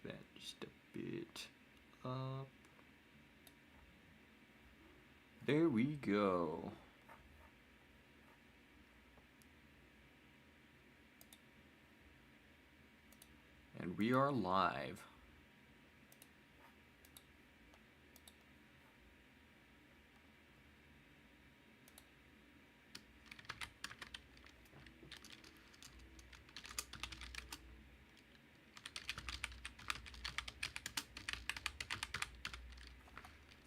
that just a bit up. There we go. And we are live.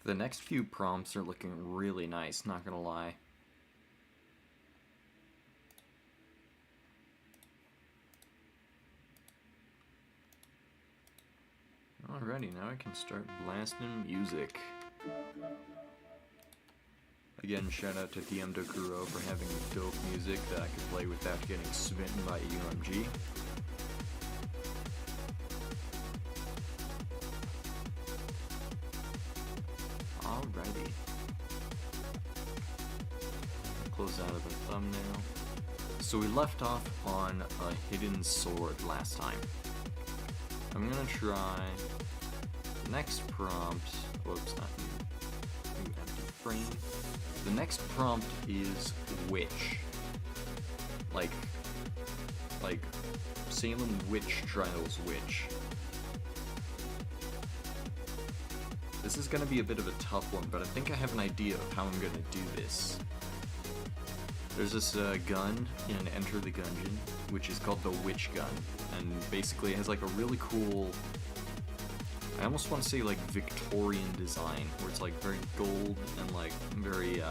The next few prompts are looking really nice, not gonna lie. Alrighty, now I can start blasting music. Again, shout out to DM Dokuro for having dope music that I could play without getting smitten by UMG. Alrighty. Close out of the thumbnail. So we left off on a hidden sword last time. I'm gonna try the next prompt. Whoops, not new empty frame. The next prompt is witch. Like Salem Witch Trials Witch. This is gonna be a bit of a tough one, but I think I have an idea of how I'm gonna do this. There's this gun in Enter the Gungeon, which is called the Witch Gun, and basically it has like a really cool, I almost want to say like Victorian design, where it's like very gold and like very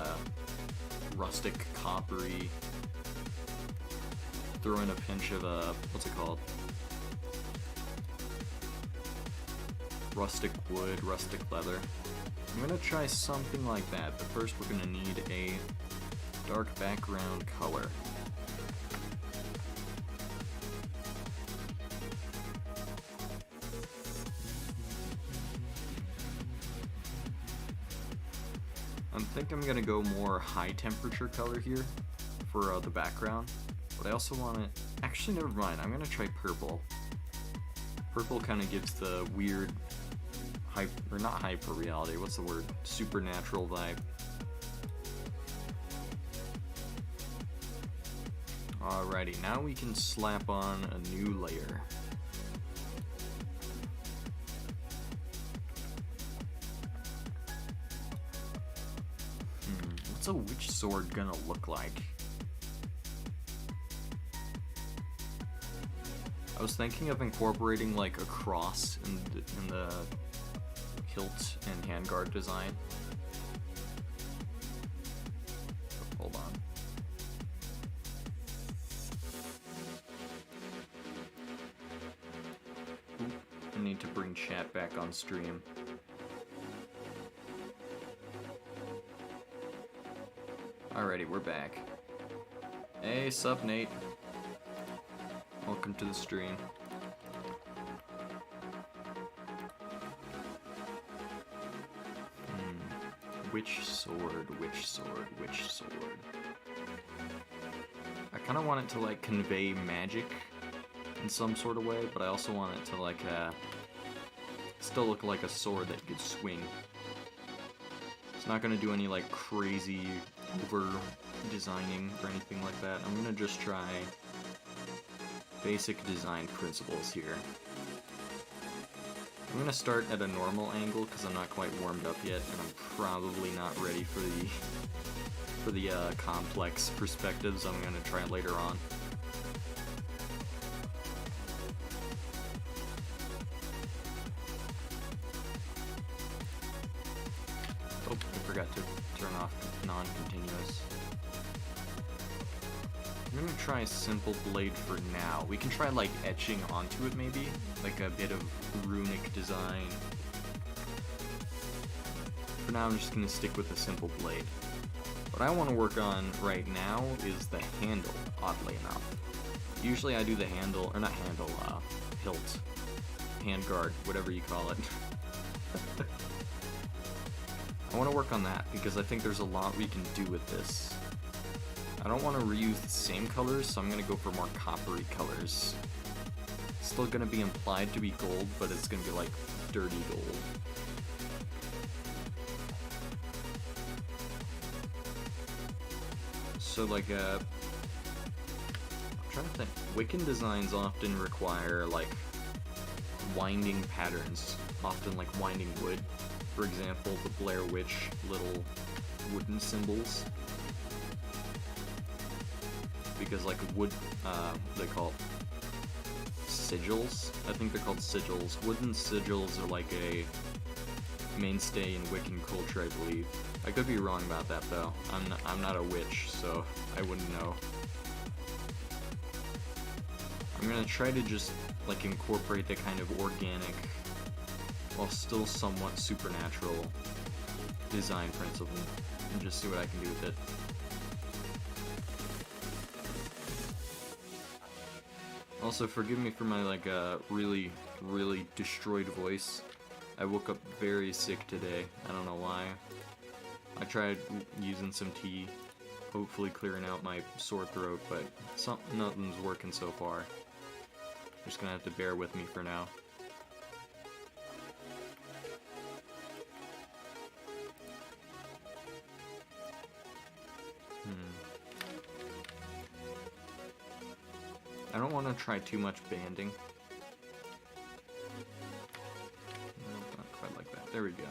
rustic, coppery. Throw in a pinch of what's it called? Rustic wood, rustic leather. I'm gonna try something like that, but first we're gonna need a dark background color. I think I'm gonna go more high temperature color here for the background, but I also want it, actually never mind, I'm gonna try purple. Purple kind of gives the weird or not hyper reality, what's the word? Supernatural vibe. Alrighty, now we can slap on a new layer. What's a witch sword gonna look like? I was thinking of incorporating like a cross in the hilt and handguard design. Hold on. Oop, I need to bring chat back on stream. Alrighty, we're back. Hey, sup Nate? Welcome to the stream. Which sword, which sword, which sword? I kind of want it to like convey magic in some sort of way, but I also want it to like still look like a sword that you could swing. It's not gonna do any like crazy over designing or anything like that. I'm gonna just try basic design principles here. I'm gonna start at a normal angle because I'm not quite warmed up yet, and I'm probably not ready for the complex perspectives I'm gonna try later on. Oh, I forgot to turn off non-continuous. I'm gonna try a simple blade for now. We can try like etching onto it maybe, like a bit of runic design. For now I'm just gonna stick with a simple blade. What I want to work on right now is the handle, oddly enough. Usually I do the handle, or not handle, hilt, handguard, whatever you call it. I want to work on that because I think there's a lot we can do with this. I don't want to reuse the same colors, so I'm going to go for more coppery colors. still gonna be implied to be gold, but it's gonna be like dirty gold. So like I'm trying to think. Wiccan designs often require like winding patterns, often like winding wood. For example, the Blair Witch little wooden symbols. Because like wood, they call it sigils. I think they're called sigils. Wooden sigils are like a mainstay in Wiccan culture, I believe. I could be wrong about that though. I'm not a witch, so I wouldn't know. I'm gonna try to just like incorporate the kind of organic, while still somewhat supernatural design principle, and just see what I can do with it. Also, forgive me for my like really destroyed voice. I woke up very sick today. I don't know why. I tried using some tea, hopefully clearing out my sore throat, but nothing's working so far. Just gonna have to bear with me for now. I don't want to try too much banding. No, not quite like that. There we go.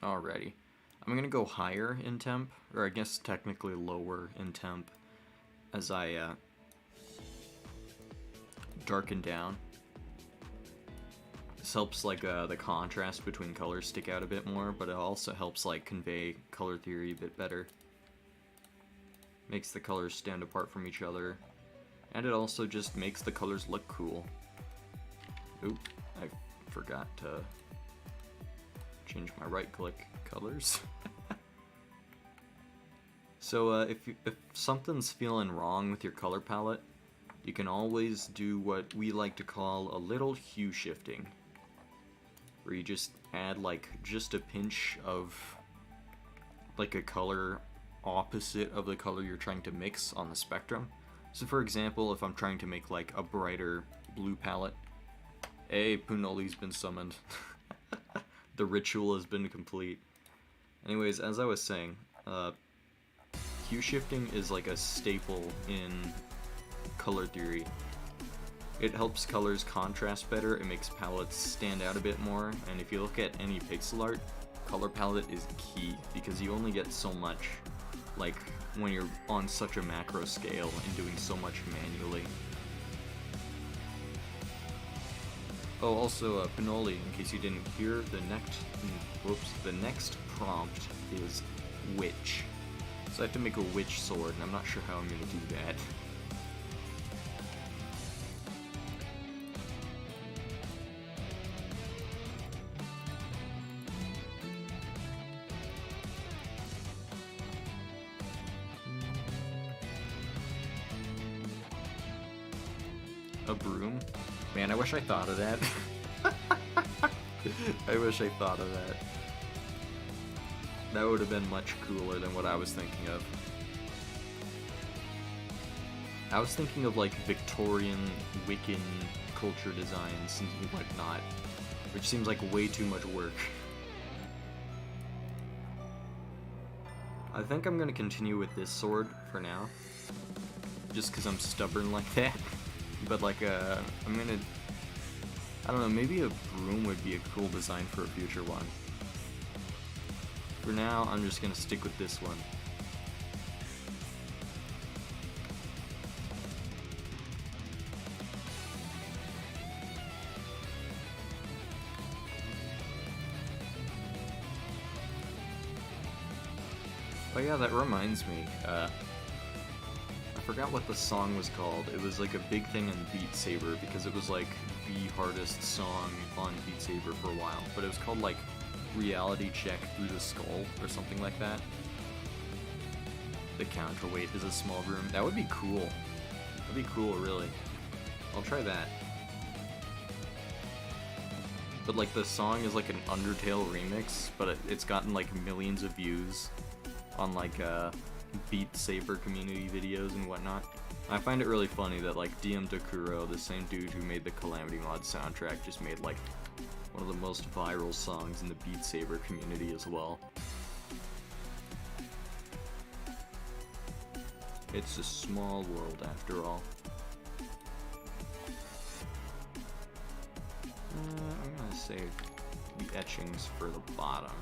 Alrighty. I'm gonna go higher in temp, or I guess technically lower in temp, as I darken down. This helps like the contrast between colors stick out a bit more, but it also helps like convey color theory a bit better. Makes the colors stand apart from each other, and it also just makes the colors look cool. Oop, I forgot to change my right click colors. So if something's feeling wrong with your color palette, you can always do what we like to call a little hue shifting, where you just add like just a pinch of like a color opposite of the color you're trying to mix on the spectrum. So for example, if I'm trying to make like a brighter blue palette, hey, Punoli's been summoned. The ritual has been complete. Anyways, as I was saying, hue shifting is like a staple in color theory. It helps colors contrast better, it makes palettes stand out a bit more, and if you look at any pixel art, color palette is key, because you only get so much, like, when you're on such a macro scale and doing so much manually. Oh, also, Pinoli, in case you didn't hear, the next prompt is witch. So I have to make a witch sword, and I'm not sure how I'm gonna do that. A broom? Man, I wish I thought of that. I wish I thought of that. That would have been much cooler than what I was thinking of. I was thinking of like Victorian Wiccan culture designs and whatnot, which seems like way too much work. I think I'm gonna continue with this sword for now, just because I'm stubborn like that. But like, I'm gonna, I don't know, maybe a broom would be a cool design for a future one. For now, I'm just gonna stick with this one. Oh yeah, that reminds me, I forgot what the song was called. It was like a big thing in Beat Saber because it was like the hardest song on Beat Saber for a while. But it was called like Reality Check Through the Skull or something like that. The counterweight is a small room. That would be cool. That'd be cool, really. I'll try that. but like the song is like an Undertale remix, but it's gotten like millions of views on like Beat Saber community videos and whatnot. I find it really funny that like DM Dokuro, the same dude who made the Calamity Mod soundtrack, just made like one of the most viral songs in the Beat Saber community as well. It's a small world after all. I'm gonna save the etchings for the bottom.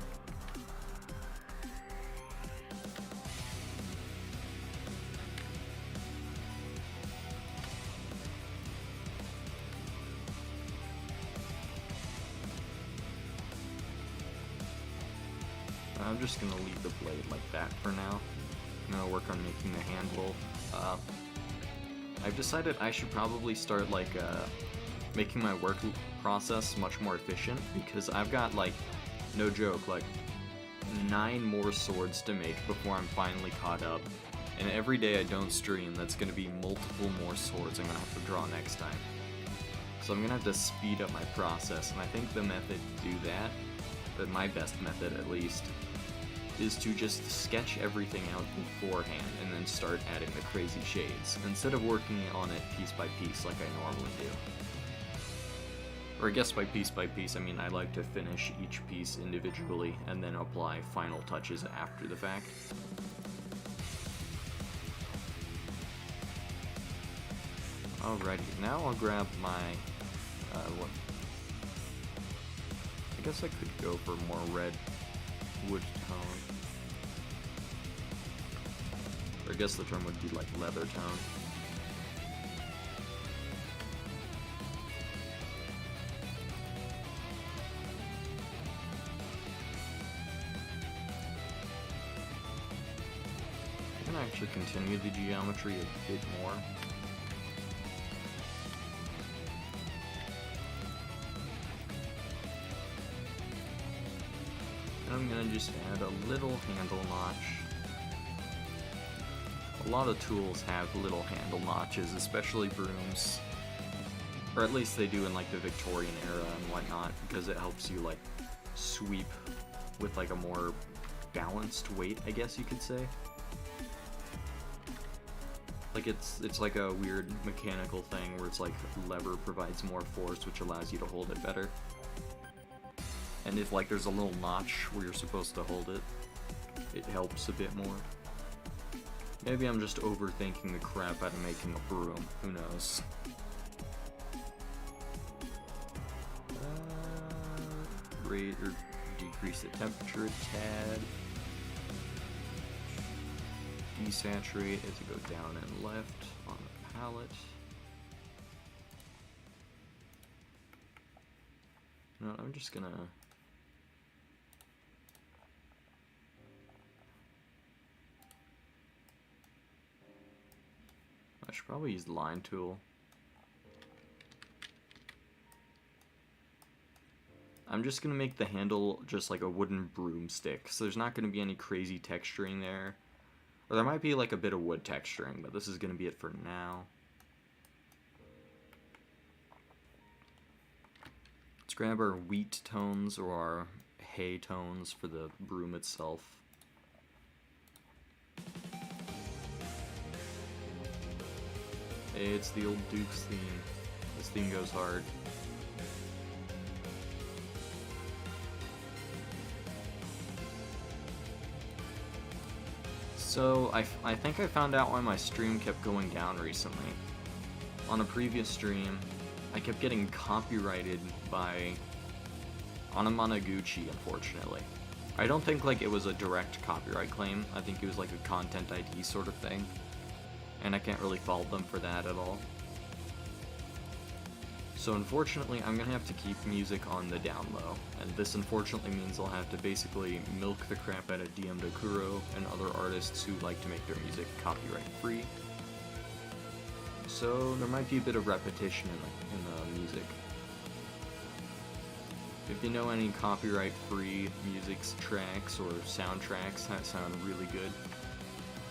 I'm just gonna leave the blade like that for now. I'm gonna work on making the handle. I've decided I should probably start like making my work process much more efficient, because I've got like, no joke, like 9 more swords to make before I'm finally caught up. And every day I don't stream, that's gonna be multiple more swords I'm gonna have to draw next time. So I'm gonna have to speed up my process, and I think the method to do that, but my best method at least, is to just sketch everything out beforehand and then start adding the crazy shades, instead of working on it piece by piece like I normally do. Or I guess by piece, I mean I like to finish each piece individually and then apply final touches after the fact. Alrighty, now I'll grab my, what? I guess I could go for more red wood tone. Or I guess the term would be like leather tone. I can actually continue the geometry a bit more. I'm gonna just add a little handle notch. A lot of tools have little handle notches, especially brooms. Or at least they do in like the Victorian era and whatnot, because it helps you like sweep with like a more balanced weight, I guess you could say. Like it's like a weird mechanical thing where it's like lever provides more force, which allows you to hold it better. And if like there's a little notch where you're supposed to hold it, it helps a bit more. Maybe I'm just overthinking the crap out of making a broom, who knows. Rate or decrease the temperature a tad. Desaturate as you go down and left on the palette. No, I'm just gonna... I should probably use the line tool. I'm just gonna make the handle just like a wooden broomstick, so there's not gonna be any crazy texturing there. Or there might be like a bit of wood texturing, but this is gonna be it for now. Let's grab our wheat tones or our hay tones for the broom itself. Hey, it's the old Duke's theme. This theme goes hard. So, I think I found out why my stream kept going down recently. On a previous stream, I kept getting copyrighted by Anamanaguchi, unfortunately. I don't think like it was a direct copyright claim. I think it was like a content ID sort of thing. And I can't really fault them for that at all. So unfortunately, I'm gonna have to keep music on the down low, and this unfortunately means I'll have to basically milk the crap out of DM Dokuro and other artists who like to make their music copyright free. So there might be a bit of repetition in the music. If you know any copyright free music tracks or soundtracks that sound really good,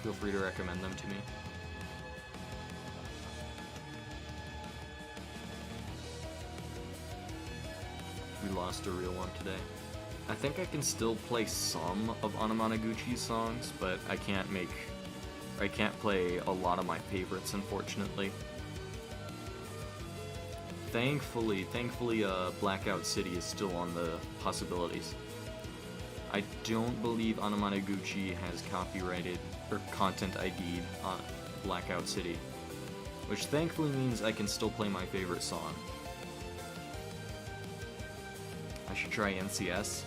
feel free to recommend them to me. we lost a real one today. I think I can still play some of Anamanaguchi's songs, but I can't play a lot of my favorites, unfortunately. Thankfully, Blackout City is still on the possibilities. I don't believe Anamanaguchi has copyrighted or content ID'd on Blackout City, which thankfully means I can still play my favorite song. I should try NCS.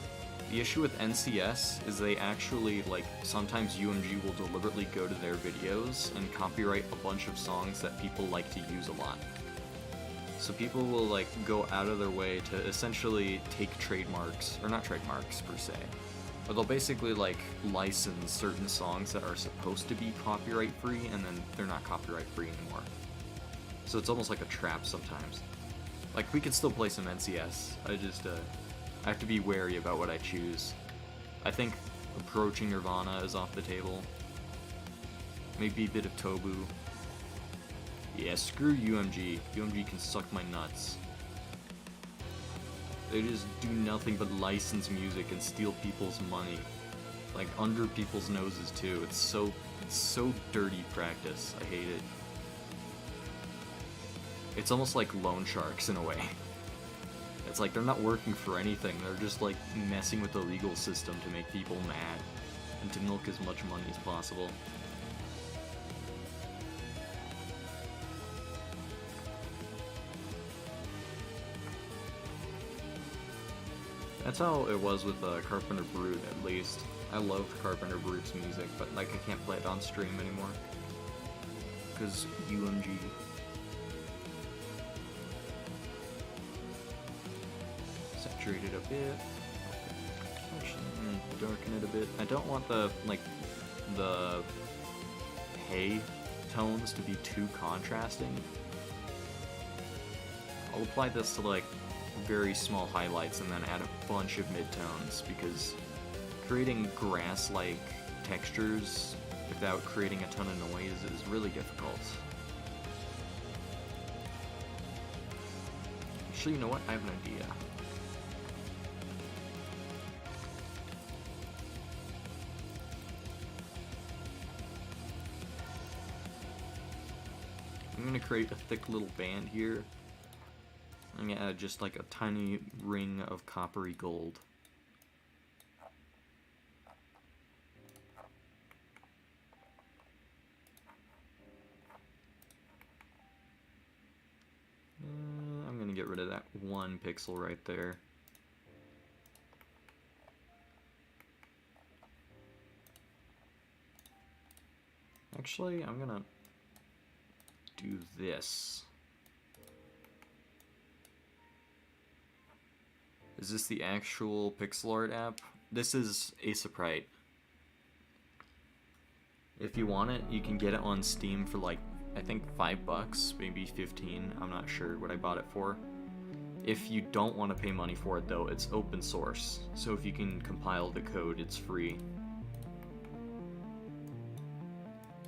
The issue with NCS is they actually, like, sometimes UMG will deliberately go to their videos and copyright a bunch of songs that people like to use a lot. So people will, like, go out of their way to essentially take trademarks, or not trademarks per se, but they'll basically, like, license certain songs that are supposed to be copyright free, and then they're not copyright free anymore. So it's almost like a trap sometimes. Like, we can still play some NCS, I have to be wary about what I choose. I think Approaching Nirvana is off the table. Maybe a bit of Tobu. Yeah, screw UMG. UMG can suck my nuts. They just do nothing but license music and steal people's money. Like, under people's noses too. It's so dirty practice. I hate it. It's almost like loan sharks in a way. It's like they're not working for anything, they're just like messing with the legal system to make people mad and to milk as much money as possible. That's how it was with Carpenter Brute, at least. I loved Carpenter Brute's music, but like I can't play it on stream anymore. Because UMG. Saturate it a bit. Actually, darken it a bit. I don't want the hay tones to be too contrasting. I'll apply this to like very small highlights and then add a bunch of midtones, because creating grass-like textures without creating a ton of noise is really difficult. Actually, you know what? I have an idea. I'm gonna create a thick little band here. I'm gonna add just like a tiny ring of coppery gold. I'm gonna get rid of that one pixel right there. Actually, I'm gonna do this. Is this the actual pixel art app? This is Asaprite. If you want it, you can get it on Steam for like, I think $5, maybe 15. I'm not sure what I bought it for. If you don't want to pay money for it though, it's open source. So if you can compile the code, it's free.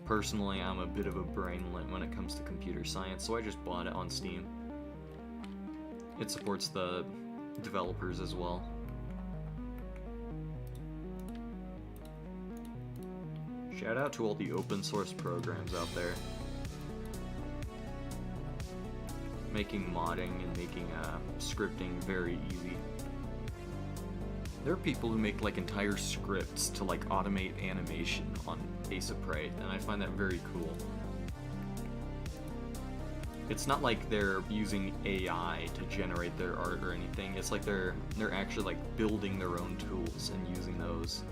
Personally, I'm a bit of a brainlet when it comes to computer science, so I just bought it on Steam. It supports the developers as well. Shout out to all the open source programs out there. Making modding and making scripting very easy. There are people who make like entire scripts to like automate animation on Asaprite, and I find that very cool. It's not like they're using AI to generate their art or anything. It's like they're actually like building their own tools and using those,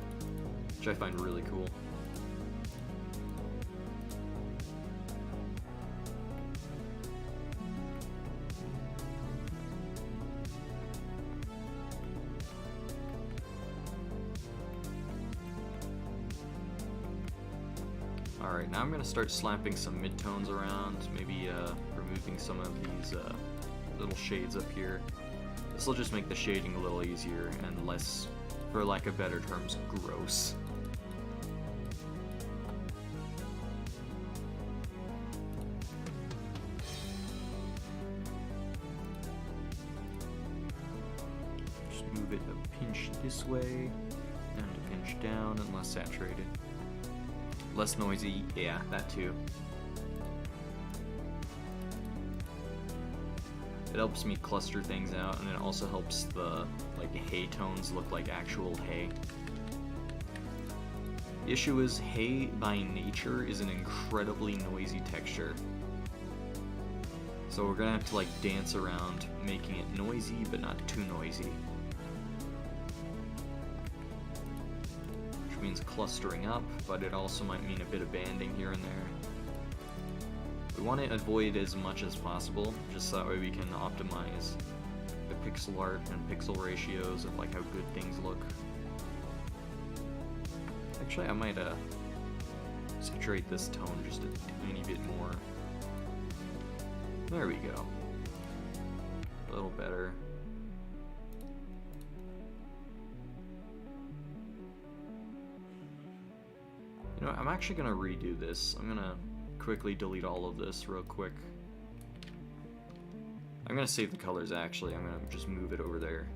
which I find really cool. Alright, now I'm going to start slapping some midtones around, maybe removing some of these little shades up here. This will just make the shading a little easier and less, for lack of better terms, gross. move it a pinch this way, and a pinch down, and less saturated. Less noisy, yeah, that too. It helps me cluster things out, and it also helps the like hay tones look like actual hay. The issue is, hay by nature is an incredibly noisy texture. So we're gonna have to like dance around making it noisy, but not too noisy. Which means clustering up, but it also might mean a bit of banding here and there. We want to avoid as much as possible, just so that way we can optimize the pixel art and pixel ratios of like how good things look. Actually, I might saturate this tone just a tiny bit more. There we go. A little better. You know, I'm actually gonna redo this. I'm gonna quickly delete all of this real quick. I'm gonna save the colors actually. I'm gonna just move it over there.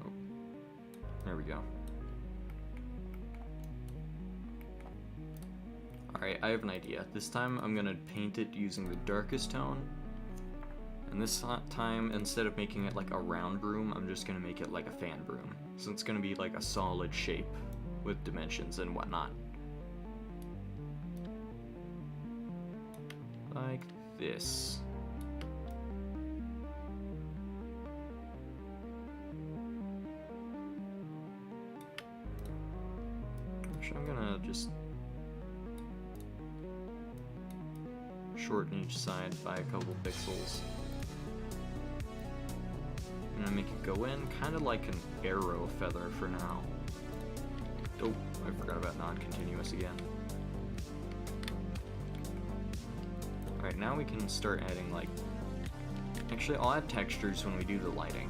Oh. There we go. Alright, I have an idea. This time I'm gonna paint it using the darkest tone. And this time, instead of making it like a round broom, I'm just gonna make it like a fan broom. So it's gonna be like a solid shape with dimensions and whatnot. Like this. Actually, I'm gonna just shorten each side by a couple pixels. I'm gonna make it go in kind of like an arrow feather for now. Oh, I forgot about non-continuous again. Alright, now we can start adding like... Actually, I'll add textures when we do the lighting.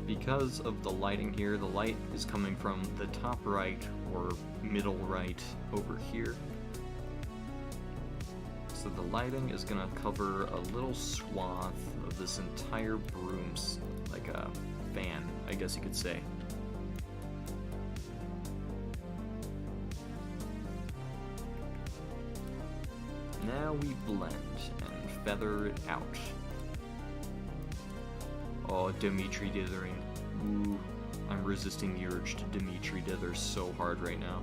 Because of the lighting here, the light is coming from the top right or middle right over here. So the lighting is going to cover a little swath of this entire broom, like a fan, I guess you could say. Now we blend and feather it out. Oh, Dimitri dithering. Ooh, I'm resisting the urge to Dimitri dither so hard right now.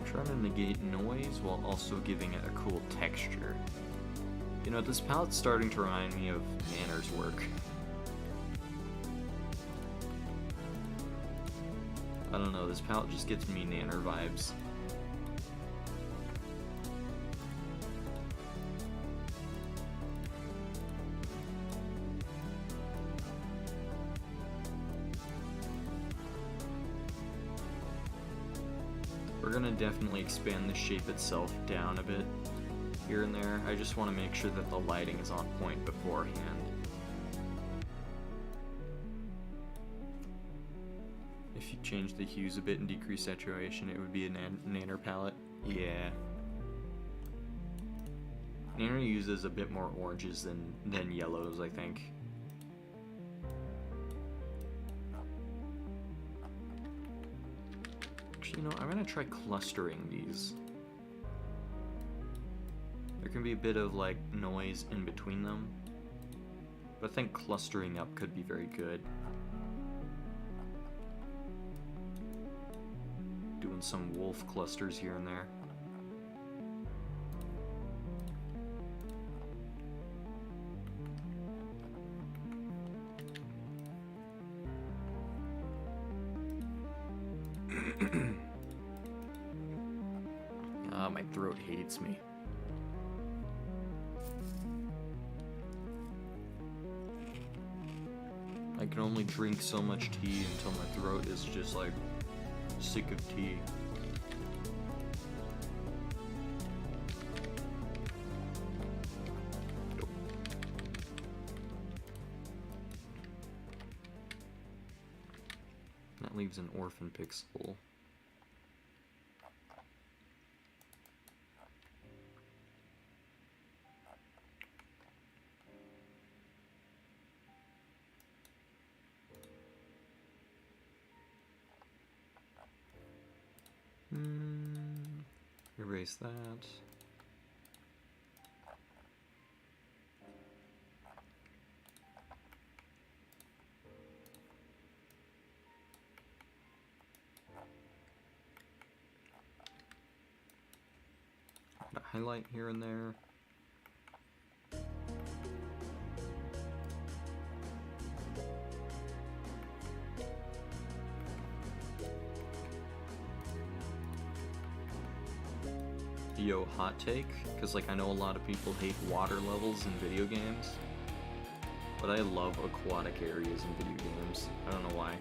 Trying to negate noise while also giving it a cool texture. You know, this palette's starting to remind me of Nanner's work. I don't know, this palette just gives me Nanner vibes. We're gonna definitely expand the shape itself down a bit here and there. I just want to make sure that the lighting is on point beforehand. If you change the hues a bit and decrease saturation, it would be a Nanner palette. Yeah. Nanner uses a bit more oranges than yellows, I think. Actually, you know, I'm gonna try clustering these. There can be a bit of like noise in between them, but I think clustering up could be very good. Doing some wolf clusters here and there. Ah, my throat hates me. I can only drink so much tea until my throat is just like sick of tea. That leaves an orphan pixel. Erase that. Put a highlight here and there. Yo, hot take, because like I know a lot of people hate water levels in video games, but I love aquatic areas in video games. I don't know why.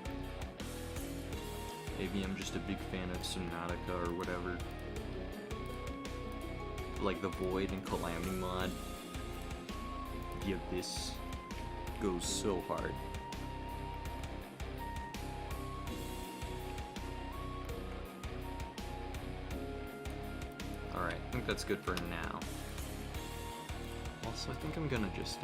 Maybe I'm just a big fan of Subnautica or whatever. Like the Void and Calamity mod. The Abyss goes so hard. Alright, I think that's good for now. Also, I think I'm gonna just,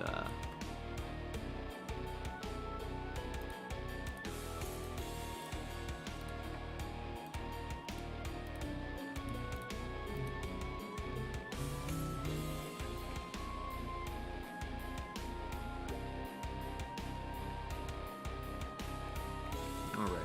alrighty.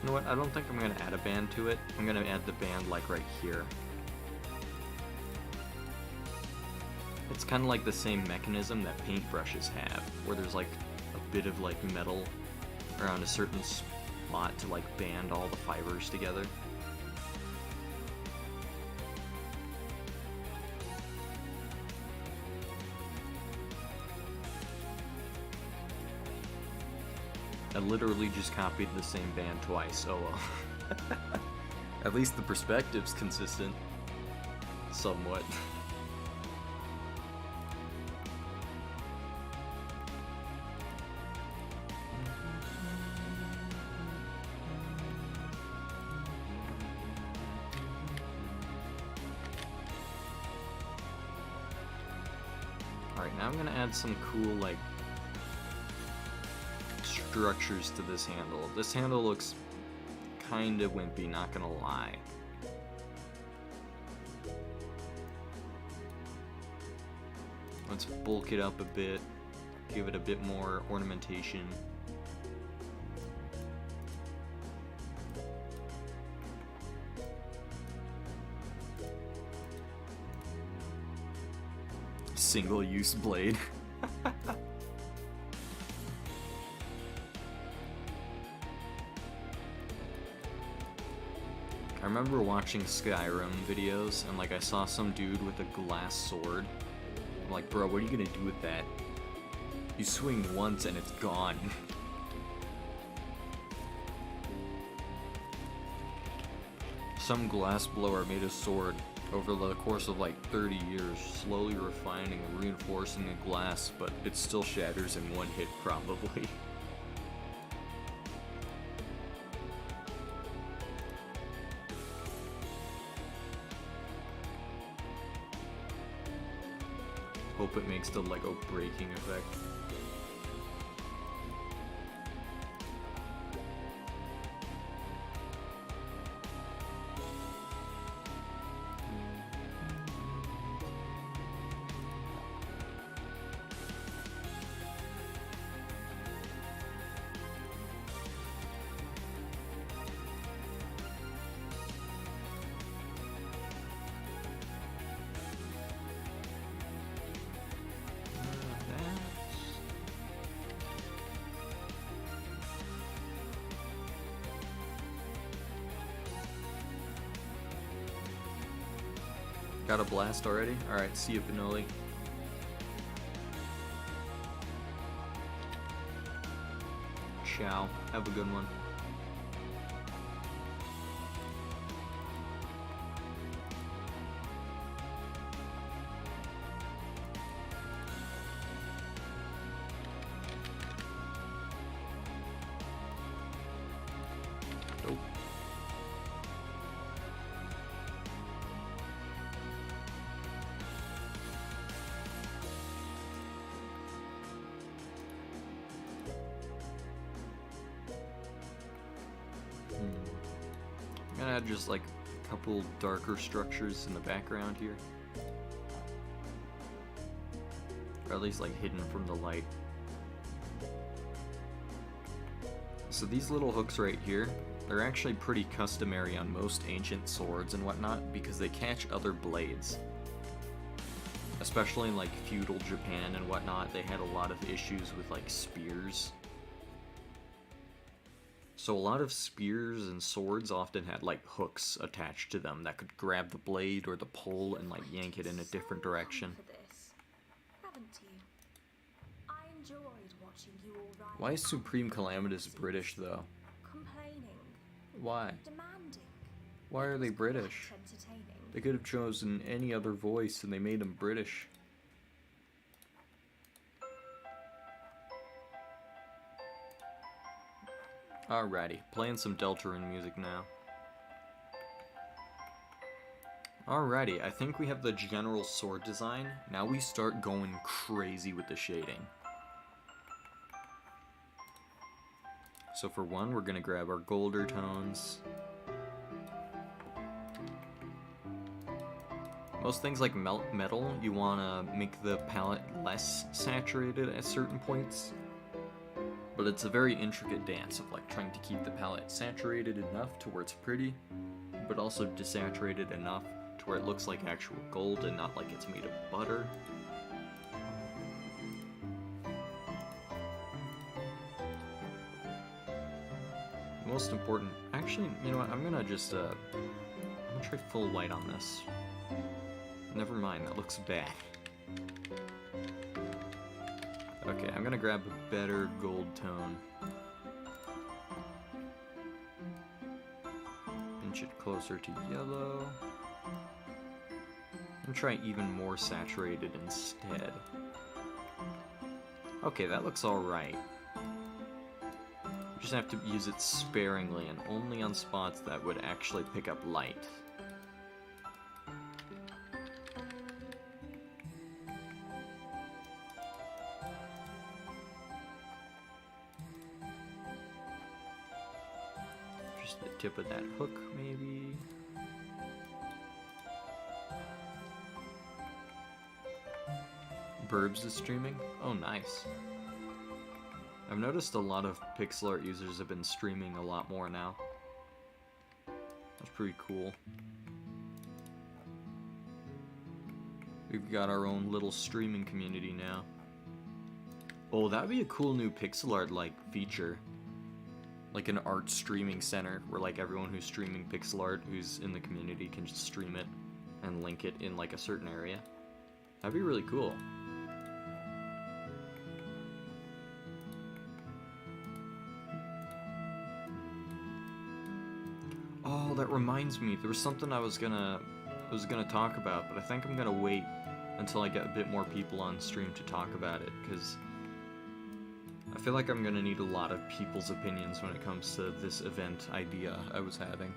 You know what, I don't think I'm going to add a band to it. I'm going to add the band like right here. It's kind of like the same mechanism that paintbrushes have, where there's like a bit of like metal around a certain spot to like band all the fibers together. I literally just copied the same band twice, oh well. At least the perspective's consistent. Somewhat. Alright, now I'm gonna add some cool, like, structures to this handle. This handle looks kinda wimpy, not gonna lie. Let's bulk it up a bit, give it a bit more ornamentation. Single-use blade. I remember watching Skyrim videos and like I saw some dude with a glass sword. I'm like, bro, what are you gonna do with that? You swing once and it's gone. Some glass blower made a sword over the course of like 30 years, slowly refining and reinforcing the glass, but it still shatters in one hit probably. Hope it makes the Lego breaking effect. Got a blast already? Alright, see you, Benoli. Ciao. Have a good one. Nope. I'm gonna add just like a couple darker structures in the background here. Or at least like hidden from the light. So these little hooks right here, they're actually pretty customary on most ancient swords and whatnot because they catch other blades. Especially in like feudal Japan and whatnot, they had a lot of issues with like spears. So a lot of spears and swords often had like hooks attached to them that could grab the blade or the pole and like yank it in a different direction. Why is Supreme Calamitous British though? Why? Why are they British? They could have chosen any other voice and they made them British. Alrighty, playing some Deltarune music now. Alrighty, I think we have the general sword design. Now we start going crazy with the shading. So for one, we're gonna grab our golder tones. Most things like metal, you wanna make the palette less saturated at certain points. But it's a very intricate dance of like trying to keep the palette saturated enough to where it's pretty, but also desaturated enough to where it looks like actual gold and not like it's made of butter. Most important, actually, you know what, I'm gonna try full white on this. Never mind, that looks bad. Okay, I'm gonna grab a better gold tone. Inch it closer to yellow. And try even more saturated instead. Okay, that looks alright. Just have to use it sparingly and only on spots that would actually pick up light. Just the tip of that hook, maybe. Burbs is streaming? Oh, nice. I've noticed a lot of pixel art users have been streaming a lot more now. That's pretty cool. We've got our own little streaming community now. Oh, that'd be a cool new pixel art like feature. Like an art streaming center where like everyone who's streaming pixel art who's in the community can just stream it and link it in like a certain area. That'd be really cool. Oh, that reminds me, there was something I was gonna talk about, but I think I'm gonna wait until I get a bit more people on stream to talk about it, because I feel like I'm gonna need a lot of people's opinions when it comes to this event idea I was having.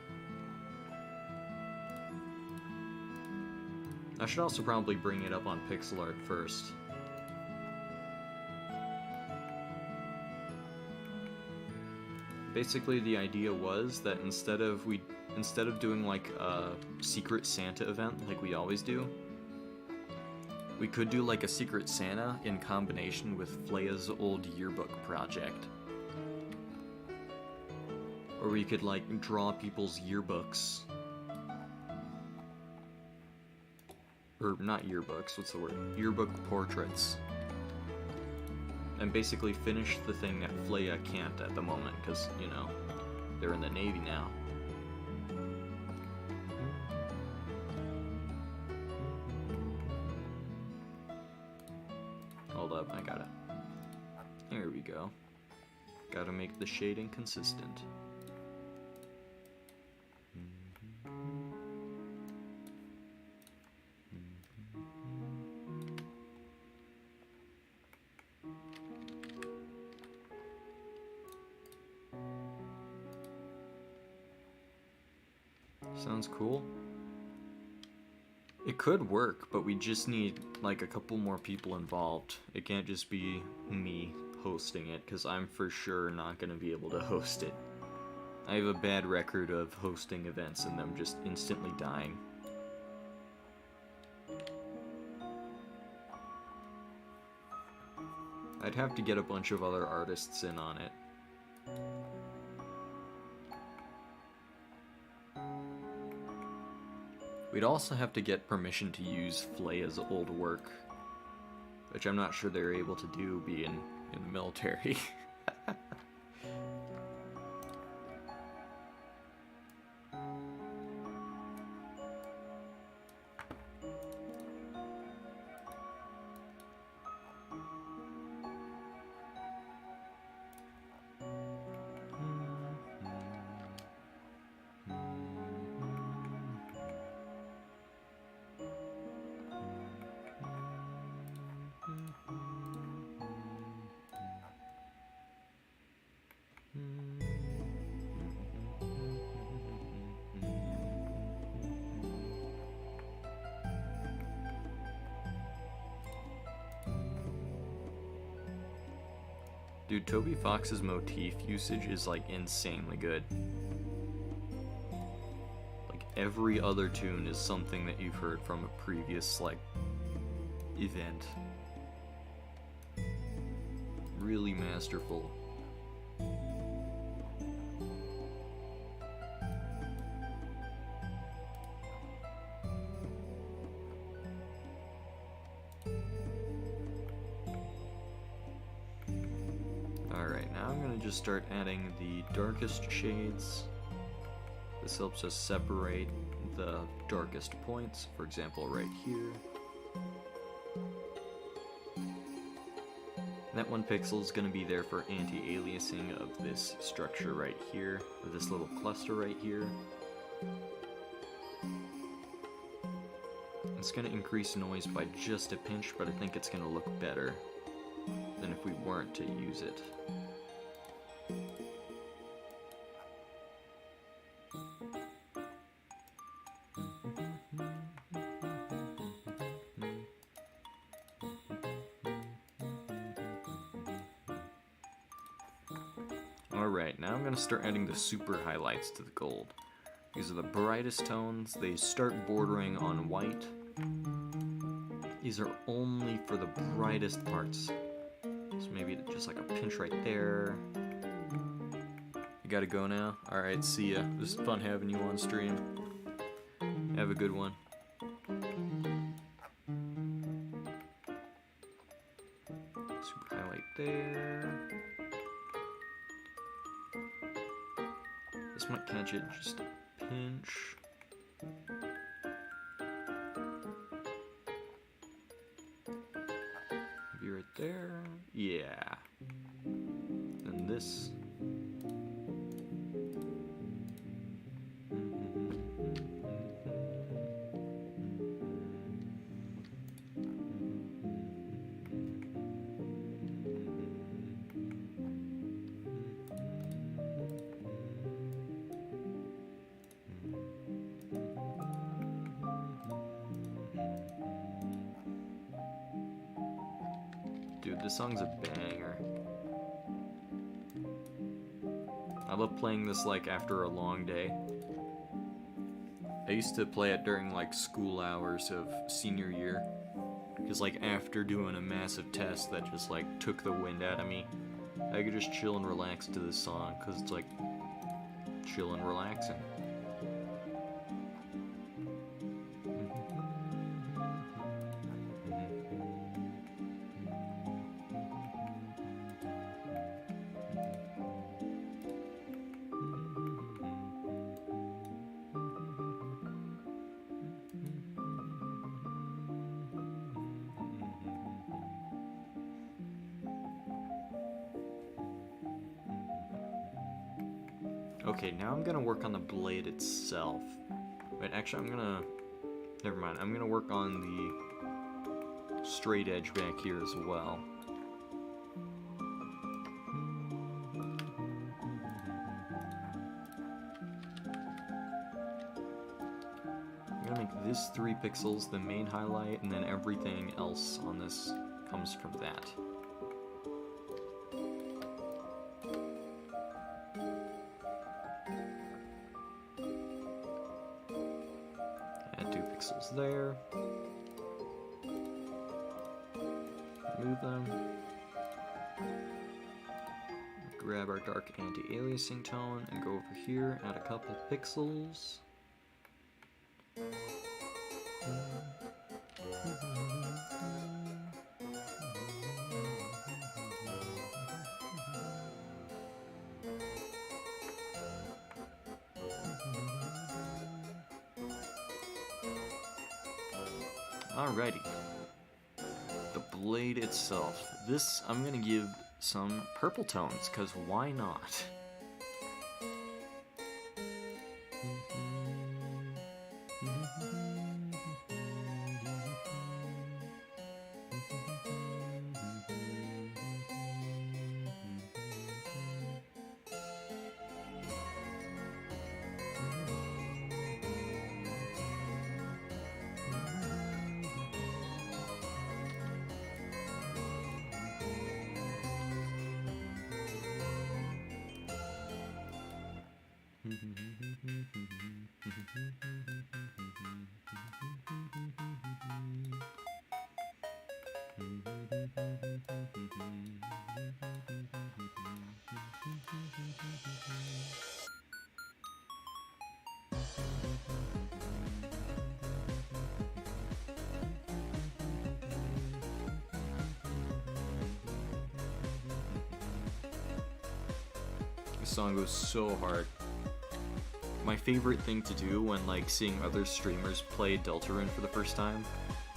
I should also probably bring it up on pixel art first. Basically, the idea was that instead of doing like a Secret Santa event like we always do, we could do like a Secret Santa in combination with Flea's old yearbook project. Or we could like draw people's yearbooks. Or not yearbooks, what's the word? Yearbook portraits. And basically finish the thing that Flea can't at the moment, because, you know, they're in the Navy now. Hold up, I got it. There we go. Gotta make the shading consistent. Sounds cool. It could work, but we just need like a couple more people involved. It can't just be me hosting it, because I'm for sure not going to be able to host it. I have a bad record of hosting events and them just instantly dying. I'd have to get a bunch of other artists in on it. We'd also have to get permission to use Flaya's old work, which I'm not sure they're able to do being in the military. Dude, Toby Fox's motif usage is like insanely good. Like every other tune is something that you've heard from a previous like event. Really masterful. Start adding the darkest shades. This helps us separate the darkest points, for example right here. That one pixel is going to be there for anti-aliasing of this structure right here, or this little cluster right here. It's going to increase noise by just a pinch, but I think it's going to look better than if we weren't to use it. Alright, now I'm going to start adding the super highlights to the gold. These are the brightest tones. They start bordering on white. These are only for the brightest parts. So maybe just like a pinch right there. You gotta go now? Alright, see ya. It was fun having you on stream. Have a good one. Super highlight there. This might catch it just a pinch. Maybe right there. Yeah. And this. Dude, this song's a banger. I love playing this like after a long day. I used to play it during like school hours of senior year. Because like after doing a massive test that just like took the wind out of me, I could just chill and relax to this song because it's like chill and relaxing. Okay, now I'm gonna work on the blade itself. Wait, actually never mind, I'm gonna work on the straight edge back here as well. I'm gonna make this 3 pixels the main highlight, and then everything else on this comes from that. Add 2 pixels there. Move them. Grab our dark anti-aliasing tone and go over here, add a couple pixels. Alrighty. The blade itself. This I'm gonna give some purple tones, because why not? This song goes so hard. My favorite thing to do when like seeing other streamers play Deltarune for the first time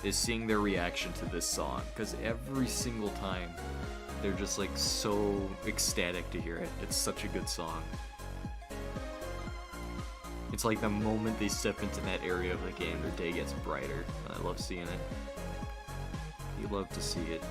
is seeing their reaction to this song, because every single time they're just like so ecstatic to hear it. It's such a good song. It's like the moment they step into that area of the game, their day gets brighter. I love seeing it. You love to see it.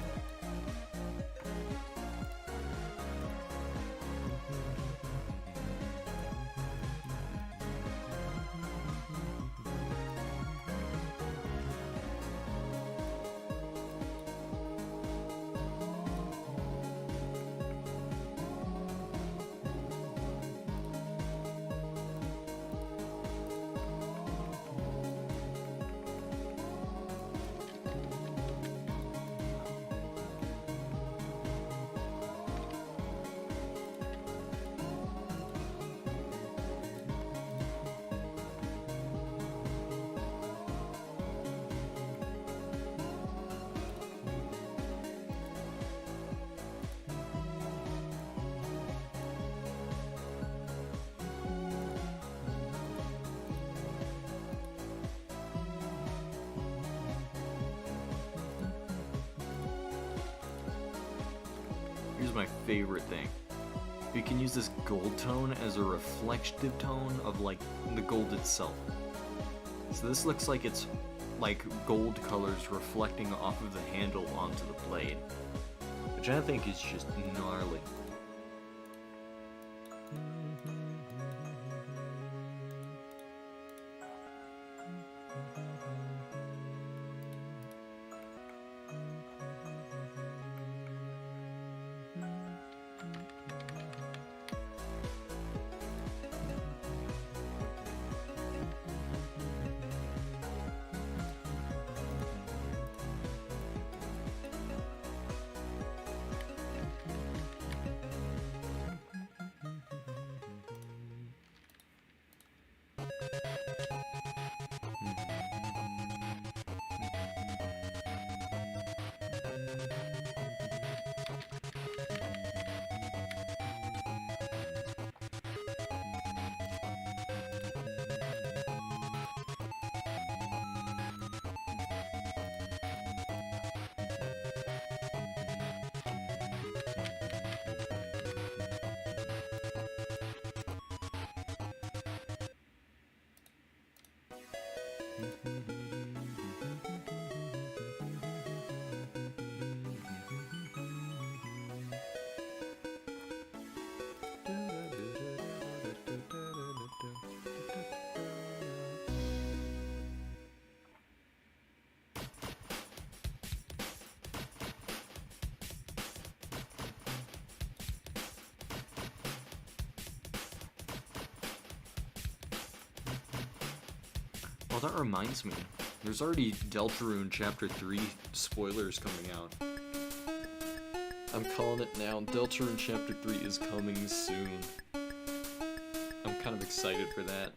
Here's my favorite thing. You can use this gold tone as a reflective tone of like the gold itself. So this looks like it's like gold colors reflecting off of the handle onto the blade, which I think is just gnarly. Oh, that reminds me. There's already Deltarune Chapter 3 spoilers coming out. I'm calling it now. Deltarune Chapter 3 is coming soon. I'm kind of excited for that.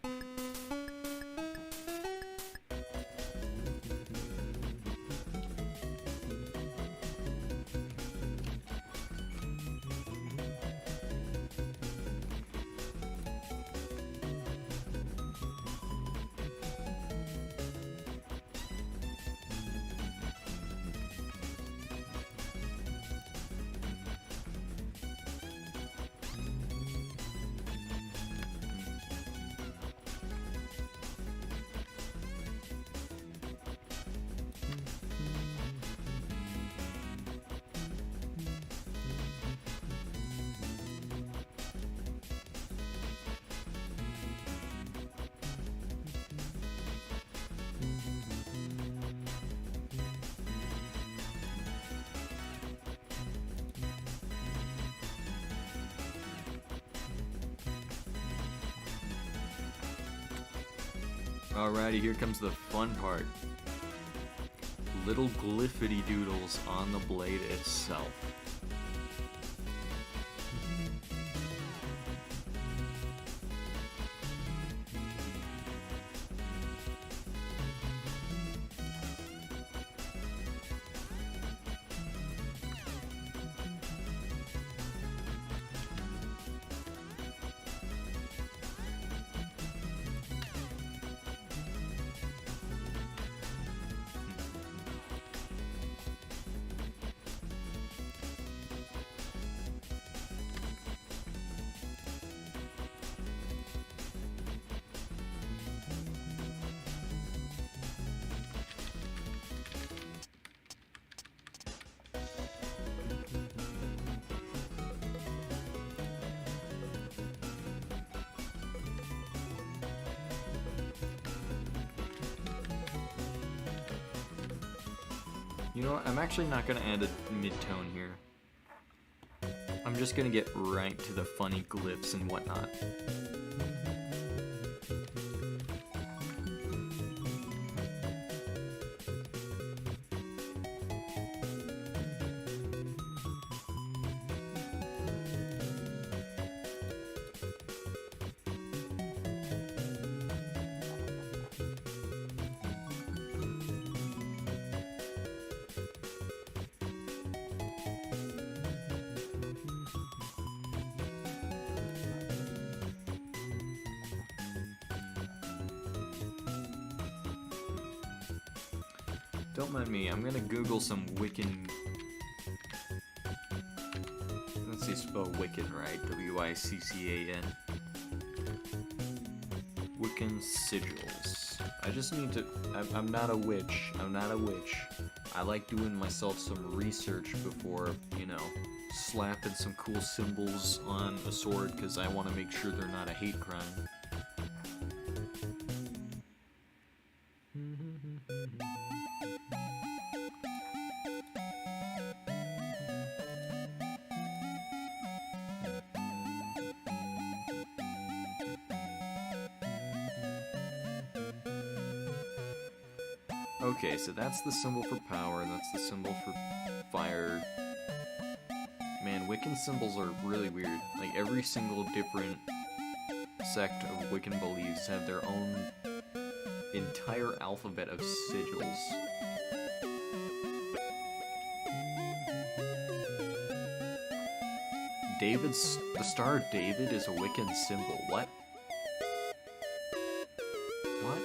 Alrighty, here comes the fun part. Little glyphity doodles on the blade itself. You know what, I'm actually not gonna add a mid-tone here. I'm just gonna get right to the funny glyphs and whatnot. Don't mind me, I'm gonna Google some Wiccan... Let's see, spell Wiccan right, W-I-C-C-A-N. Wiccan sigils. I just need to... I'm not a witch, I'm not a witch. I like doing myself some research before, you know, slapping some cool symbols on a sword, because I want to make sure they're not a hate crime. Okay, so that's the symbol for power, that's the symbol for fire. Man, Wiccan symbols are really weird. Like, every single different sect of Wiccan beliefs have their own entire alphabet of sigils. The Star of David is a Wiccan symbol. What? What?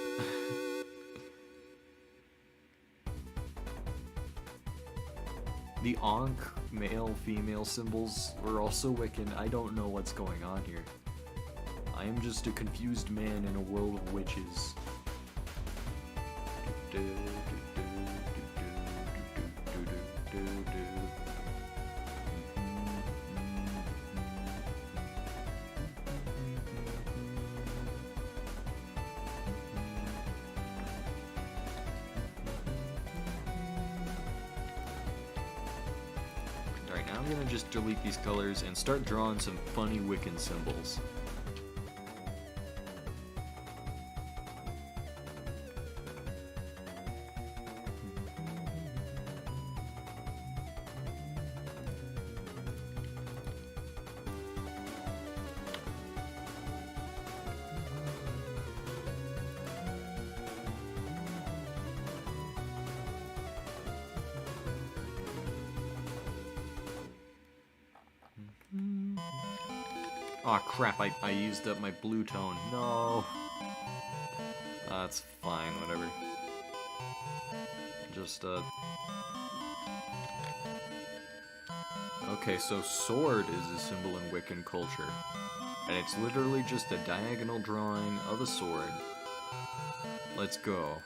The Ankh male-female symbols were also Wiccan. I don't know what's going on here. I am just a confused man in a world of witches. Alright, now I'm gonna just delete these colors and start drawing some funny Wiccan symbols. Aw, crap, I used up my blue tone. No. That's fine, whatever. Just, Okay, so sword is a symbol in Wiccan culture. And it's literally just a diagonal drawing of a sword. Let's go.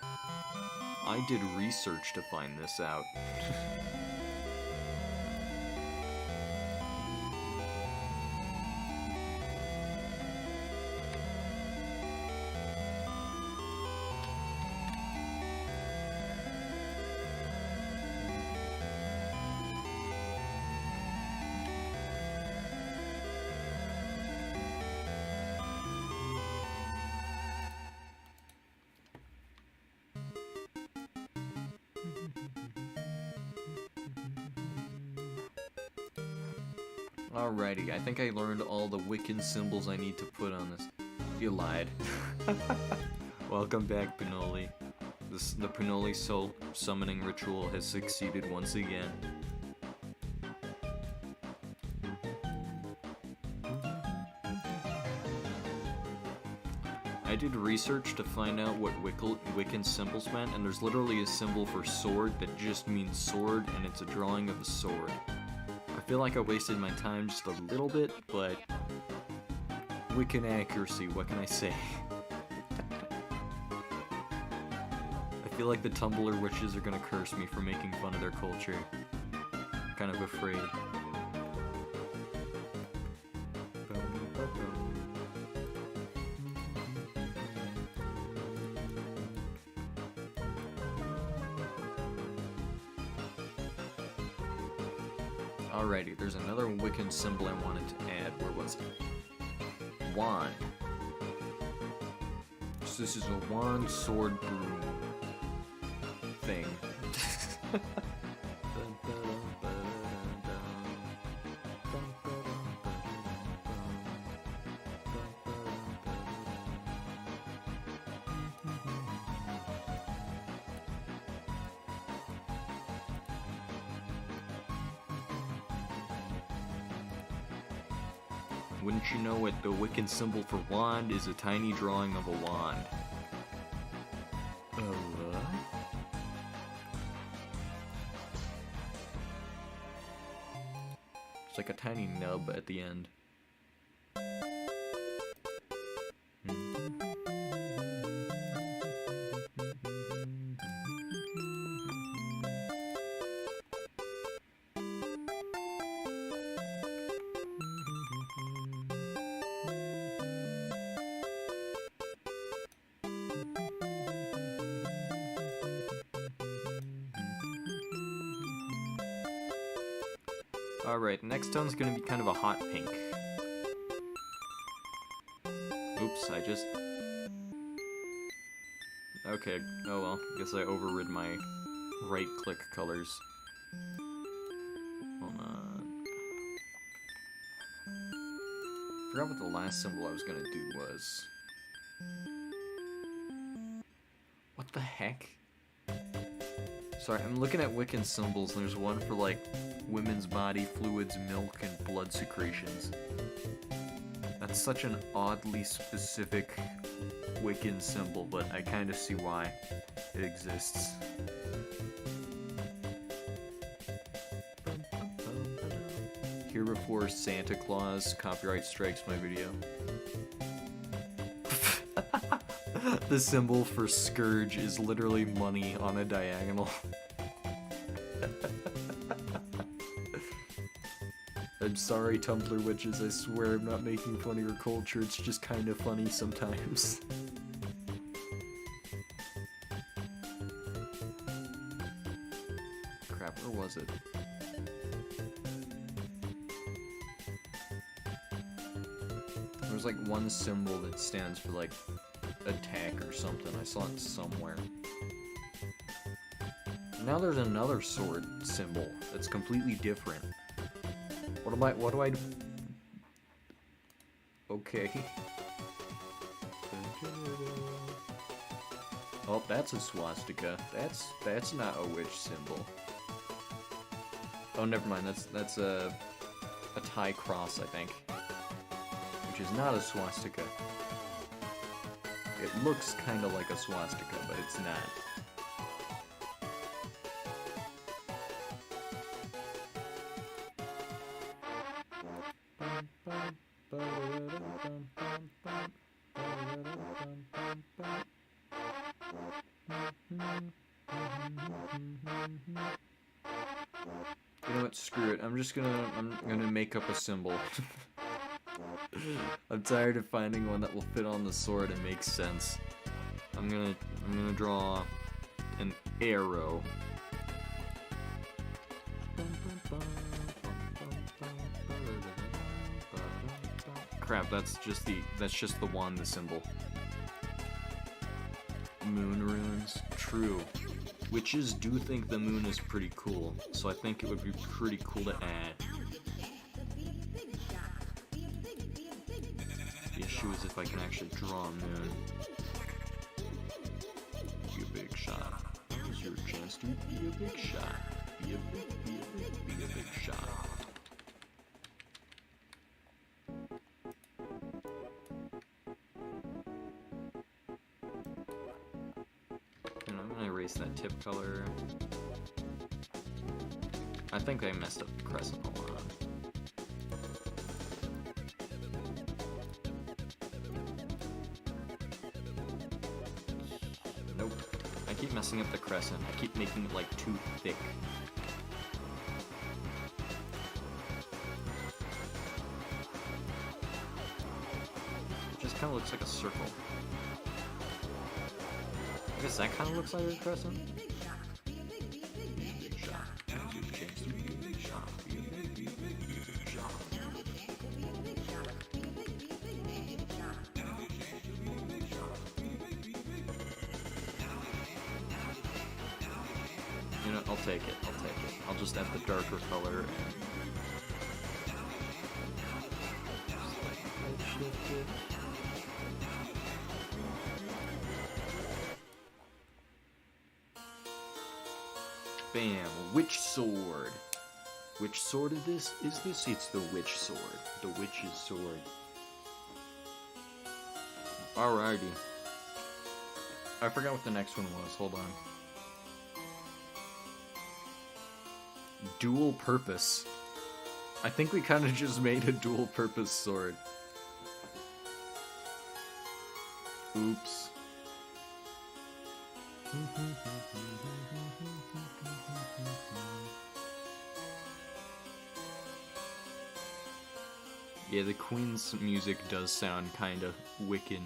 I did research to find this out. Alrighty, I think I learned all the Wiccan symbols I need to put on this. You lied. Welcome back, Pinoli. The Pinoli soul summoning ritual has succeeded once again. I did research to find out what Wiccan symbols meant, and there's literally a symbol for sword that just means sword, and it's a drawing of a sword. I feel like I wasted my time just a little bit, but Wiccan accuracy, what can I say? I feel like the Tumblr witches are gonna curse me for making fun of their culture. I'm kind of afraid. Alrighty, there's another Wiccan symbol I wanted to add. Where was it? Wand. So this is a wand, sword, broom thing. Wouldn't you know it, the Wiccan symbol for wand is a tiny drawing of a wand. It's like a tiny nub at the end. Alright, next tone's gonna be kind of a hot pink. Oops, I just... Okay, oh well, guess I overrid my right-click colors. Hold on. Forgot what the last symbol I was gonna do was. What the heck? Sorry, I'm looking at Wiccan symbols, and there's one for, like, women's body fluids, milk, and blood secretions. That's such an oddly specific Wiccan symbol, but I kind of see why it exists. Here before Santa Claus copyright strikes my video. The symbol for Scourge is literally money on a diagonal. I'm sorry, Tumblr witches, I swear I'm not making fun of your culture, it's just kind of funny sometimes. Crap, where was it? There's like one symbol that stands for like attack or something. I saw it somewhere. Now there's another sword symbol that's completely different. What do I do? Okay. Oh, that's a swastika. That's not a witch symbol. Oh, never mind. That's a Thai cross, I think. Which is not a swastika. It looks kind of like a swastika, but it's not. You know what? Screw it. I'm gonna make up a symbol. I'm tired of finding one that will fit on the sword and make sense. I'm gonna draw an arrow. Crap, that's just the one, the symbol. Moon runes, true. Witches do think the moon is pretty cool, so I think it would be pretty cool to add. The issue is if I can actually draw a moon. Be a big shot. Here's your chance to be a big shot. Be a big shot. And I'm gonna erase that tip color. I think I messed up the crescent a lot. Nope. I keep messing up the crescent. I keep making it like too thick. It just kind of looks like a circle. I guess that kind of looks like a crescent. You know, I'll take it. I'll just add the darker color and... Bam! Witch sword! Which sword is this? It's the witch sword. The witch's sword. Alrighty. I forgot what the next one was. Hold on. Dual purpose. I think we kind of just made a dual purpose sword. Oops. Yeah, the Queen's music does sound kind of Wiccan.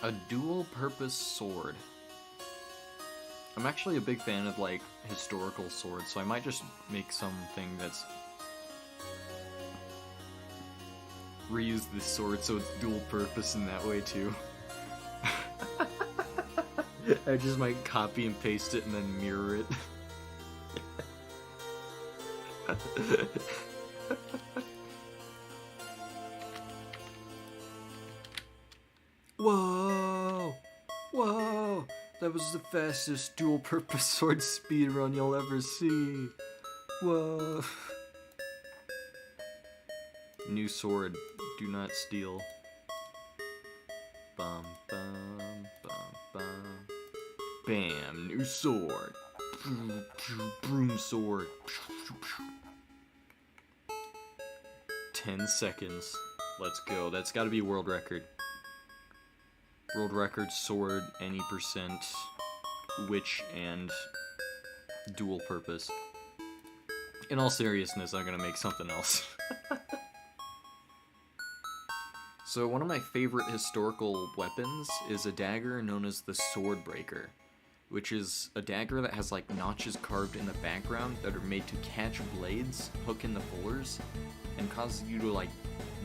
A dual-purpose sword. I'm actually a big fan of, like, historical swords, so I might just make something that's... reuse this sword so it's dual-purpose in that way, too. I just might copy and paste it and then mirror it. Whoa! Whoa! That was the fastest dual-purpose sword speedrun you'll ever see. Whoa! New sword. Do not steal. Bum bum bum bum. Bam! New sword. Broom sword. 10 seconds. Let's go. That's gotta be world record. World record, sword, any percent, witch, and dual purpose. In all seriousness, I'm gonna make something else. So one of my favorite historical weapons is a dagger known as the Swordbreaker, which is a dagger that has like notches carved in the background that are made to catch blades, hook in the fullers, and cause you to like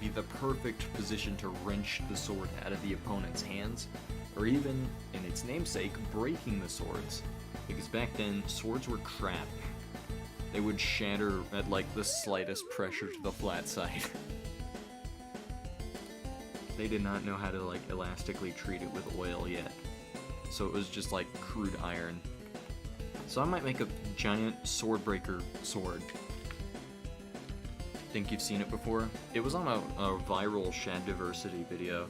be the perfect position to wrench the sword out of the opponent's hands, or even, in its namesake, breaking the swords. Because back then, swords were crap. They would shatter at like the slightest pressure to the flat side. They did not know how to like elastically treat it with oil yet. So it was just like crude iron. So I might make a giant Swordbreaker sword. Think you've seen it before? It was on a viral Shad Diversity video.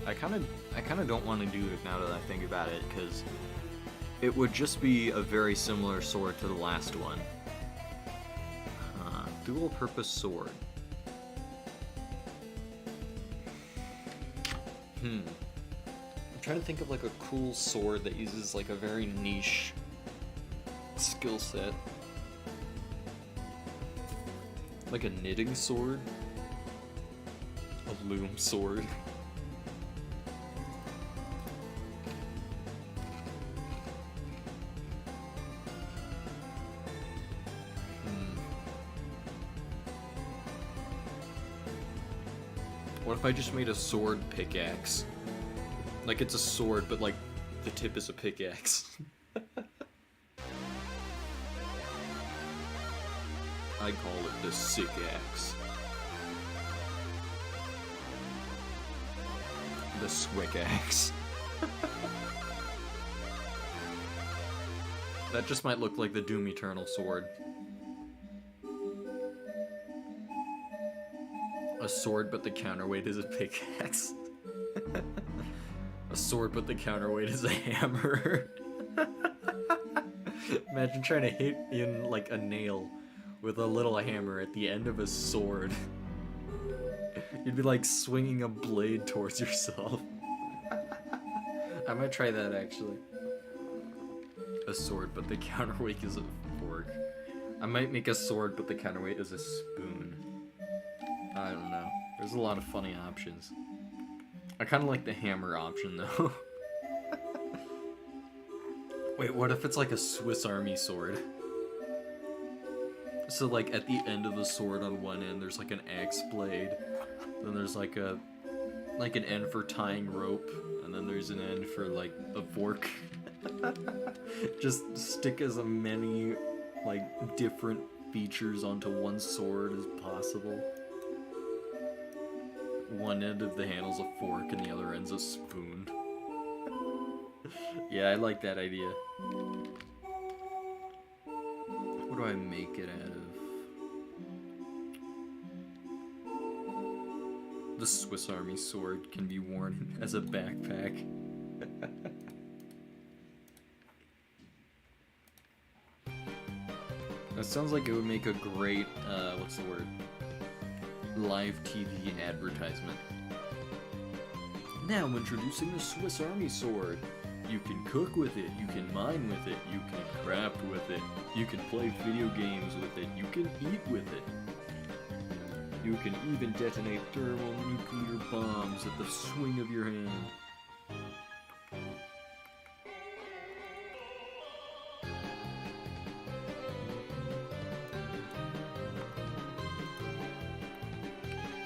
I kind of don't want to do it now that I think about it, because it would just be a very similar sword to the last one. Dual purpose sword. I'm trying to think of like a cool sword that uses like a very niche skill set. Like a knitting sword? A loom sword? What if I just made a sword pickaxe? Like it's a sword, but like the tip is a pickaxe. I call it the sick axe. The swick axe. That just might look like the Doom Eternal sword. A sword, but the counterweight is a pickaxe. A sword, but the counterweight is a hammer. Imagine trying to hit in like a nail with a little hammer at the end of a sword. You'd be like swinging a blade towards yourself. I might try that actually. A sword, but the counterweight is a fork. I might make a sword, but the counterweight is a spoon. I don't know. There's a lot of funny options. I kind of like the hammer option though. Wait, what if it's like a Swiss Army sword? So like at the end of the sword on one end there's like an axe blade, then there's like an end for tying rope, and then there's an end for like a fork. Just stick as many like different features onto one sword as possible. One end of the handle's a fork and the other end's a spoon. Yeah, I like that idea. What do I make it out of? The Swiss Army sword can be worn as a backpack. That sounds like it would make a great, what's the word? Live TV advertisement. Now introducing the Swiss Army sword. You can cook with it, you can mine with it, you can craft with it, you can play video games with it, you can eat with it. You can even detonate thermonuclear bombs at the swing of your hand.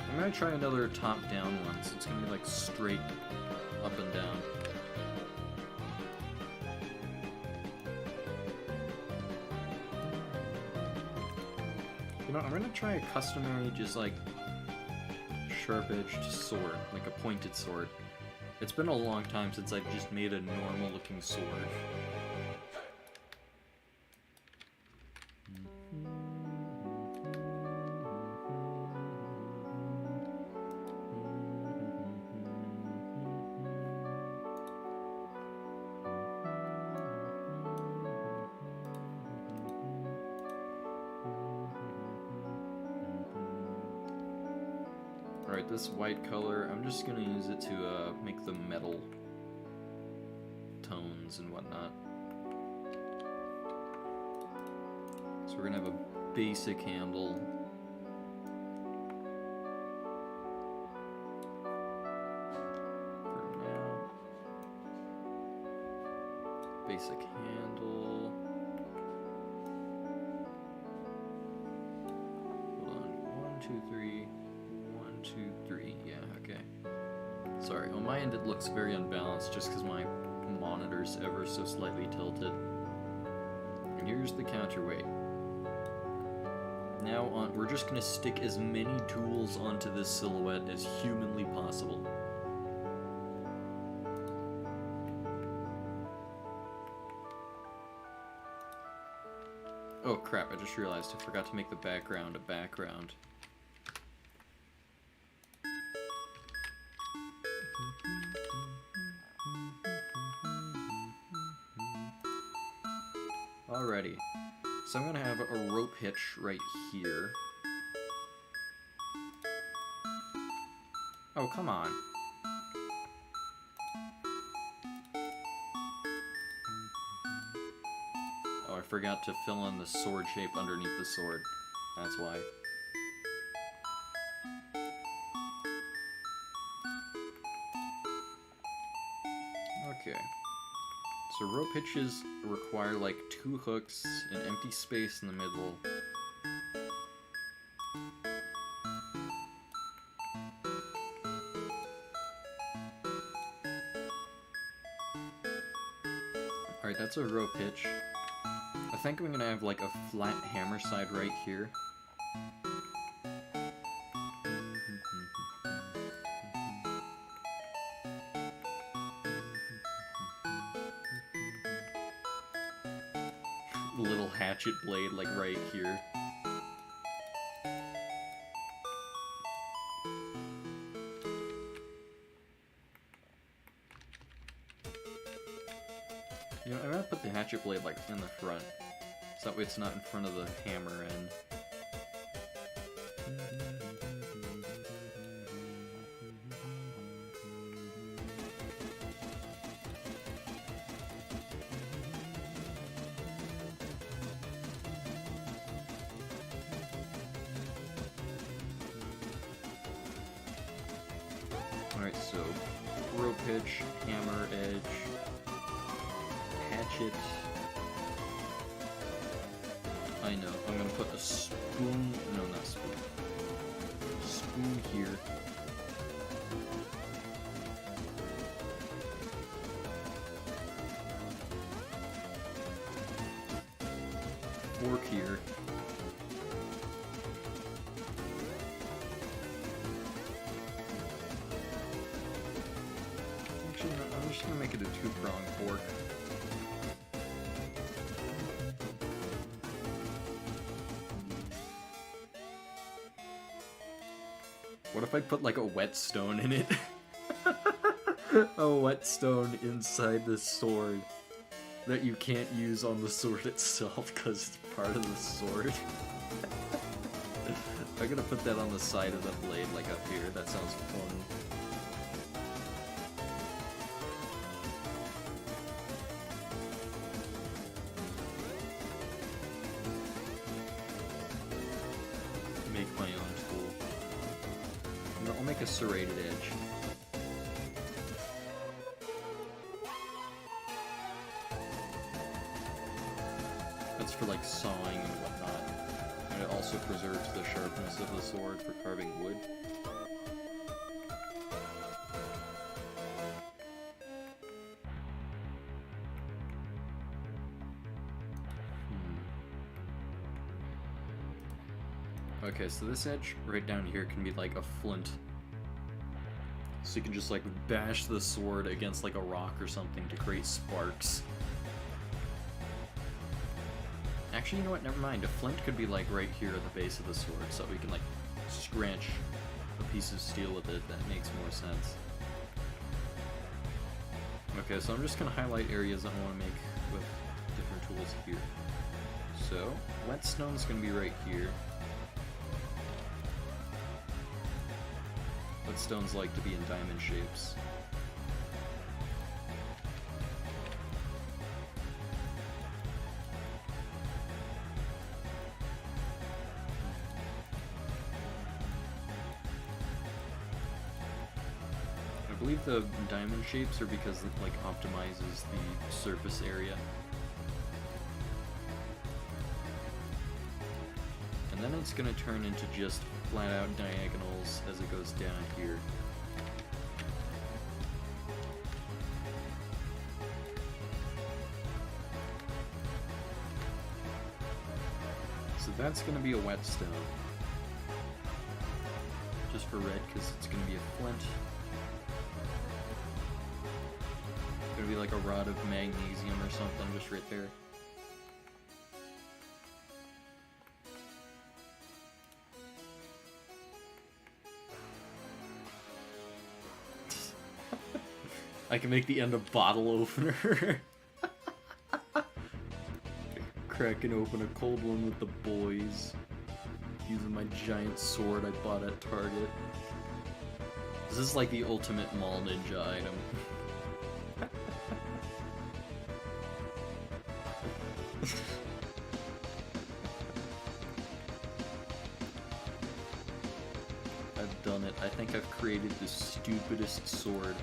I'm gonna try another top-down one, so it's gonna be like straight up and down. You know, I'm gonna try a customary, just like sharp-edged sword, like a pointed sword. It's been a long time since I've just made a normal-looking sword. Alright, this white color, I'm just gonna use it to make the metal tones and whatnot. So we're gonna have a basic handle. For now. Basic handle. Hold on. 1, 2, 3. 1, 2, 3. Yeah, okay. Sorry, on my end it looks very unbalanced just because my monitor's ever so slightly tilted. And here's the counterweight. Now on, we're just gonna stick as many tools onto this silhouette as humanly possible. Oh crap, I just realized I forgot to make the background a background. Alrighty. So I'm gonna have a rope hitch right here. Oh, come on. Oh, I forgot to fill in the sword shape underneath the sword. That's why. Okay. So rope hitches require like 2 hooks, an empty space in the middle. Alright, that's a rope hitch. I think I'm gonna have like a flat hammer side right here. Little hatchet blade like right here. You know, I'm gonna put the hatchet blade like in the front, so that way it's not in front of the hammer end. Alright, so rope hitch, hammer edge, hatchet. I know, I'm gonna put a spoon, no, not spoon. Spoon here. Fork here. I'm just gonna make it a 2-prong fork. What if I put like a whetstone in it? A whetstone inside the sword that you can't use on the sword itself because it's part of the sword. I'm gonna put that on the side of the blade, like up here. That sounds fun. Make my own tool. I'll make a serrated edge. That's for like sawing and whatnot. And it also preserves the sharpness of the sword for carving wood. Okay, so this edge right down here can be like a flint. So you can just like bash the sword against like a rock or something to create sparks. Actually, you know what? Never mind. A flint could be like right here at the base of the sword, so we can like scratch a piece of steel with it. That makes more sense. Okay, so I'm just gonna highlight areas I want to make with different tools here. So, whetstone's gonna be right here. what stones like to be in diamond shapes. I believe the diamond shapes are because it like optimizes the surface area. And then it's gonna turn into just flat out diagonals as it goes down here. So that's gonna be a whetstone. Just for red, because it's gonna be a flint. Gonna be like a rod of magnesium or something just right there. I can make the end a bottle opener. Cracking open a cold one with the boys. Using my giant sword I bought at Target. This is like the ultimate mall ninja item. I've done it. I think I've created the stupidest sword.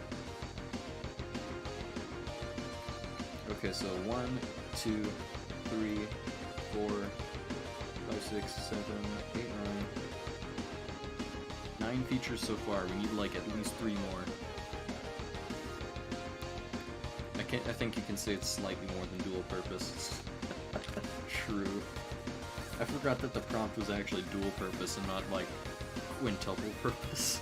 Okay, so 1, 2, 3, 4, 5, 6, 7, 8, 9. 9 features so far. We need like at least 3 more. I think you can say it's slightly more than dual purpose. True. I forgot that the prompt was actually dual purpose and not like quintuple purpose.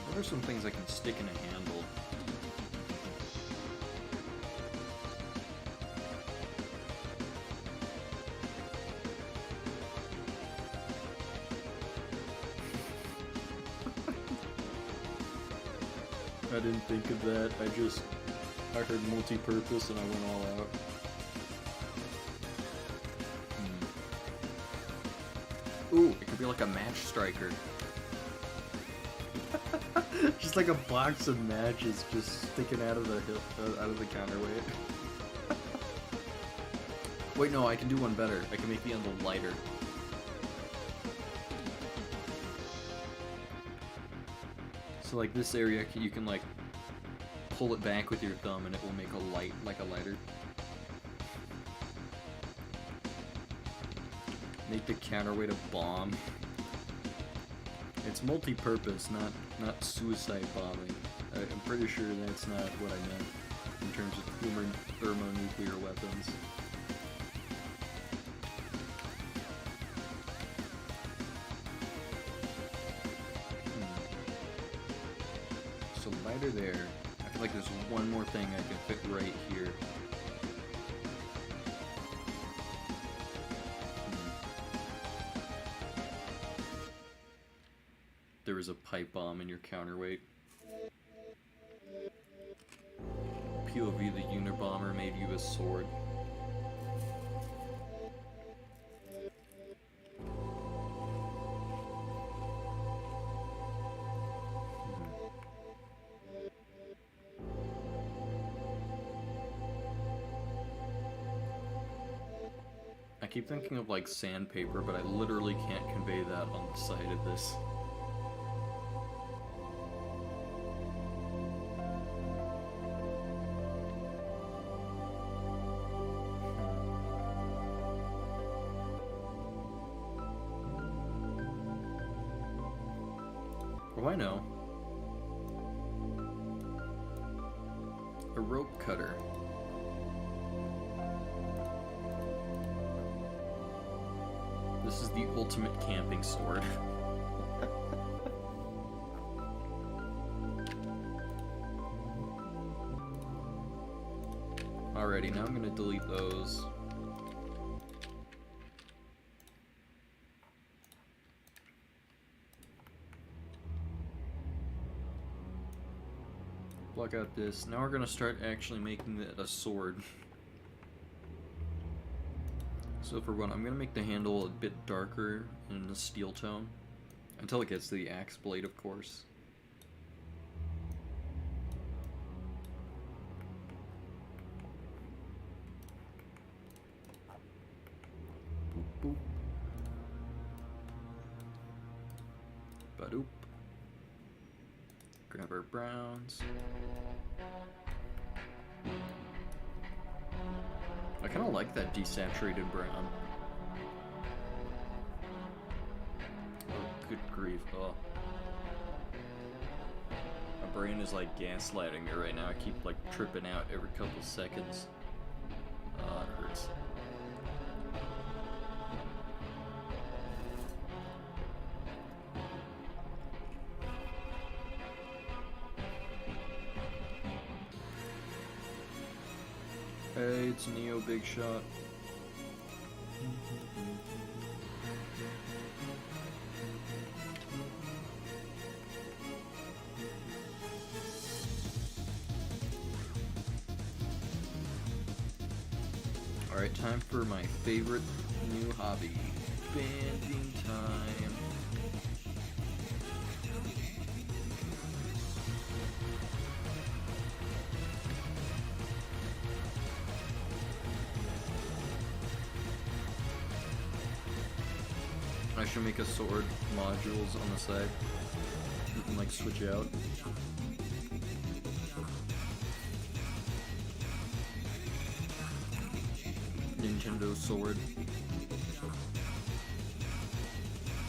What are some things I can stick in a handle? I didn't think of that. I heard multi-purpose and I went all out. Ooh, it could be like a match striker. Just like a box of matches just sticking out of the out of the counterweight. Wait, no, I can do one better. I can make the end lighter. So like this area, you can like pull it back with your thumb and it will make a light, like a lighter. Make the counterweight a bomb. It's multi-purpose, not suicide bombing. I'm pretty sure that's not what I meant in terms of thermonuclear weapons. So lighter there. I feel like there's one more thing I can fit right here. There was a pipe bomb in your counterweight. POV, the Unabomber made you a sword. I keep thinking of like sandpaper, but I literally can't convey that on the side of this. Oh, I know. A rope cutter. This is the ultimate camping sword. Alrighty, now I'm gonna delete those. pluck out this. Now we're gonna start actually making it a sword. So for one, I'm gonna make the handle a bit darker in the steel tone. Until it gets to the axe blade, of course. Boop, boop. Ba-doop. Grab our browns. I kind of like that desaturated brown. Oh, good grief. Oh. My brain is like gaslighting me right now. I keep like tripping out every couple seconds. Oh, it hurts. Hey, it's Neo Big Shot. Alright, time for my favorite new hobby. Banding time. I should make a sword modules on the side. You can like switch out. Nintendo sword.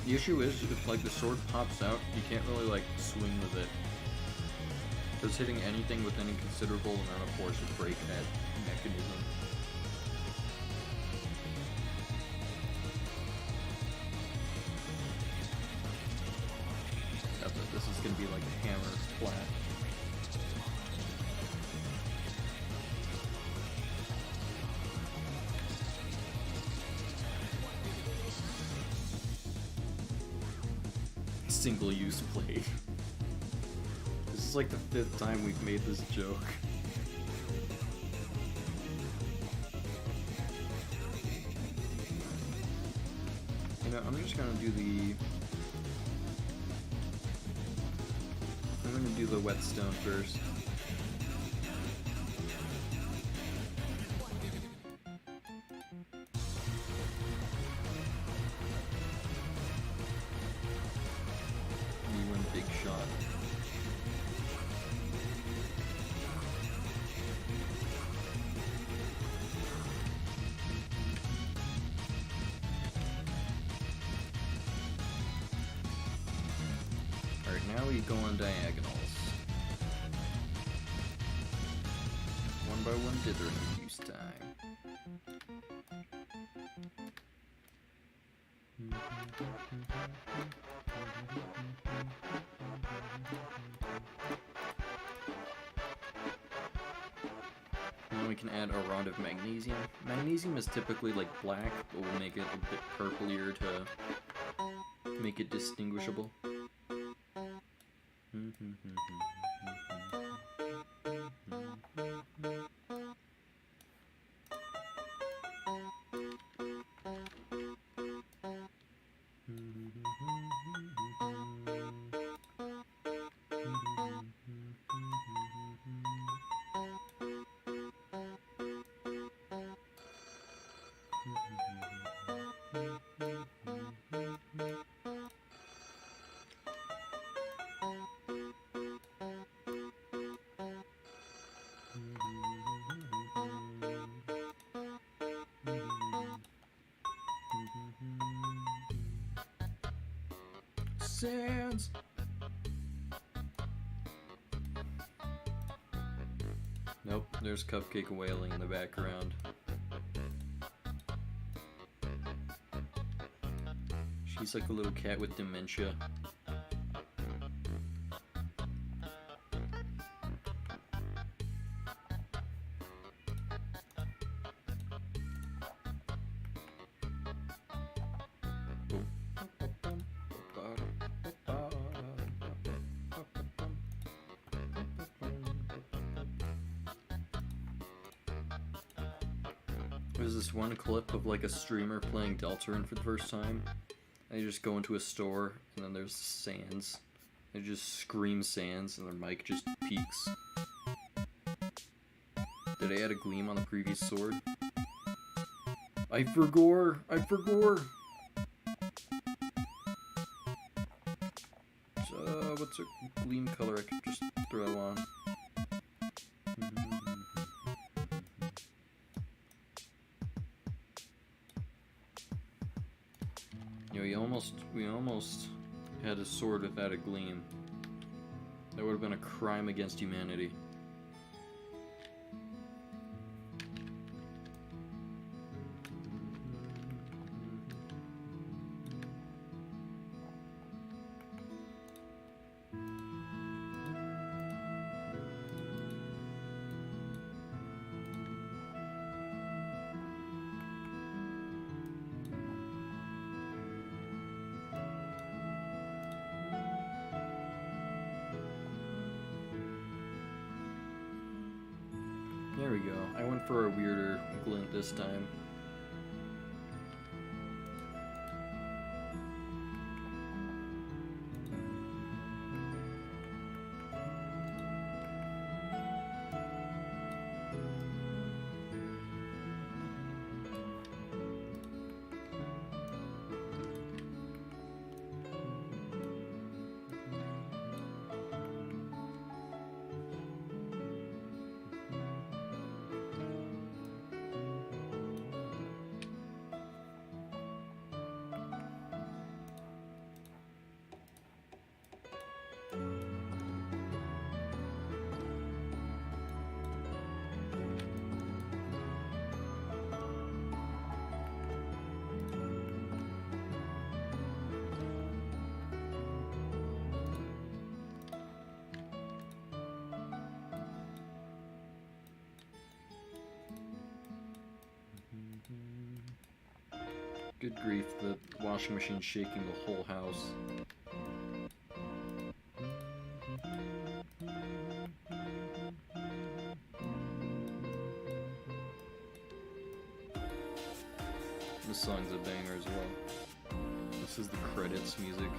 The issue is, if like the sword pops out, you can't really like swing with it. Because hitting anything with any considerable amount of force would break that mechanism. This is gonna be like a hammer flat. Single-use blade. This is like the 5th time we've made this joke. You know, I'm just gonna do the... I'm gonna do the whetstone first. Big shot. Alright, now we go on diagonals. One by one dithering use time. Now we can add a rod of magnesium. Magnesium is typically like black, but we'll make it a bit purplier to make it distinguishable. Sands. Nope, there's Cupcake wailing in the background. She's like a little cat with dementia. There's this one clip of like a streamer playing Deltarune for the first time. And they just go into a store, and then there's Sans. They just scream Sans, and their mic just peaks. Did I add a gleam on the previous sword? I forgore! I forgore! So, what's a gleam color I could just throw on? You know, we almost had a sword without a gleam. That would have been a crime against humanity. There we go. I went for a weirder glint this time. Good grief, the washing machine's shaking the whole house. This song's a banger as well. This is the credits music.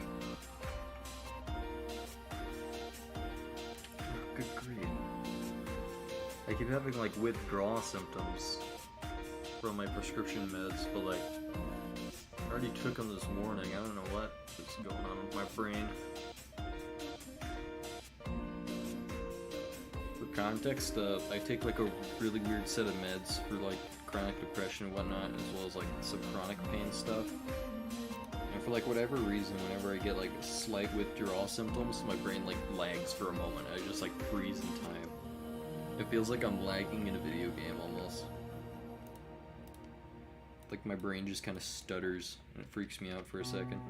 Good grief. I keep having like withdrawal symptoms from my prescription meds, but like I already took them this morning. I don't know what is going on with my brain. For context, I take like a really weird set of meds for like chronic depression and whatnot, as well as like some chronic pain stuff. And for like whatever reason, whenever I get like slight withdrawal symptoms, my brain like lags for a moment. I just like freeze in time. It feels like I'm lagging in a video game almost. Like my brain just kind of stutters and it freaks me out for a second.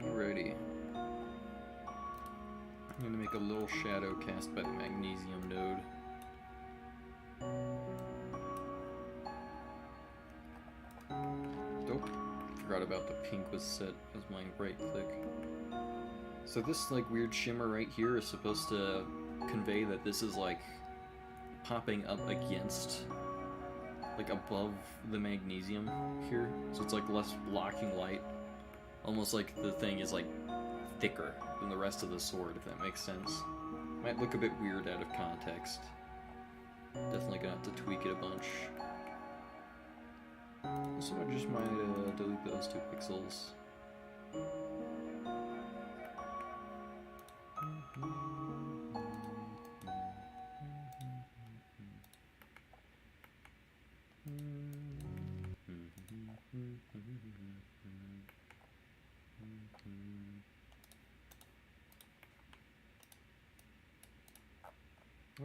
Alrighty. I'm gonna make a little shadow cast by the magnesium node. Nope. Forgot about the pink was set as my right click. So this like weird shimmer right here is supposed to convey that this is like popping up against, like above the magnesium here. So it's like less blocking light. Almost like the thing is like thicker than the rest of the sword, if that makes sense. Might look a bit weird out of context. Definitely gonna have to tweak it a bunch. Also, I just might delete those 2 pixels.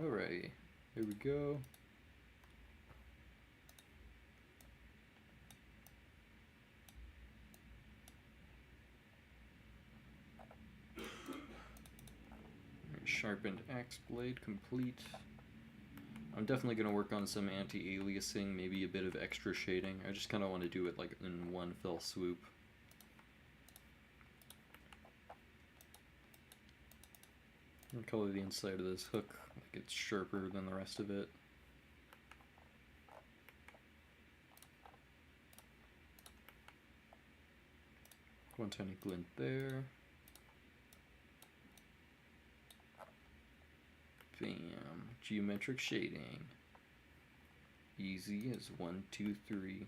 Alrighty, here we go. Sharpened axe blade complete. I'm definitely going to work on some anti-aliasing, maybe a bit of extra shading. I just kind of want to do it like in one fell swoop. And color the inside of this hook like it's sharper than the rest of it. One tiny glint there. Bam. Geometric shading. Easy as 1, 2, 3.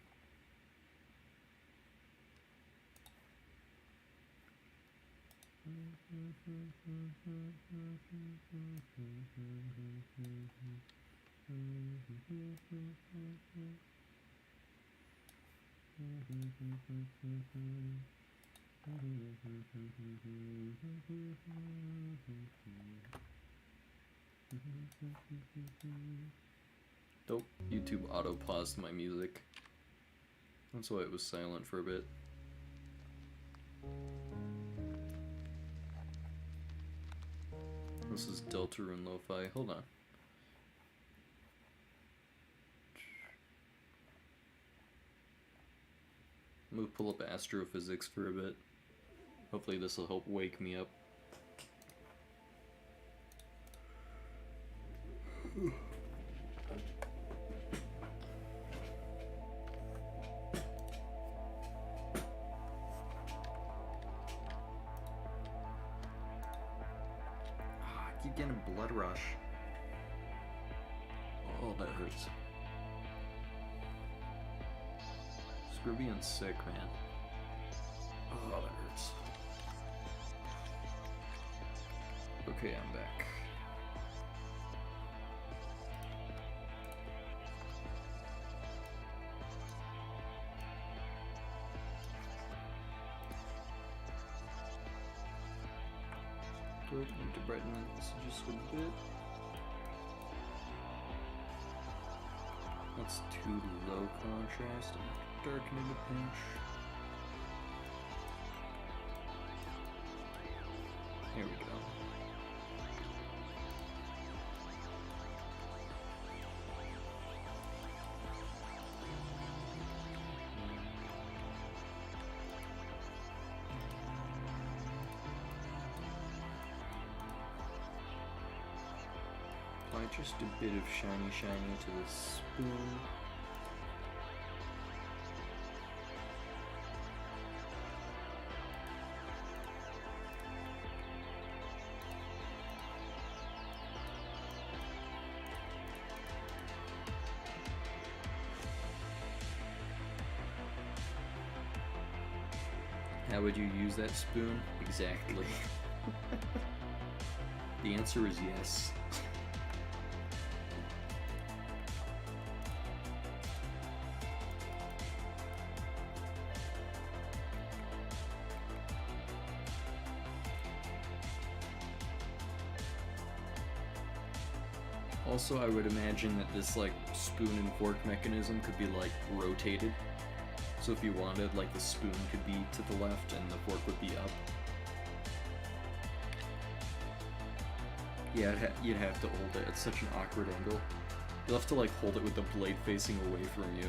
Dope. YouTube auto-paused my music. That's why it was silent for a bit. This is Deltarune Lo-Fi. Hold on. I'm gonna pull up astrophysics for a bit. Hopefully this will help wake me up. I keep getting a blood rush. Oh, that hurts. Scribbion's sick, man. Oh, that hurts. Okay, I'm back. Good, need to brighten this just a bit. That's too low contrast. I'm darkening a pinch. Here we go. Apply just a bit of shiny to the spoon. How would you use that spoon? Exactly. The answer is yes. Also, I would imagine that this like spoon and fork mechanism could be like rotated. So if you wanted, like the spoon could be to the left and the fork would be up. Yeah, you'd have to hold it. It's such an awkward angle. You'll have to like hold it with the blade facing away from you,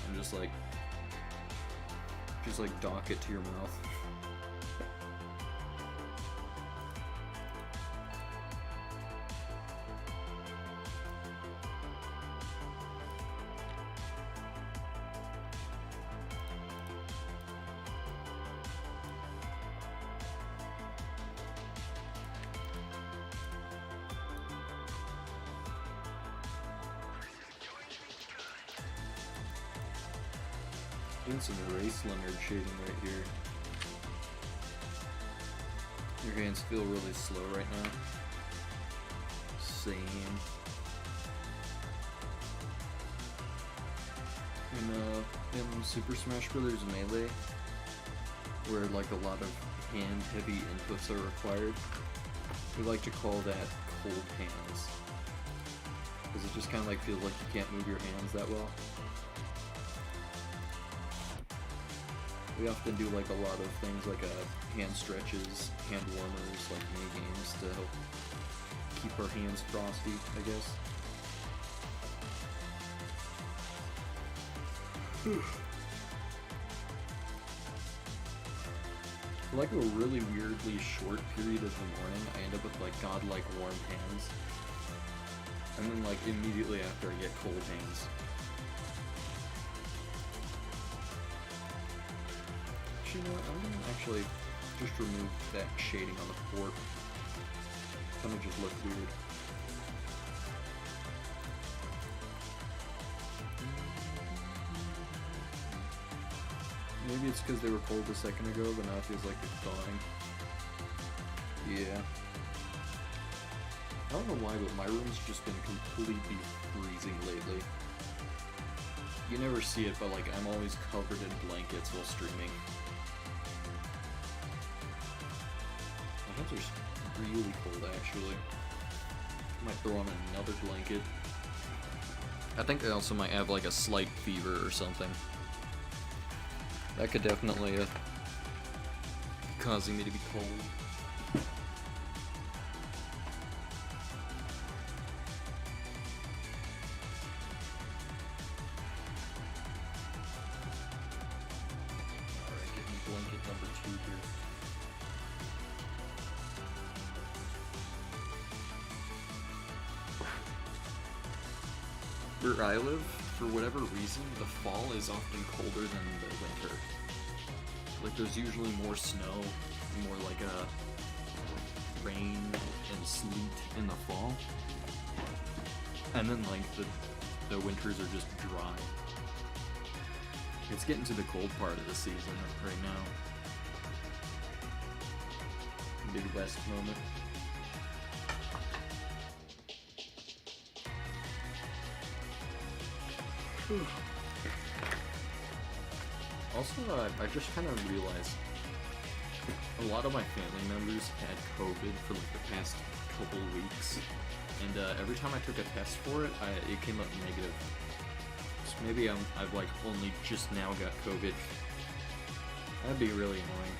and just like dock it to your mouth. Doing some Race Leonard shading right here. Your hands feel really slow right now. Same. In Super Smash Bros. Melee, where like a lot of hand-heavy inputs are required, we like to call that cold hands. Because it just kind of like feels like you can't move your hands that well. We often do like a lot of things like hand stretches, hand warmers, like mini games to help keep our hands frosty, I guess. For like a really weirdly short period of the morning, I end up with like godlike warm hands. And then like immediately after I get cold hands. You know what, I'm gonna actually just remove that shading on the port. Kinda just look weird. Maybe it's because they were cold a second ago, but now it feels like they're thawing. Yeah. I don't know why, but my room's just been completely freezing lately. You never see it, but like I'm always covered in blankets while streaming. My hands are really cold, actually. I might throw on another blanket. I think I also might have like a slight fever or something. That could definitely be causing me to be cold. Alright, get me blanket number 2 here. Where I live, for whatever reason, the fall is often colder than the winter. Like, there's usually more snow, more like rain and sleet in the fall. And then, like, the winters are just dry. It's getting to the cold part of the season right now. Midwest moment. Also, I just kind of realized a lot of my family members had COVID for like the past couple weeks, and every time I took a test for it, it came up negative. So maybe I've like only just now got COVID. That'd be really annoying.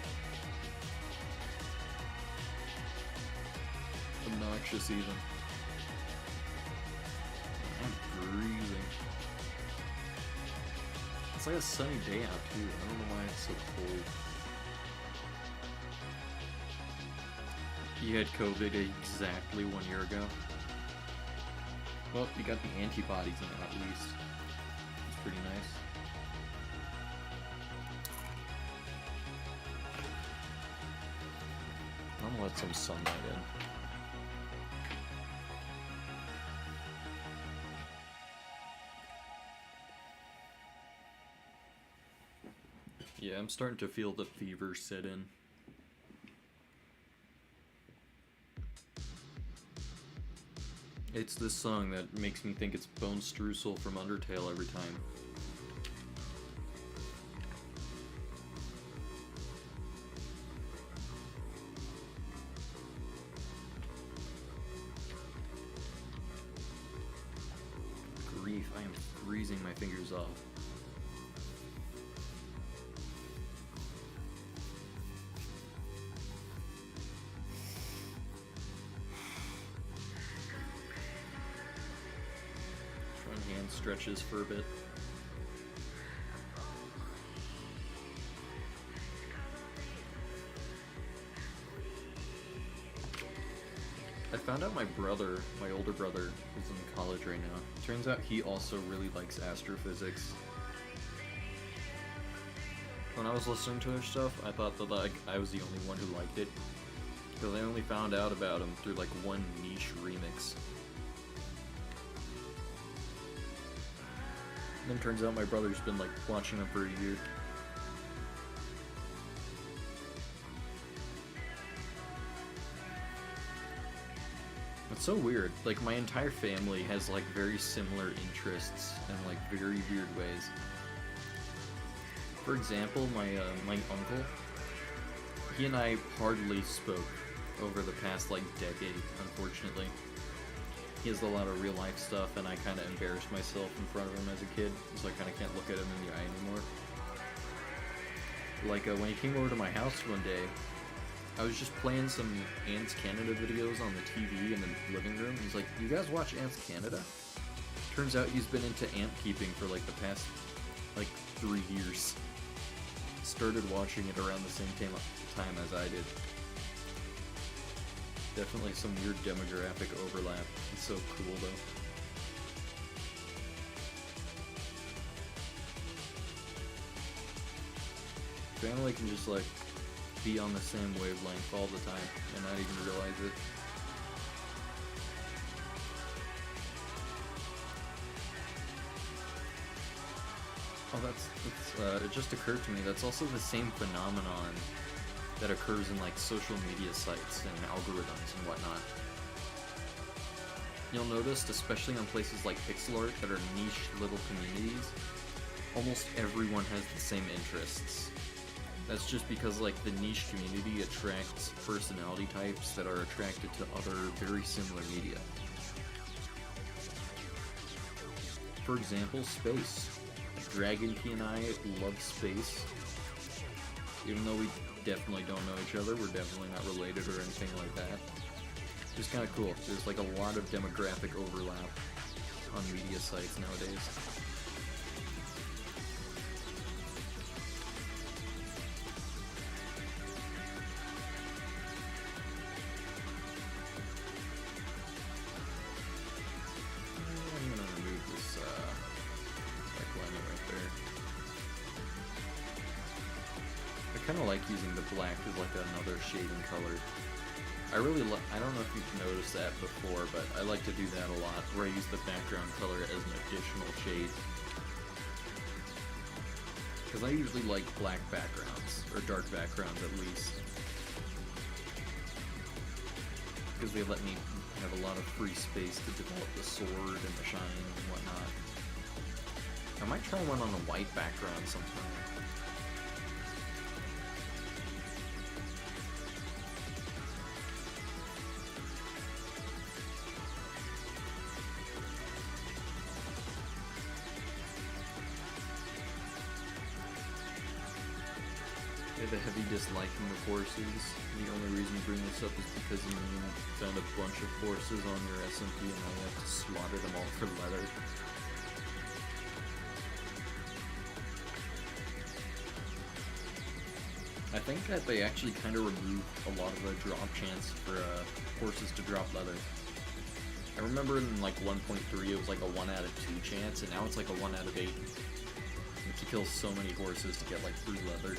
Obnoxious even. I'm breathing. It's like a sunny day out too. I don't know why it's so cold. You had COVID exactly 1 year ago. Well, you got the antibodies now at least. It's pretty nice. I'm gonna let some sunlight in. Yeah, I'm starting to feel the fever set in. It's this song that makes me think it's Bone Streusel from Undertale every time. Grief, I am freezing my fingers off. Hand stretches for a bit. I found out my brother, my older brother, is in college right now. Turns out he also really likes astrophysics. When I was listening to his stuff, I thought that like I was the only one who liked it, because I only found out about him through like one niche remix. And then turns out my brother's been like watching them for a year. It's so weird. Like my entire family has like very similar interests in like very weird ways. For example, my uncle, he and I hardly spoke over the past like decade, unfortunately. he has a lot of real life stuff, and I kind of embarrassed myself in front of him as a kid, so I kind of can't look at him in the eye anymore. Like, when he came over to my house one day, I was just playing some Ants Canada videos on the TV in the living room. He's like, "You guys watch Ants Canada?" Turns out he's been into ant keeping for like the past, like, 3 years. Started watching it around the same time as I did. Definitely some weird demographic overlap. It's so cool though. Family can just like be on the same wavelength all the time and not even realize it. Oh, it just occurred to me, that's also the same phenomenon that occurs in like social media sites and algorithms and whatnot. You'll notice, especially on places like pixel art that are niche little communities, almost everyone has the same interests. That's just because like the niche community attracts personality types that are attracted to other very similar media. For example, space. Dragon Key and I love space. Even though we definitely don't know each other, we're definitely not related or anything like that. It's kind of cool. There's like a lot of demographic overlap on media sites nowadays. I'm gonna remove this backlining right there. I kind of like using the black as like another shading color. I don't know if you've noticed that before, but I like to do that a lot, where I use the background color as an additional shade. Because I usually like black backgrounds, or dark backgrounds at least. Because they let me have a lot of free space to develop the sword and the shine and whatnot. I might try one on a white background sometime. The heavy disliking of horses. The only reason you bring this up is because you found a bunch of horses on your SMP and now you have to slaughter them all for leather. I think that they actually kind of removed a lot of the drop chance for horses to drop leather. I remember in like 1.3 it was like a 1 out of 2 chance, and now it's like a 1 out of 8. You have to kill so many horses to get like free leather.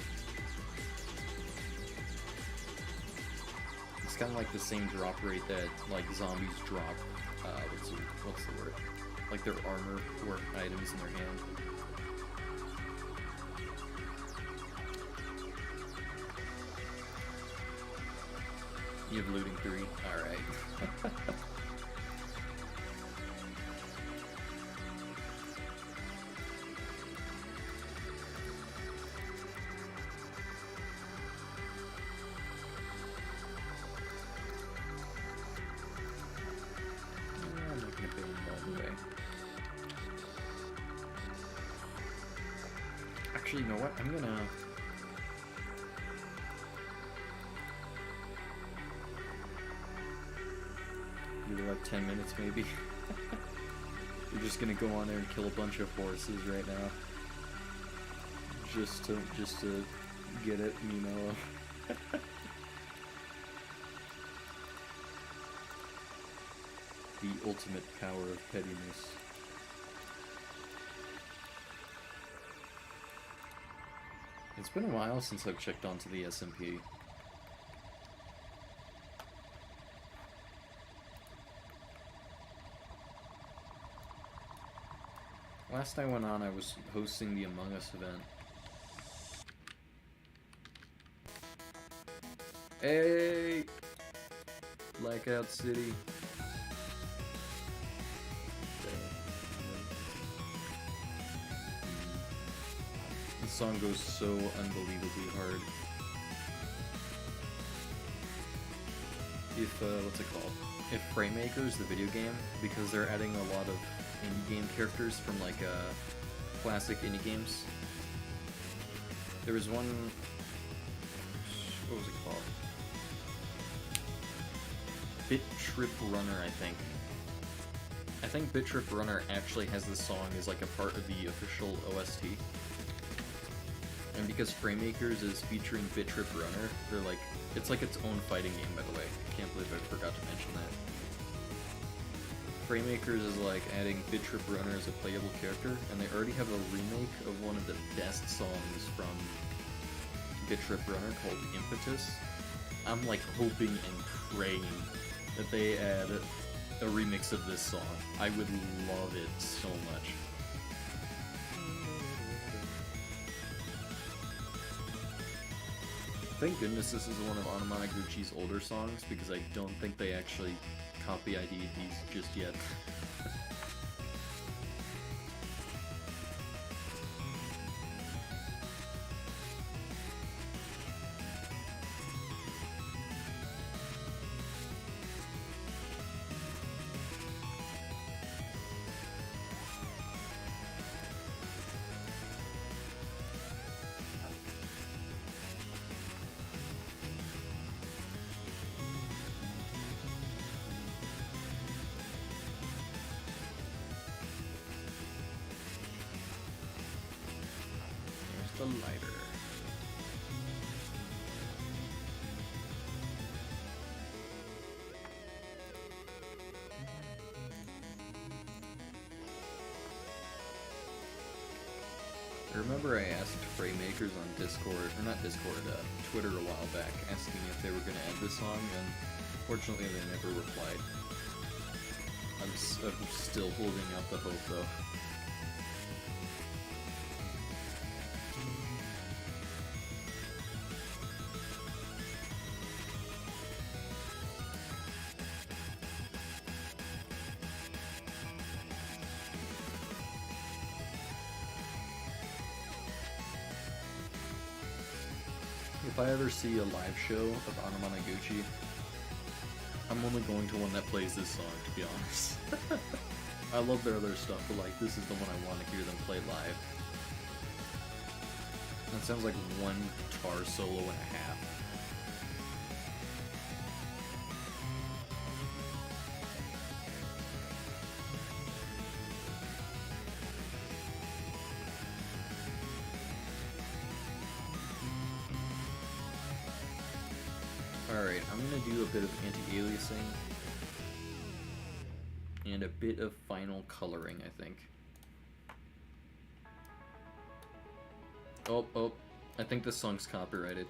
It's kind of like the same drop rate that like zombies drop. What's the word? Like their armor or items in their hand. You have looting 3. All right. Actually, you know what? I'm gonna... give it like 10 minutes maybe. We're just gonna go on there and kill a bunch of horses right now. Just to get it, you know. The ultimate power of pettiness. It's been a while since I've checked onto the SMP. Last I went on, I was hosting the Among Us event. Hey! Blackout City. The song goes so unbelievably hard. If, what's it called? if Framemakers, the video game, because they're adding a lot of indie game characters from like classic indie games. There was one, what was it called? Bit Trip Runner, I think. I think Bit Trip Runner actually has this song as like a part of the official OST. And because Framemakers is featuring Bit Trip Runner, they're like, it's like its own fighting game, by the way. I can't believe I forgot to mention that. Framemakers is like adding Bit Trip Runner as a playable character, and they already have a remake of one of the best songs from Bit Trip Runner called Impetus. I'm like hoping and praying that they add a remix of this song. I would love it so much. Thank goodness this is one of Anamanaguchi's older songs, because I don't think they actually copy ID'd these just yet. The lighter. I remember I asked Framemakers on Discord, or not Discord, Twitter a while back, asking if they were going to add this song, and fortunately they never replied. I'm still holding out the hope though. If I ever see a live show of Anamanaguchi, I'm only going to one that plays this song, to be honest. I love their other stuff, but like, this is the one I want to hear them play live. That sounds like one guitar solo and a half. Alright, I'm gonna do a bit of anti-aliasing and a bit of final coloring, I think. Oh, I think this song's copyrighted.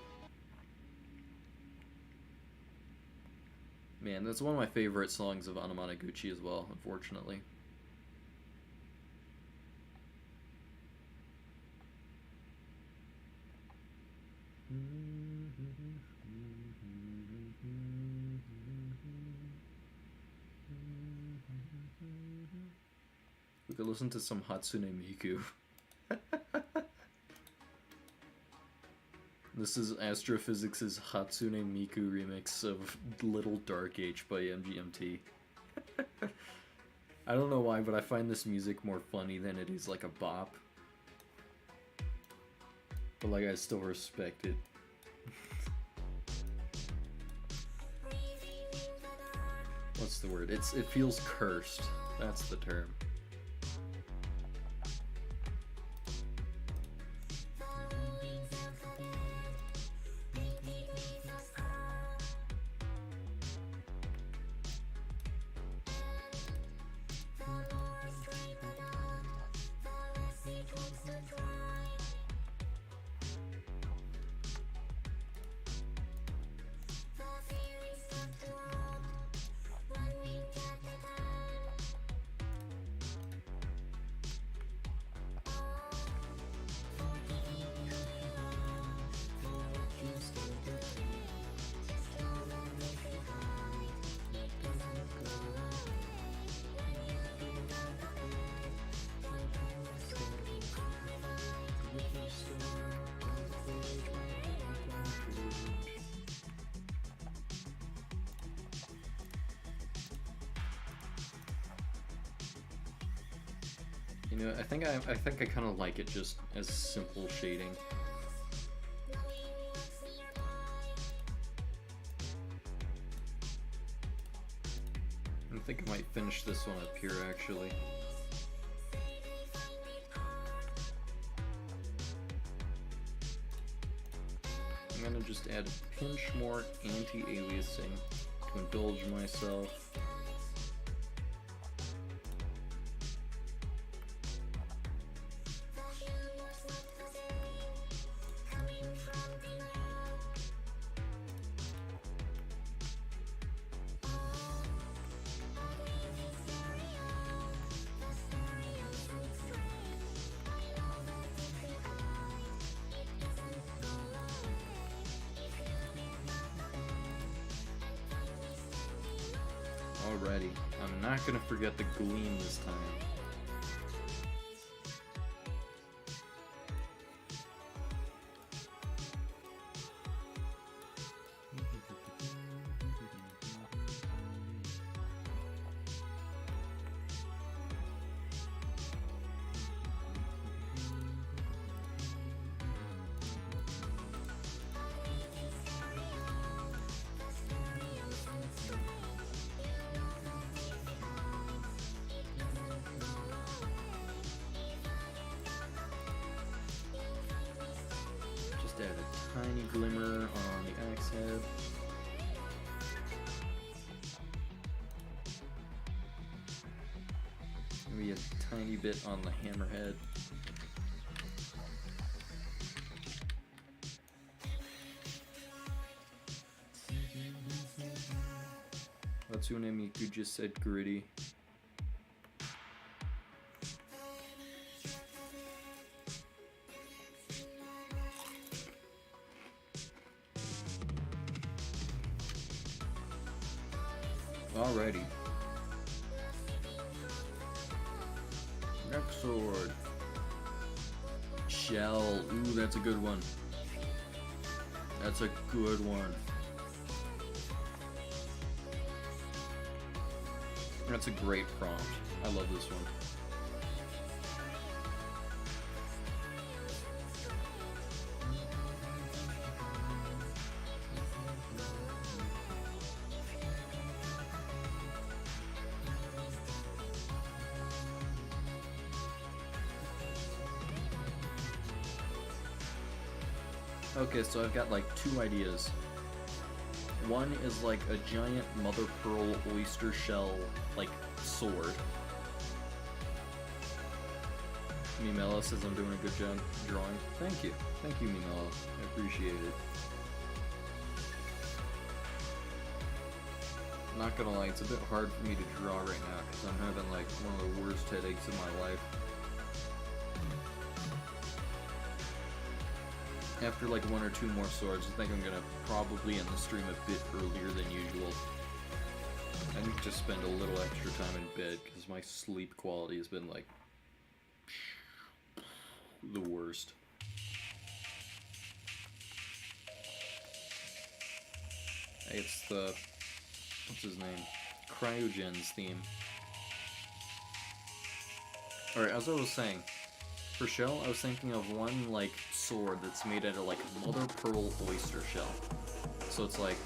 Man, that's one of my favorite songs of Anamanaguchi as well, unfortunately. We could listen to some Hatsune Miku. This is Astrophysics' Hatsune Miku remix of Little Dark Age by MGMT. I don't know why, but I find this music more funny than it is like a bop. But like, I still respect it. What's the word? It feels cursed. That's the term. You know, I think I kind of like it just as simple shading. I think I might finish this one up here actually. I'm gonna just add a pinch more anti-aliasing to indulge myself. Alrighty, I'm not gonna forget the gleam this time. Add a tiny glimmer on the axe head. Maybe a tiny bit on the hammerhead. Hatsune Miku just said gritty. Alrighty. Next sword. Shell. Ooh, that's a good one. That's a good one. That's a great prompt. I love this one. Okay, so I've got like two ideas. One is like a giant mother pearl oyster shell like sword. Mimela says I'm doing a good job drawing. Thank you, Mimela. I appreciate it. Not gonna lie, it's a bit hard for me to draw right now because I'm having like one of the worst headaches in my life. After like one or two more swords, I think I'm gonna probably end the stream a bit earlier than usual. I need to spend a little extra time in bed because my sleep quality has been like the worst. It's the, what's his name? Cryogen's theme. Alright, as I was saying, for shell, I was thinking of one, like, sword that's made out of, like, mother pearl oyster shell. So it's, like,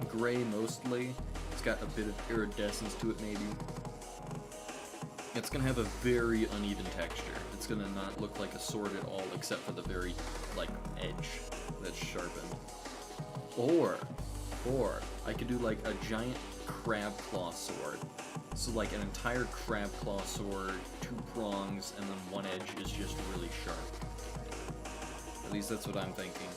gray mostly. It's got a bit of iridescence to it, maybe. It's gonna have a very uneven texture. It's gonna not look like a sword at all, except for the very, like, edge that's sharpened. Or, I could do, like, a giant crab claw sword. So like an entire crab claw sword, two prongs, and then one edge is just really sharp. At least that's what I'm thinking.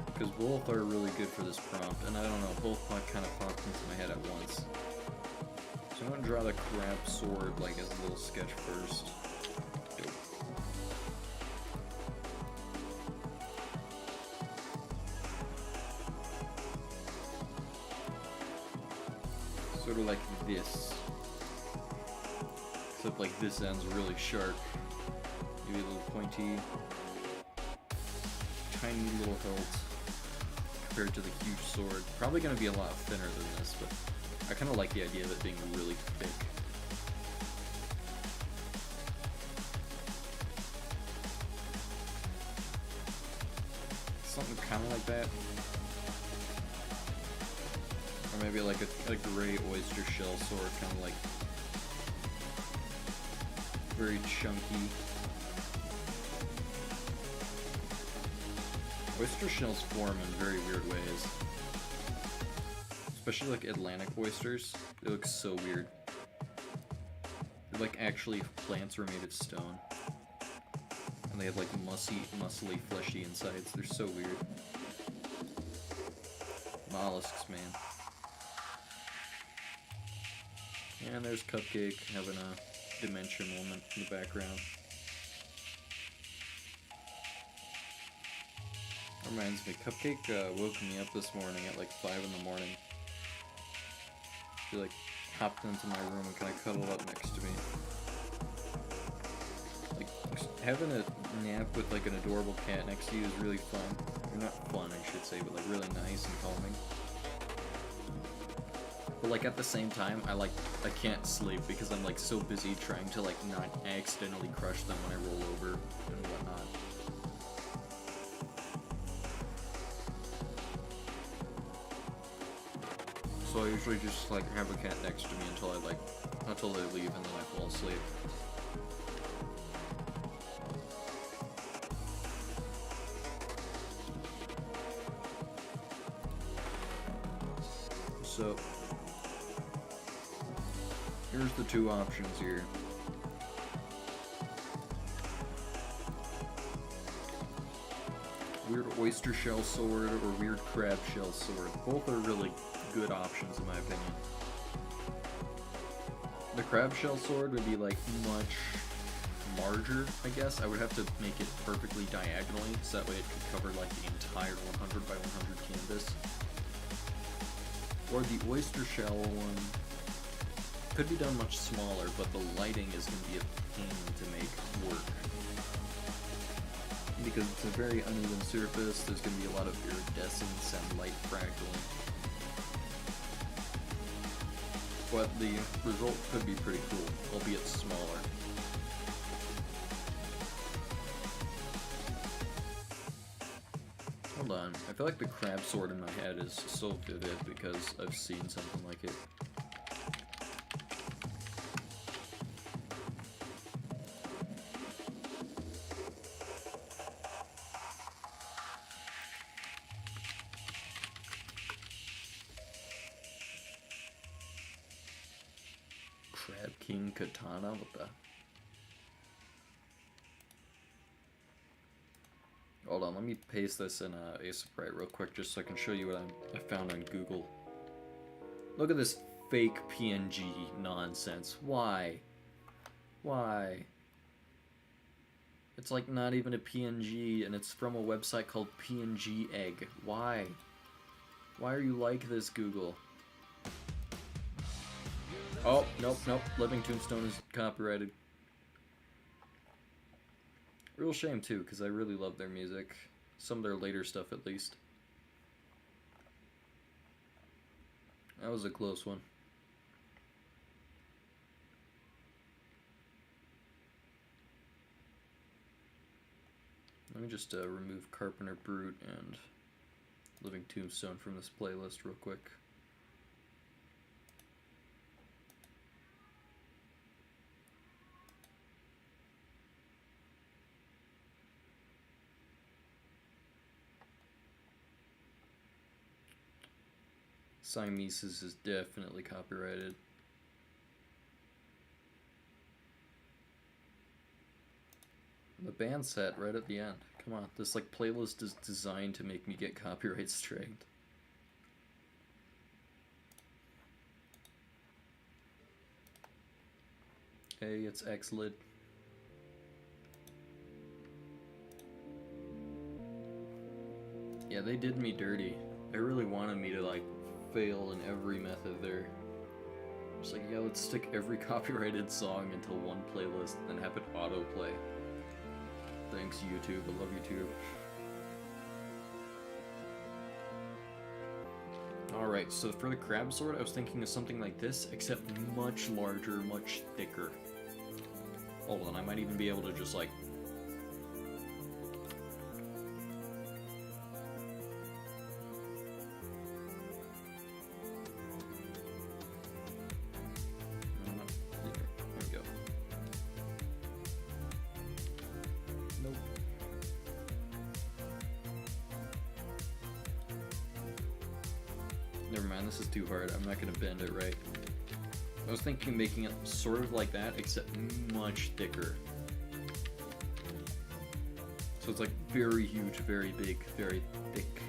Because both are really good for this prompt, and I don't know, both kind of popped into my head at once. So I'm going to draw the crab sword like as a little sketch first. Dope. Sort of like this. Except like this end's really sharp. Maybe a little pointy. Tiny little hilt. Compared to the huge sword. Probably going to be a lot thinner than this, but I kind of like the idea of it being really thick. kind of like that. Or maybe like a gray oyster shell sword, kind of like very chunky. Oyster shells form in very weird ways. Especially like Atlantic oysters. They look so weird. They're like actually plants were made of stone. And they have like muscly, fleshy insides. They're so weird. Mollusks, man. And there's Cupcake having a dementia moment in the background. Reminds me, Cupcake woke me up this morning at like 5 in the morning. She like hopped into my room and kind of cuddled up next to me. Like, having a nap with like an adorable cat next to you is really fun. Or not fun, I should say, but like really nice and calming. But like at the same time, I can't sleep because I'm like so busy trying to like not accidentally crush them when I roll over and whatnot. So I usually just like have a cat next to me until they leave and then I fall asleep. So here's the two options here. Weird oyster shell sword or weird crab shell sword. Both are really good options in my opinion. The crab shell sword would be like much larger, I guess. I would have to make it perfectly diagonally so that way it could cover like the entire 100 by 100 canvas. Or the oyster shell one could be done much smaller, but the lighting is going to be a pain to make work. Because it's a very uneven surface, there's going to be a lot of iridescence and light fractaling. But the result could be pretty cool, albeit smaller. Hold on, I feel like the crab sword in my head is so vivid because I've seen something like it. Crab King Katana? What the? Hold on, let me paste this in Aseprite real quick just so I can show you what I found on Google. Look at this fake PNG nonsense. Why? Why? It's like not even a PNG and it's from a website called PNG Egg. Why? Why are you like this, Google? Oh, nope. Living Tombstone is copyrighted. Real shame, too, because I really love their music. Some of their later stuff, at least. That was a close one. Let me just remove Carpenter Brute and Living Tombstone from this playlist real quick. Siameses is definitely copyrighted. The band set right at the end. Come on, this like playlist is designed to make me get copyright straight. Hey, it's XLID. Yeah, they did me dirty. They really wanted me to like fail in every method there. Just like, yeah, let's stick every copyrighted song into one playlist and then have it autoplay. Thanks, YouTube. I love YouTube. Alright, so for the crab sword, I was thinking of something like this, except much larger, much thicker. Hold on, I might even be able to just like... this is too hard. I'm not gonna bend it right. I was thinking making it sort of like that, except much thicker. So it's like very huge, very big, very thick.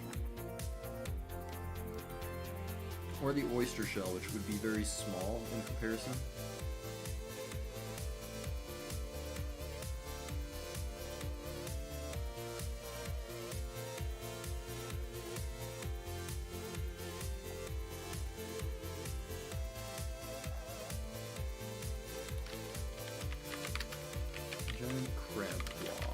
Or the oyster shell, which would be very small in comparison. Giant crab claw.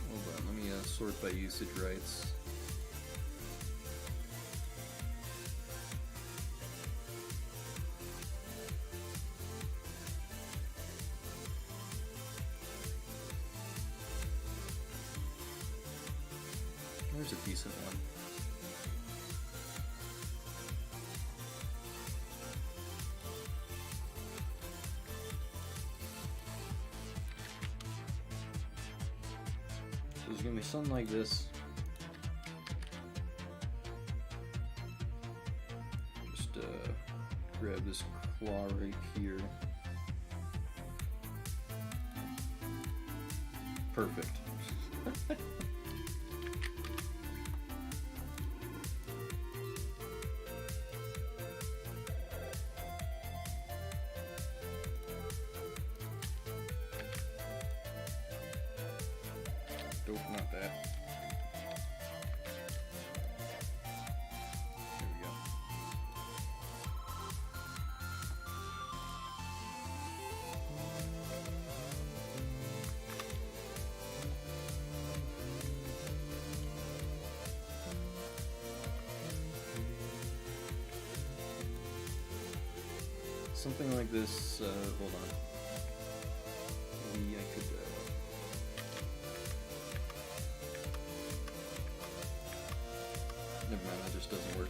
Hold on, let me sort by usage rights. There's a decent one. So there's gonna be something like this. Just grab this claw right here. Perfect. Nope, not that. There we go. Something like this, hold on. Maybe I could, never mind, that just doesn't work.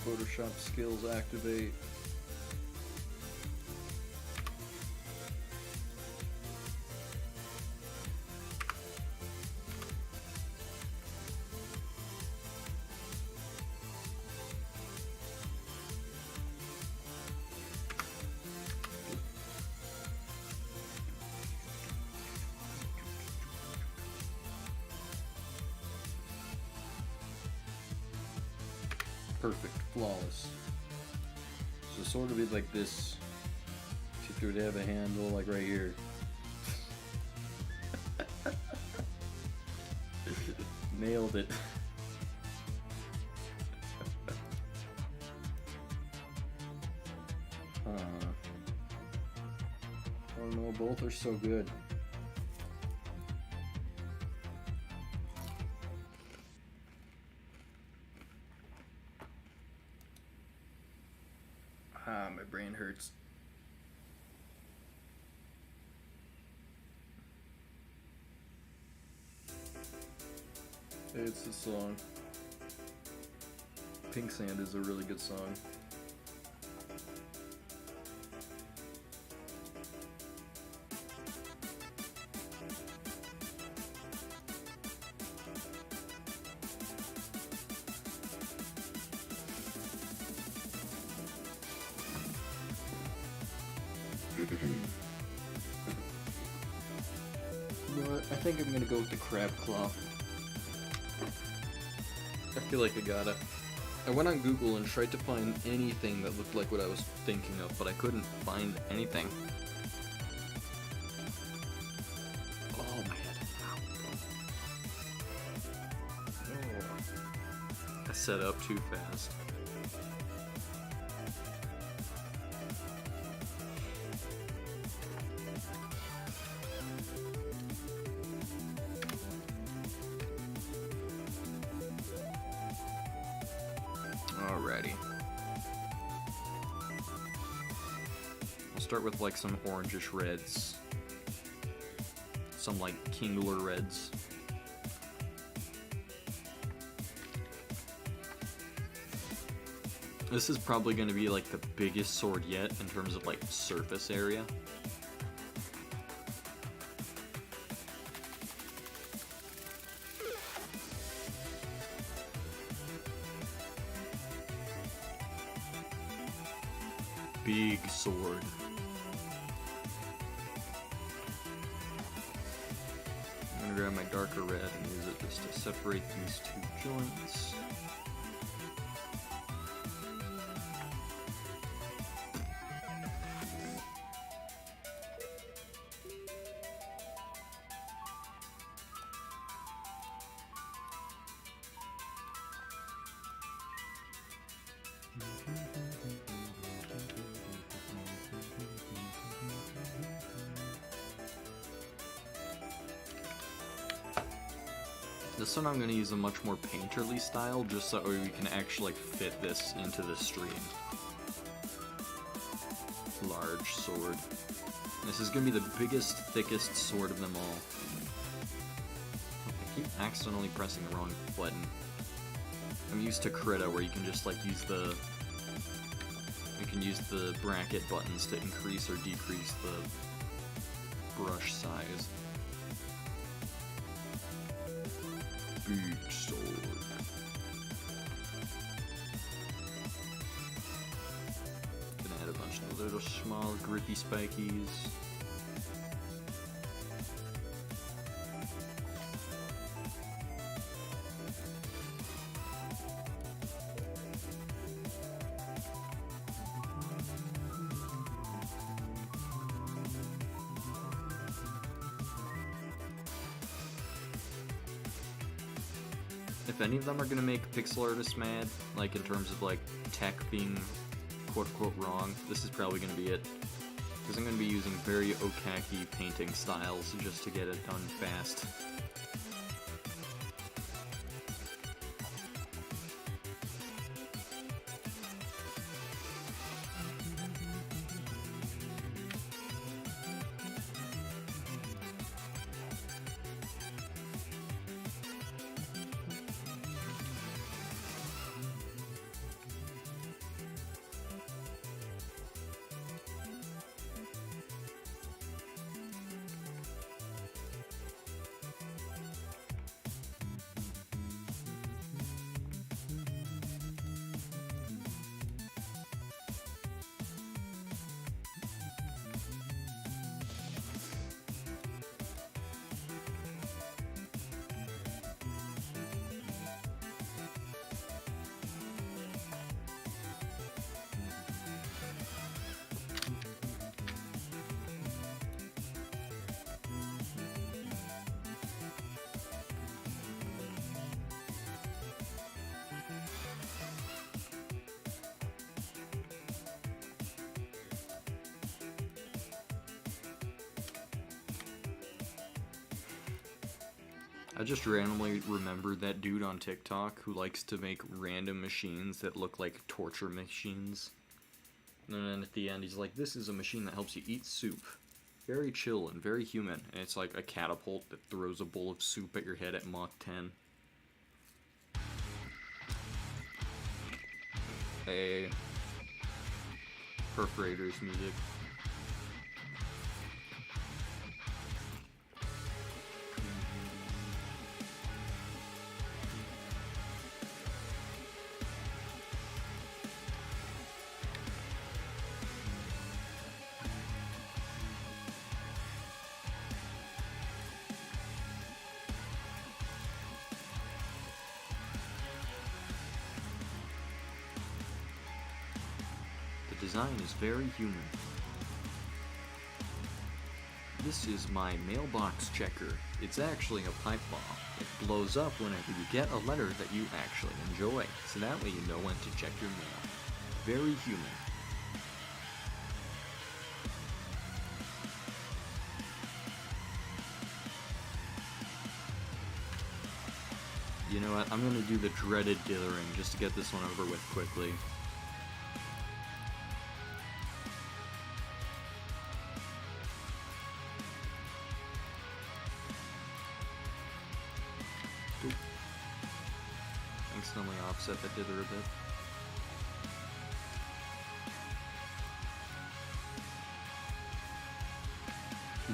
Photoshop skills activate. Perfect, flawless. So sort of be like this, if you would have a handle like right here. Nailed it. I don't know, both are so good. My brain hurts. It's the song. Pink Sand is a really good song. You know what? I think I'm gonna go with the crab claw. I feel like I gotta. I went on Google and tried to find anything that looked like what I was thinking of, but I couldn't find anything. Oh, my head. Oh. I set up too fast. Alrighty. I'll start with like some orangish reds. Some like Kingler reds. This is probably going to be like the biggest sword yet in terms of like surface area. Big sword. I'm gonna grab my darker red and use it just to separate these two joints. This one I'm going to use a much more painterly style, just so we can actually fit this into the stream. Large sword. This is going to be the biggest, thickest sword of them all. I keep accidentally pressing the wrong button. I'm used to Krita, where you can just like use the... You can use the bracket buttons to increase or decrease the brush size. Big sword. Gonna add a bunch of little small grippy spikies. If any of them are gonna make pixel artists mad, like in terms of like tech being quote-unquote wrong, this is probably gonna be it. Because I'm gonna be using very okaki painting styles just to get it done fast. I just randomly remembered that dude on TikTok who likes to make random machines that look like torture machines. And then at the end he's like, this is a machine that helps you eat soup. Very chill and very human. And it's like a catapult that throws a bowl of soup at your head at Mach 10. Hey. Perforators music. The design is very human. This is my mailbox checker. It's actually a pipe bomb. It blows up whenever you get a letter that you actually enjoy, so that way you know when to check your mail. Very human. You know what, I'm gonna do the dreaded dithering just to get this one over with quickly. Accidentally offset the dither a bit.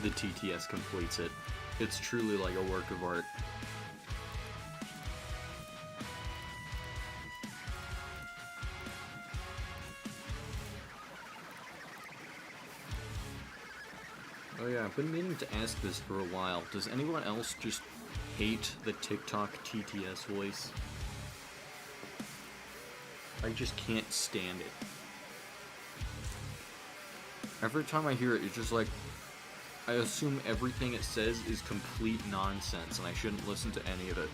the TTS completes it. It's truly like a work of art. Oh yeah, I've been meaning to ask this for a while. Does anyone else just hate the TikTok TTS voice? I just can't stand it. Every time I hear it, it's just like, I assume everything it says is complete nonsense, and I shouldn't listen to any of it.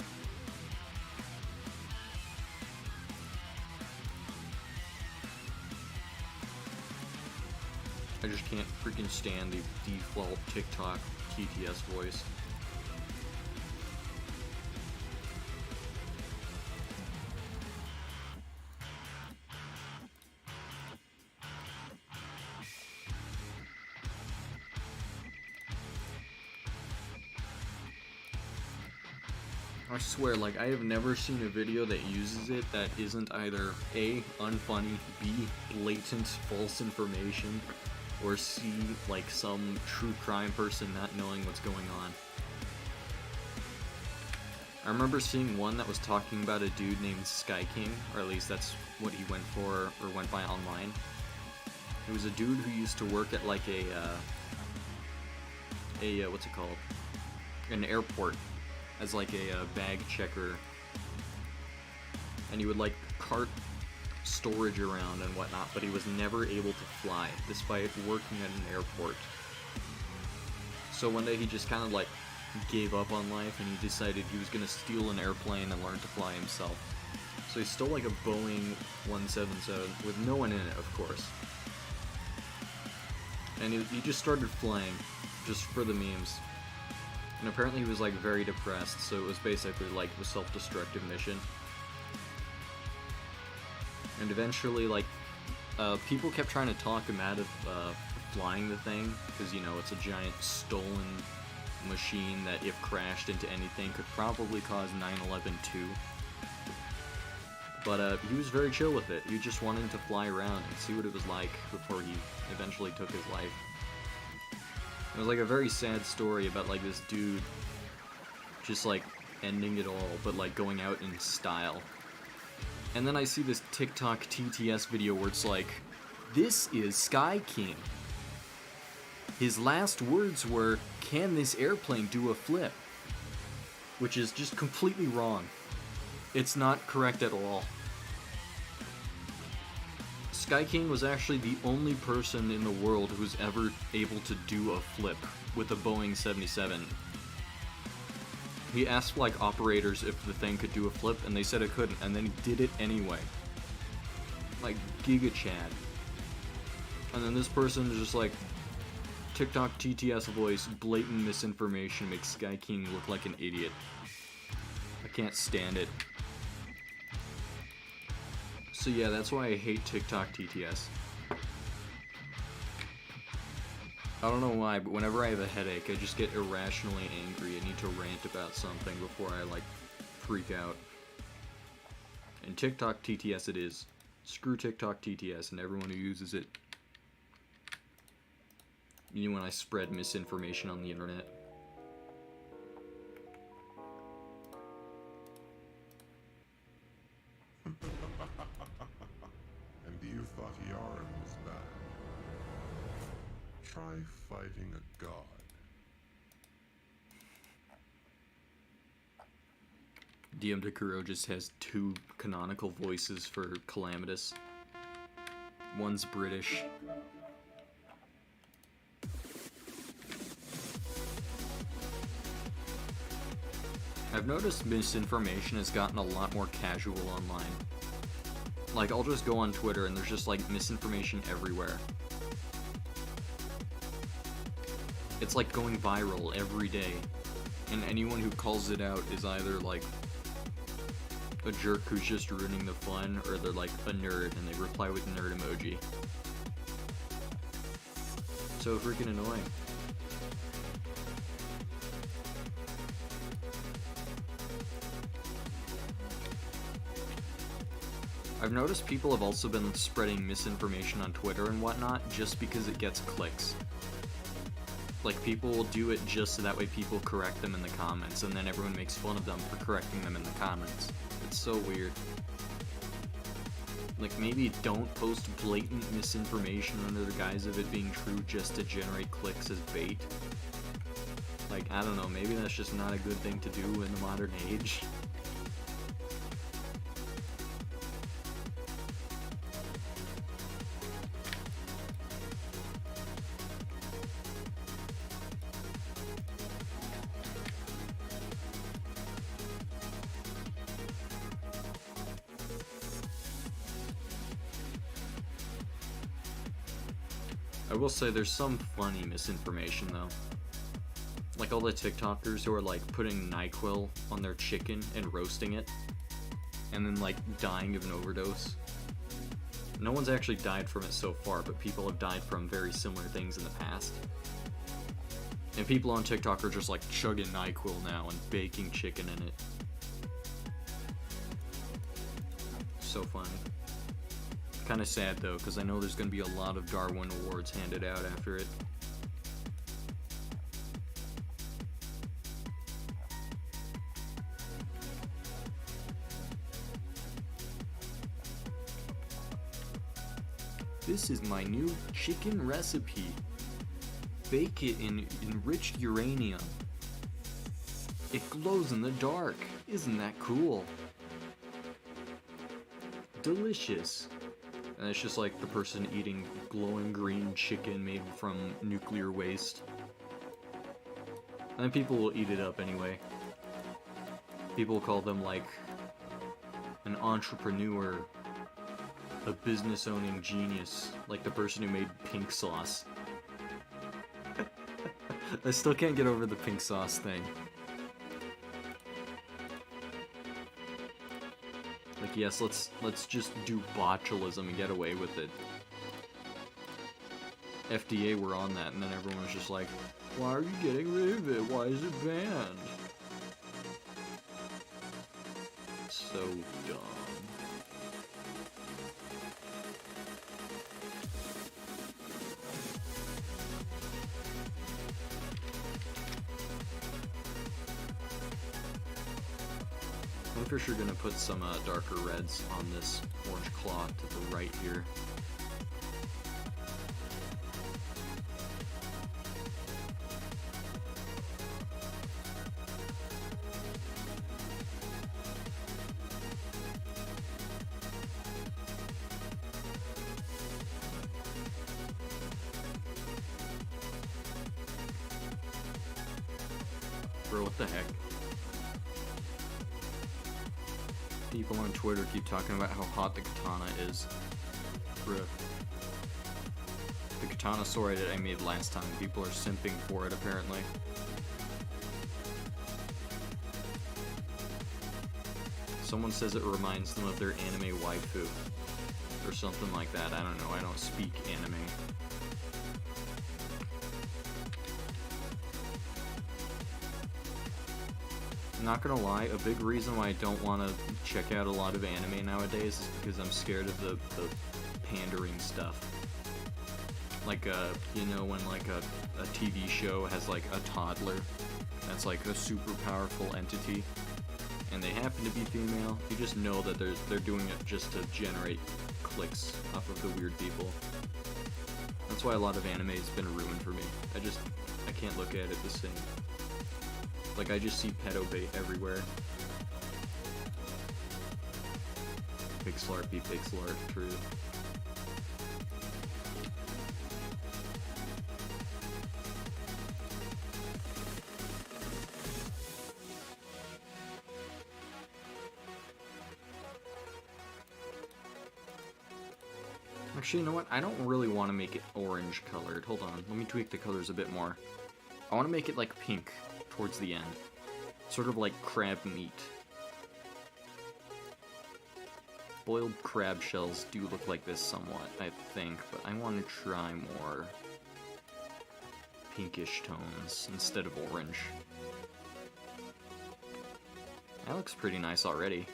I just can't freaking stand the default TikTok TTS voice. I swear, like, I have never seen a video that uses it that isn't either A, unfunny, B, blatant false information, or C, like some true crime person not knowing what's going on. I remember seeing one that was talking about a dude named Sky King, or at least that's what he went for, or went by online. It was a dude who used to work at like what's it called? An airport, as like a bag checker, and he would like cart storage around and whatnot, but he was never able to fly despite working at an airport. So one day he just kind of like gave up on life, and he decided he was gonna steal an airplane and learn to fly himself. So he stole like a Boeing 177 with no one in it, of course, and he just started flying just for the memes. And apparently he was like very depressed, so it was basically like a self-destructive mission. And eventually, like, people kept trying to talk him out of flying the thing, because, you know, it's a giant stolen machine that, if crashed into anything, could probably cause 9/11 too. But he was very chill with it. He just wanted to fly around and see what it was like before he eventually took his life. It was like a very sad story about like this dude just like ending it all, but like going out in style. And then I see this TikTok TTS video where it's like, this is Sky King. His last words were, "Can this airplane do a flip?" Which is just completely wrong. It's not correct at all. Sky King was actually the only person in the world who's ever able to do a flip with a Boeing 77. He asked like operators if the thing could do a flip, and they said it couldn't, and then he did it anyway. Like Giga Chad. And then this person is just like, TikTok TTS voice, blatant misinformation makes Sky King look like an idiot. I can't stand it. So yeah, that's why I hate TikTok TTS. I don't know why, but whenever I have a headache, I just get irrationally angry. I need to rant about something before I, like, freak out. And TikTok TTS it is. Screw TikTok TTS and everyone who uses it. You know, when I spread misinformation on the internet. And you thought Yaren was bad. Try fighting a god. DM Takuro just has two canonical voices for Calamitous. One's British. I've noticed misinformation has gotten a lot more casual online. Like, I'll just go on Twitter and there's just like misinformation everywhere. It's like going viral every day, and anyone who calls it out is either like a jerk who's just ruining the fun, or they're like a nerd and they reply with nerd emoji. So freaking annoying. I've noticed people have also been spreading misinformation on Twitter and whatnot just because it gets clicks. Like, people will do it just so that way people correct them in the comments, and then everyone makes fun of them for correcting them in the comments. It's so weird. Like, maybe don't post blatant misinformation under the guise of it being true just to generate clicks as bait. Like, I don't know, maybe that's just not a good thing to do in the modern age. I will say there's some funny misinformation though. Like all the TikTokers who are like putting NyQuil on their chicken and roasting it, and then like dying of an overdose. No one's actually died from it so far, but people have died from very similar things in the past. And people on TikTok are just like chugging NyQuil now and baking chicken in it. So funny. Kind of sad though, because I know there's going to be a lot of Darwin Awards handed out after it. This is my new chicken recipe. Bake it in enriched uranium. It glows in the dark. Isn't that cool? Delicious. And it's just like the person eating glowing green chicken made from nuclear waste. And then people will eat it up anyway. People call them like an entrepreneur, a business-owning genius, like the person who made pink sauce. I still can't get over the pink sauce thing. Like, yes, let's just do botulism and get away with it. FDA were on that, and then everyone was just like, why are you getting rid of it? Why is it banned? So dumb. I'm for sure gonna put some darker reds on this orange cloth to the right here. Bro, what the heck? People on Twitter keep talking about how hot the katana is. Bruh. The katana sword that I made last time, people are simping for it apparently. Someone says it reminds them of their anime waifu. Or something like that, I don't know, I don't speak anime. Not gonna lie, a big reason why I don't want to check out a lot of anime nowadays is because I'm scared of the pandering stuff. Like, you know, when like a TV show has like a toddler that's like a super powerful entity, and they happen to be female, you just know that they're doing it just to generate clicks off of the weird people. That's why a lot of anime has been ruined for me. I can't look at it the same. Like, I just see pedo bait everywhere. Pixel art be pixel art, true. Actually, you know what? I don't really want to make it orange colored. Hold on, let me tweak the colors a bit more. I want to make it like pink towards the end. Sort of like crab meat. Boiled crab shells do look like this somewhat, I think, but I want to try more pinkish tones instead of orange. That looks pretty nice already.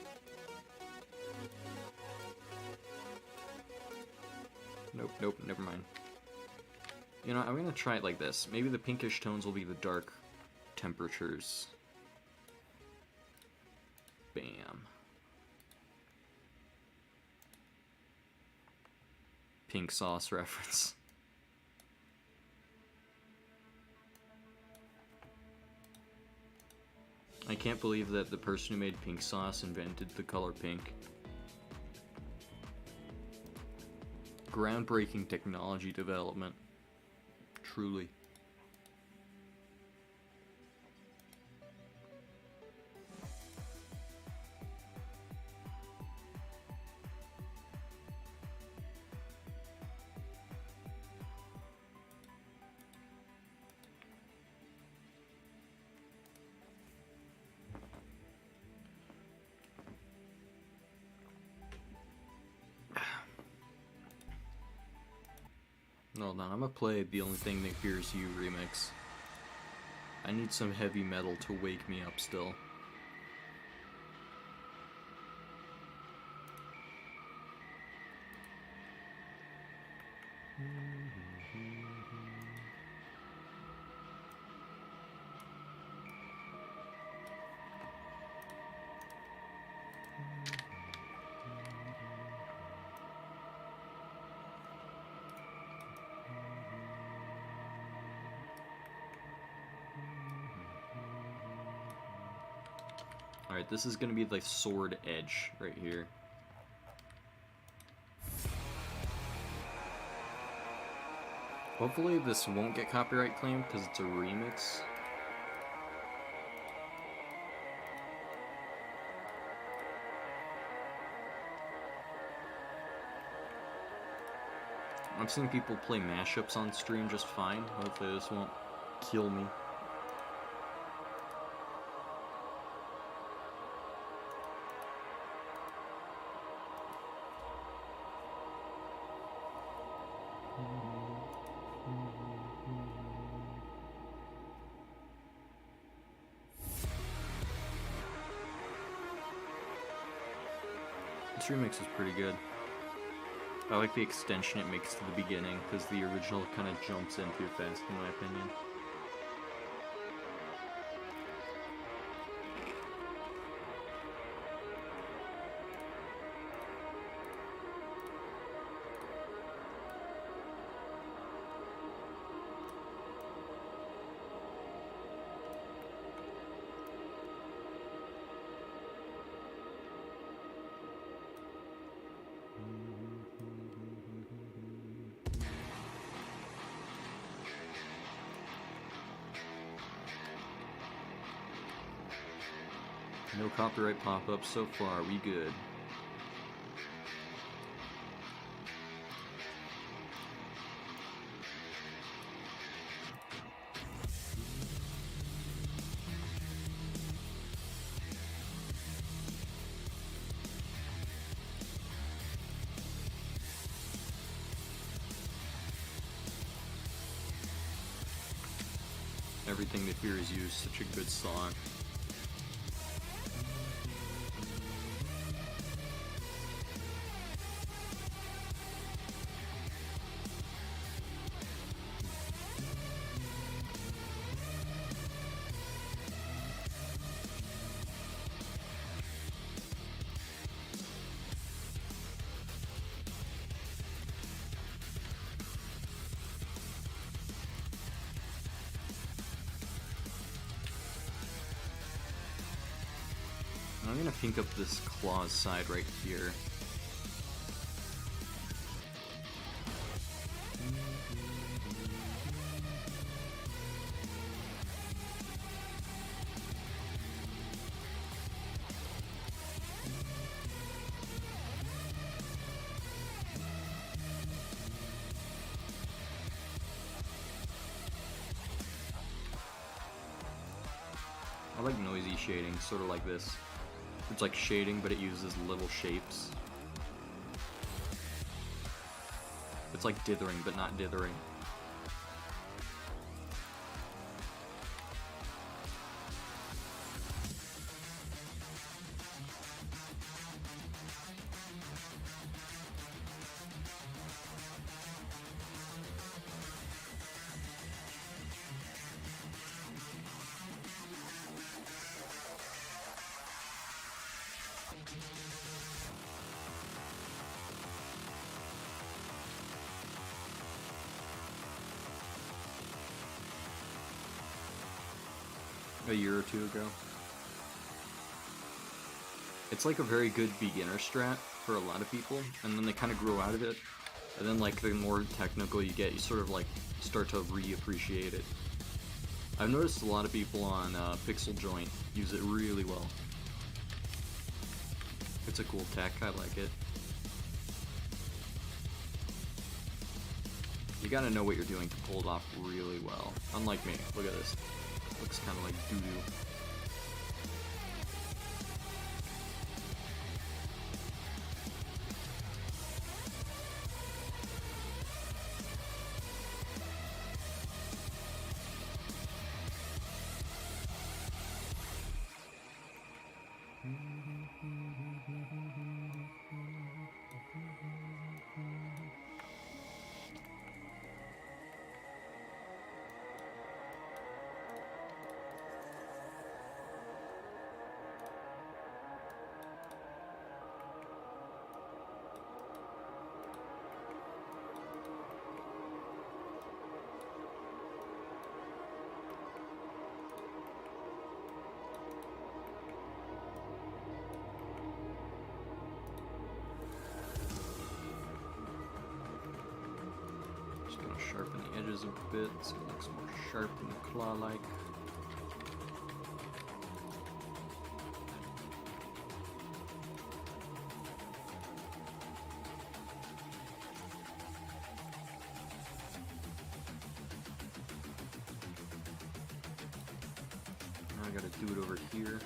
Nope, never mind. You know, I'm gonna try it like this. Maybe the pinkish tones will be the dark temperatures. Bam. Pink sauce reference. I can't believe that the person who made pink sauce invented the color pink. Groundbreaking technology development. Truly. Hold on, I'm gonna play The Only Thing That Fears You remix. I need some heavy metal to wake me up still. Alright, this is gonna be the sword edge right here. Hopefully this won't get copyright claimed because it's a remix. I've seen people play mashups on stream just fine. Hopefully this won't kill me. This remix is pretty good. I like the extension it makes to the beginning, because the original kind of jumps in too fast, in my opinion. No copyright pop-ups so far, we good. Everything That Fears You is such a good song. I'm gonna pink up this claws side right here. I like noisy shading, sort of like this. It's like shading, but it uses little shapes. It's like dithering, but not dithering. a year or two ago. It's like a very good beginner strat for a lot of people, and then they kind of grow out of it, and then like the more technical you get, you sort of like start to re-appreciate it. I've noticed a lot of people on Pixel Joint use it really well. It's a cool tech, I like it. You gotta know what you're doing to pull it off really well. Unlike me, look at this. Looks kind of like doo-doo. Sharpen the edges a bit so it looks more sharp and claw-like. Now I gotta do it over here.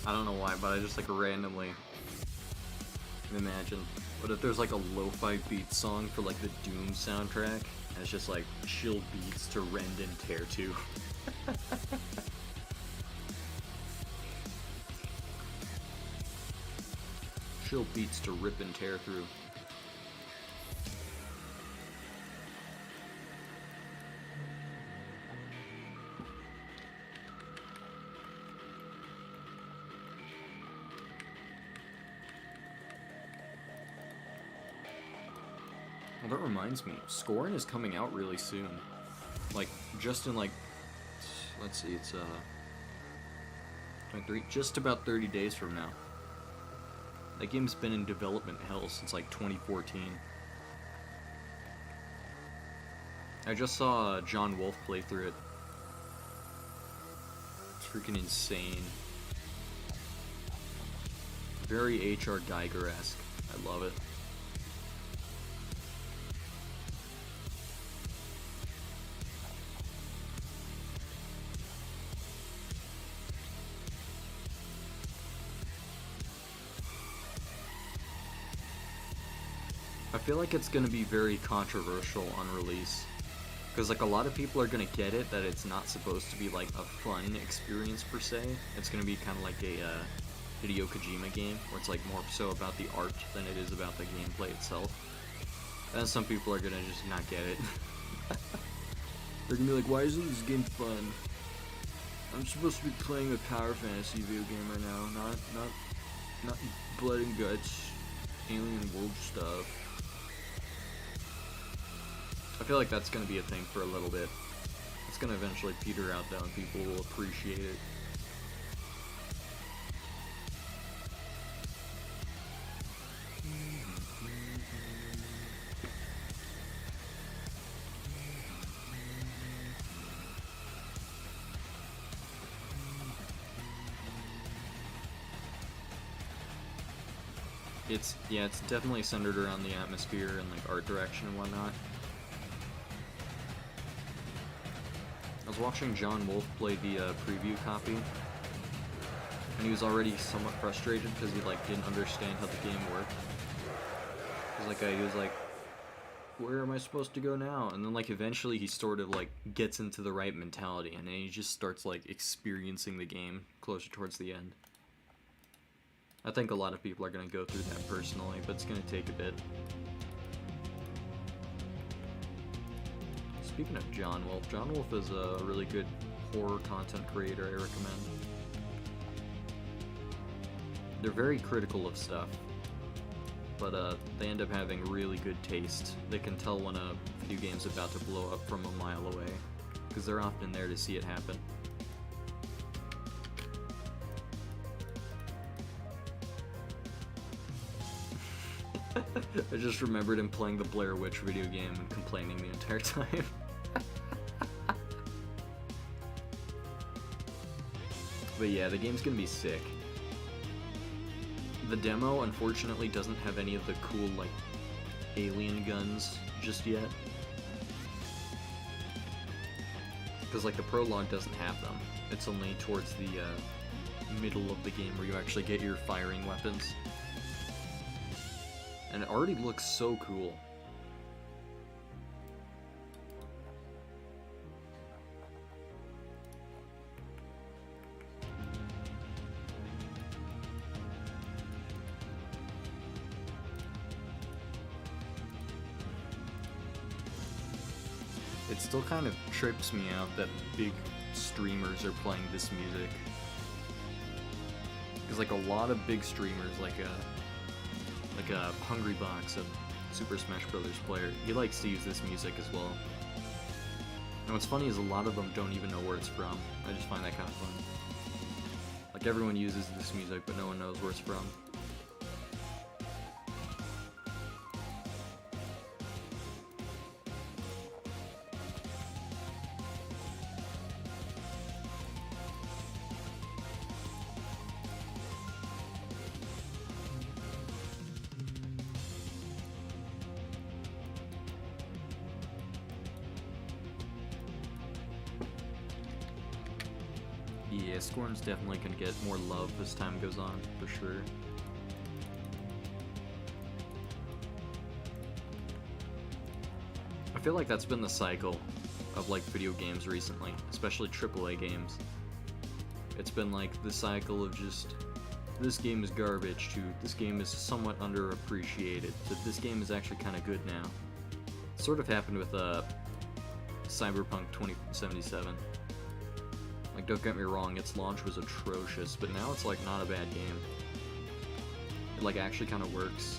I don't know why, but I just like randomly imagine. What if there's like a lo-fi beat song for like the Doom soundtrack, and it's just like chill beats to rend and tear to? Chill beats to rip and tear through. Well, that reminds me, Scorn is coming out really soon. Like, just in like, let's see, it's 23, just about 30 days from now. That game's been in development hell since like 2014. I just saw John Wolfe play through it. It's freaking insane. Very H.R. Geiger-esque. I love it. I feel like it's gonna be very controversial on release, because like a lot of people are gonna get it that it's not supposed to be like a fun experience per se. It's gonna be kind of like a Hideo Kojima game, where it's like more so about the art than it is about the gameplay itself. And some people are gonna just not get it. They're gonna be like, why isn't this game fun? I'm supposed to be playing a power fantasy video game right now, not blood and guts, alien world stuff. I feel like that's gonna be a thing for a little bit. It's gonna eventually peter out though, and people will appreciate it. It's definitely centered around the atmosphere and like art direction and whatnot. I was watching John Wolfe play the preview copy, and he was already somewhat frustrated because he like didn't understand how the game worked. He was like, where am I supposed to go now? And then like eventually he sort of like gets into the right mentality, and then he just starts like experiencing the game closer towards the end. I think a lot of people are going to go through that personally, but it's going to take a bit. Speaking of John Wolf is a really good horror content creator I recommend. They're very critical of stuff, but they end up having really good taste. They can tell when a video game's about to blow up from a mile away, because they're often there to see it happen. I just remembered him playing the Blair Witch video game and complaining the entire time. But yeah, the game's gonna be sick. The demo, unfortunately, doesn't have any of the cool, like, alien guns just yet. Because, like, the prologue doesn't have them. It's only towards the middle of the game where you actually get your firing weapons. And it already looks so cool. It still kind of trips me out that big streamers are playing this music. Because like a lot of big streamers, like a Hungry Box, a Super Smash Bros. Player, he likes to use this music as well. And what's funny is a lot of them don't even know where it's from. I just find that kind of fun. Like everyone uses this music, but no one knows where it's from. Yeah, Scorn's definitely gonna get more love as time goes on, for sure. I feel like that's been the cycle of like video games recently, especially AAA games. It's been like the cycle of just, this game is garbage, to this game is somewhat underappreciated, to this game is actually kind of good now. It sort of happened with Cyberpunk 2077. Like, don't get me wrong, its launch was atrocious, but now it's like not a bad game. It like actually kind of works.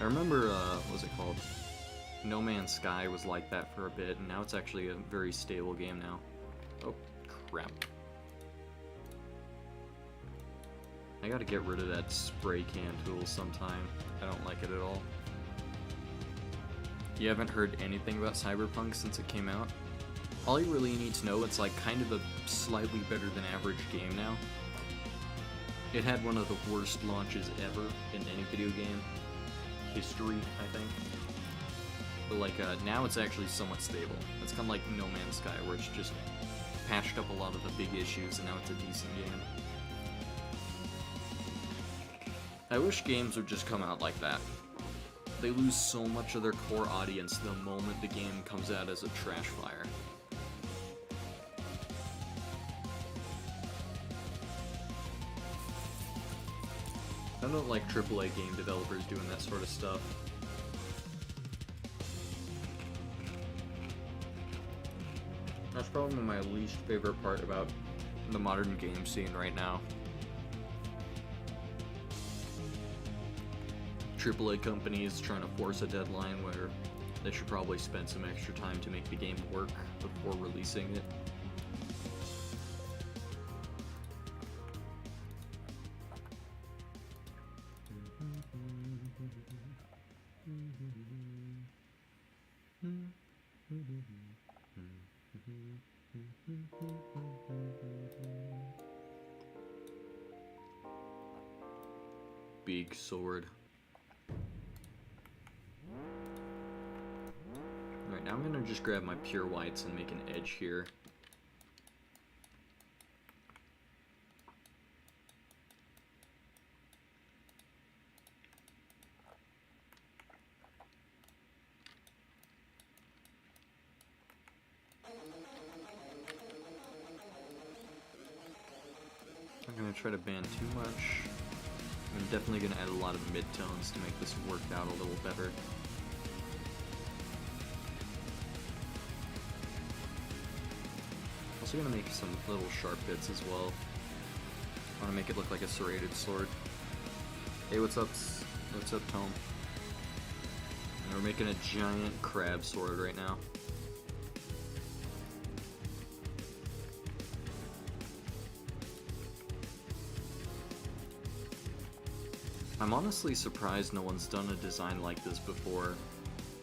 I remember, what was it called? No Man's Sky was like that for a bit, and now it's actually a very stable game now. Oh, crap. I gotta get rid of that spray can tool sometime. I don't like it at all. You haven't heard anything about Cyberpunk since it came out? All you really need to know, it's like kind of a slightly better than average game now. It had one of the worst launches ever in any video game history, I think. But like, now it's actually somewhat stable. It's kind of like No Man's Sky, where it's just patched up a lot of the big issues and now it's a decent game. I wish games would just come out like that. They lose so much of their core audience the moment the game comes out as a trash fire. I don't like AAA game developers doing that sort of stuff. That's probably my least favorite part about the modern game scene right now. AAA companies trying to force a deadline where they should probably spend some extra time to make the game work before releasing it. Big sword. Alright, now I'm gonna just grab my pure whites and make an edge here. gonna try to band too much. I'm definitely gonna add a lot of midtones to make this work out a little better. Also gonna make some little sharp bits as well. I wanna make it look like a serrated sword. Hey, what's up? What's up, Tome? And we're making a giant crab sword right now. I'm honestly surprised no one's done a design like this before,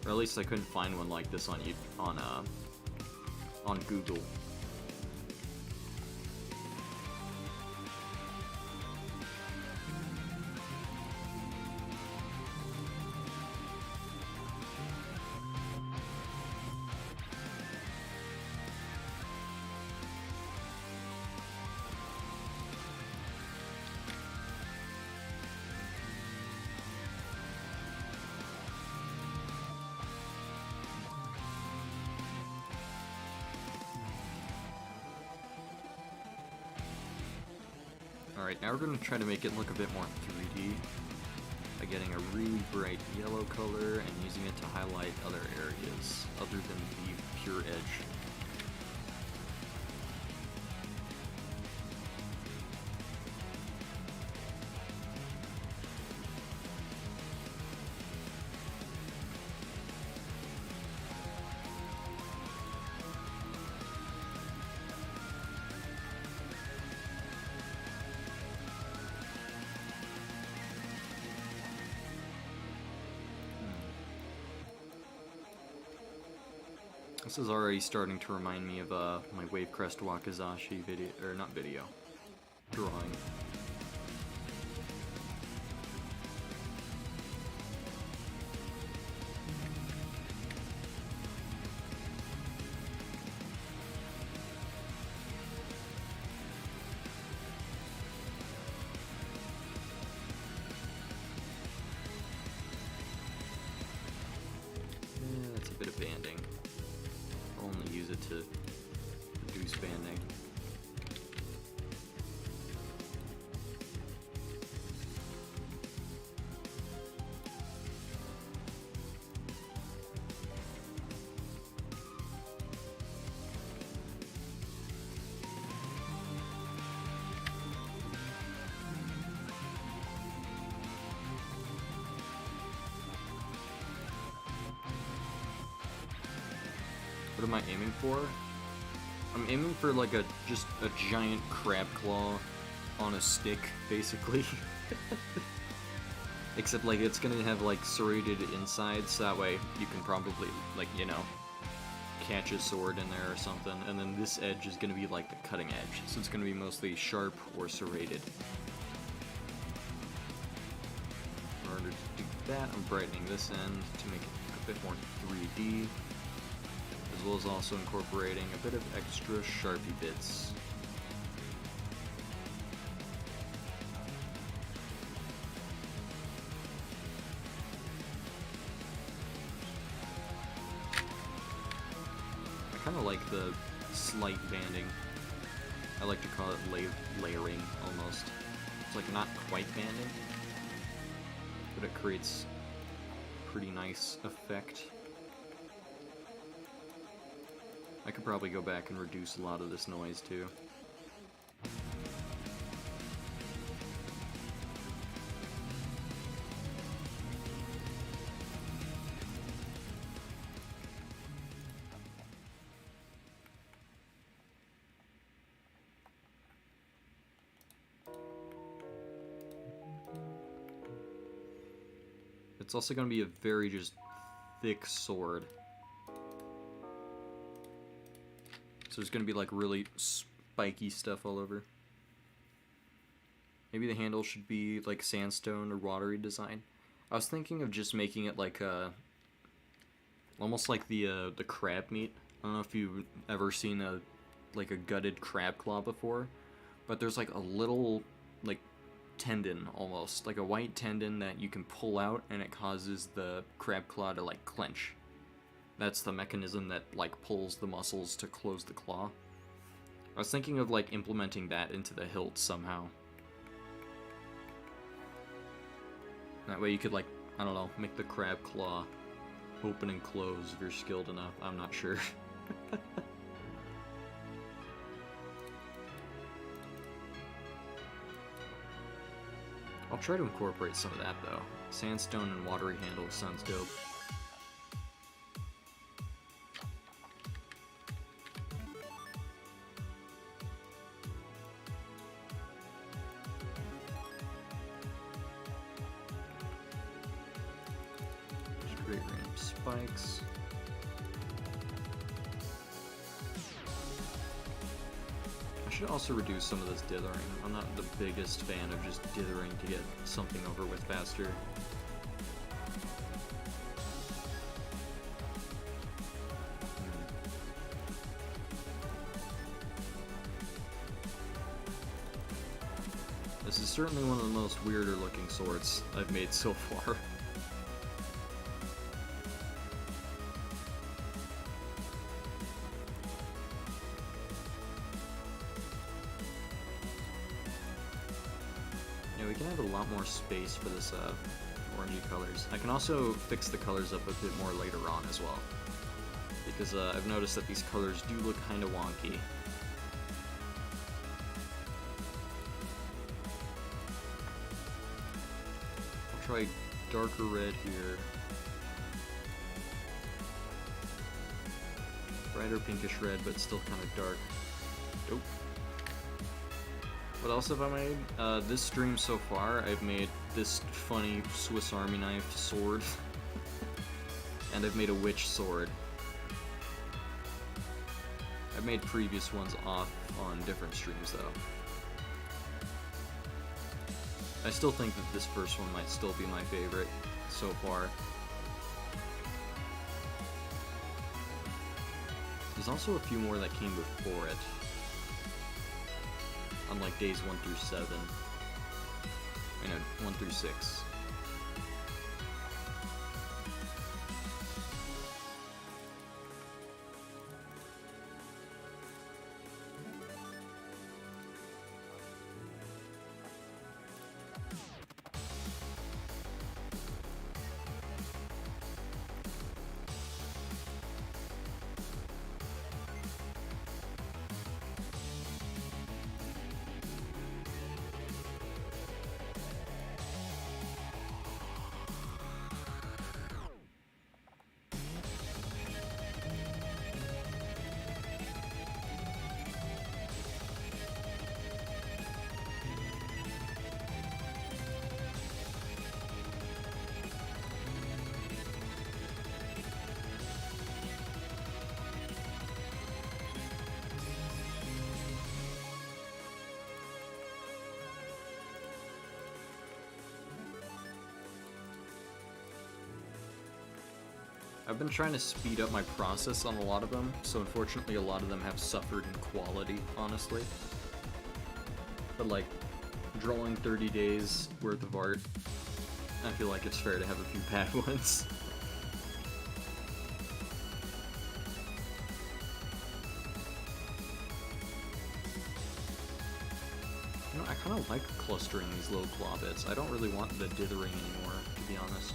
or at least I couldn't find one like this on Google. Alright, now we're going to try to make it look a bit more 3D by getting a really bright yellow color and using it to highlight other areas other than the pure edge. This is already starting to remind me of my Wavecrest Wakizashi video, or not video, drawing. Yeah, that's a bit of banding. Only use it to reduce banding. What am I aiming for? I'm aiming for like just a giant crab claw on a stick, basically. Except like it's gonna have like serrated insides, so that way you can probably, like, you know, catch a sword in there or something, and then this edge is gonna be like the cutting edge, so it's gonna be mostly sharp or serrated. In order to do that, I'm brightening this end to make it a bit more 3D. As well as also incorporating a bit of extra Sharpie bits. I kind of like the slight banding. I like to call it layering, almost. It's like not quite banding, but it creates a pretty nice effect. I could probably go back and reduce a lot of this noise too. It's also going to be a very just thick sword. So there's going to be like really spiky stuff all over. Maybe the handle should be like sandstone or watery design. I was thinking of just making it like almost like the crab meat. I don't know if you've ever seen a gutted crab claw before, but there's like a little like tendon, almost like a white tendon that you can pull out, and it causes the crab claw to like clench. That's the mechanism that like pulls the muscles to close the claw. I was thinking of like implementing that into the hilt somehow. That way you could, like, I don't know, make the crab claw open and close if you're skilled enough. I'm not sure. I'll try to incorporate some of that, though. Sandstone and watery handle sounds dope. Straight ramp spikes. I should also reduce some of this dithering. I'm not the biggest fan of just dithering to get something over with faster. This is certainly one of the most weirder looking swords I've made so far. Yeah, we can have a lot more space for this orangey colors. I can also fix the colors up a bit more later on as well, because I've noticed that these colors do look kind of wonky. I'll try darker red here. Brighter pinkish red, but still kind of dark. Nope. What else have I made? This stream so far, I've made this funny Swiss Army knife sword. And I've made a witch sword. I've made previous ones off on different streams, though. I still think that this first one might still be my favorite so far. There's also a few more that came before it. On like days 1 through 7. I know, 1 through 6. I've been trying to speed up my process on a lot of them, so unfortunately a lot of them have suffered in quality, honestly. But like, drawing 30 days worth of art, I feel like it's fair to have a few bad ones. You know, I kind of like clustering these little claw bits. I don't really want the dithering anymore, to be honest.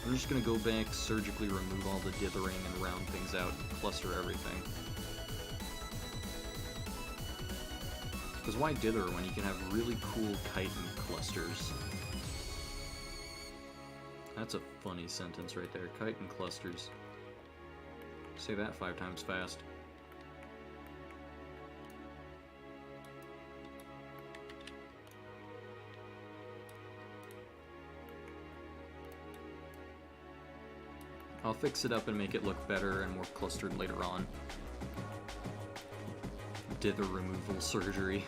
I'm just gonna go back, surgically remove all the dithering and round things out and cluster everything. Because why dither when you can have really cool chitin clusters? That's a funny sentence right there, chitin clusters. Say that 5 times fast. I'll fix it up and make it look better and more clustered later on. Dither removal surgery.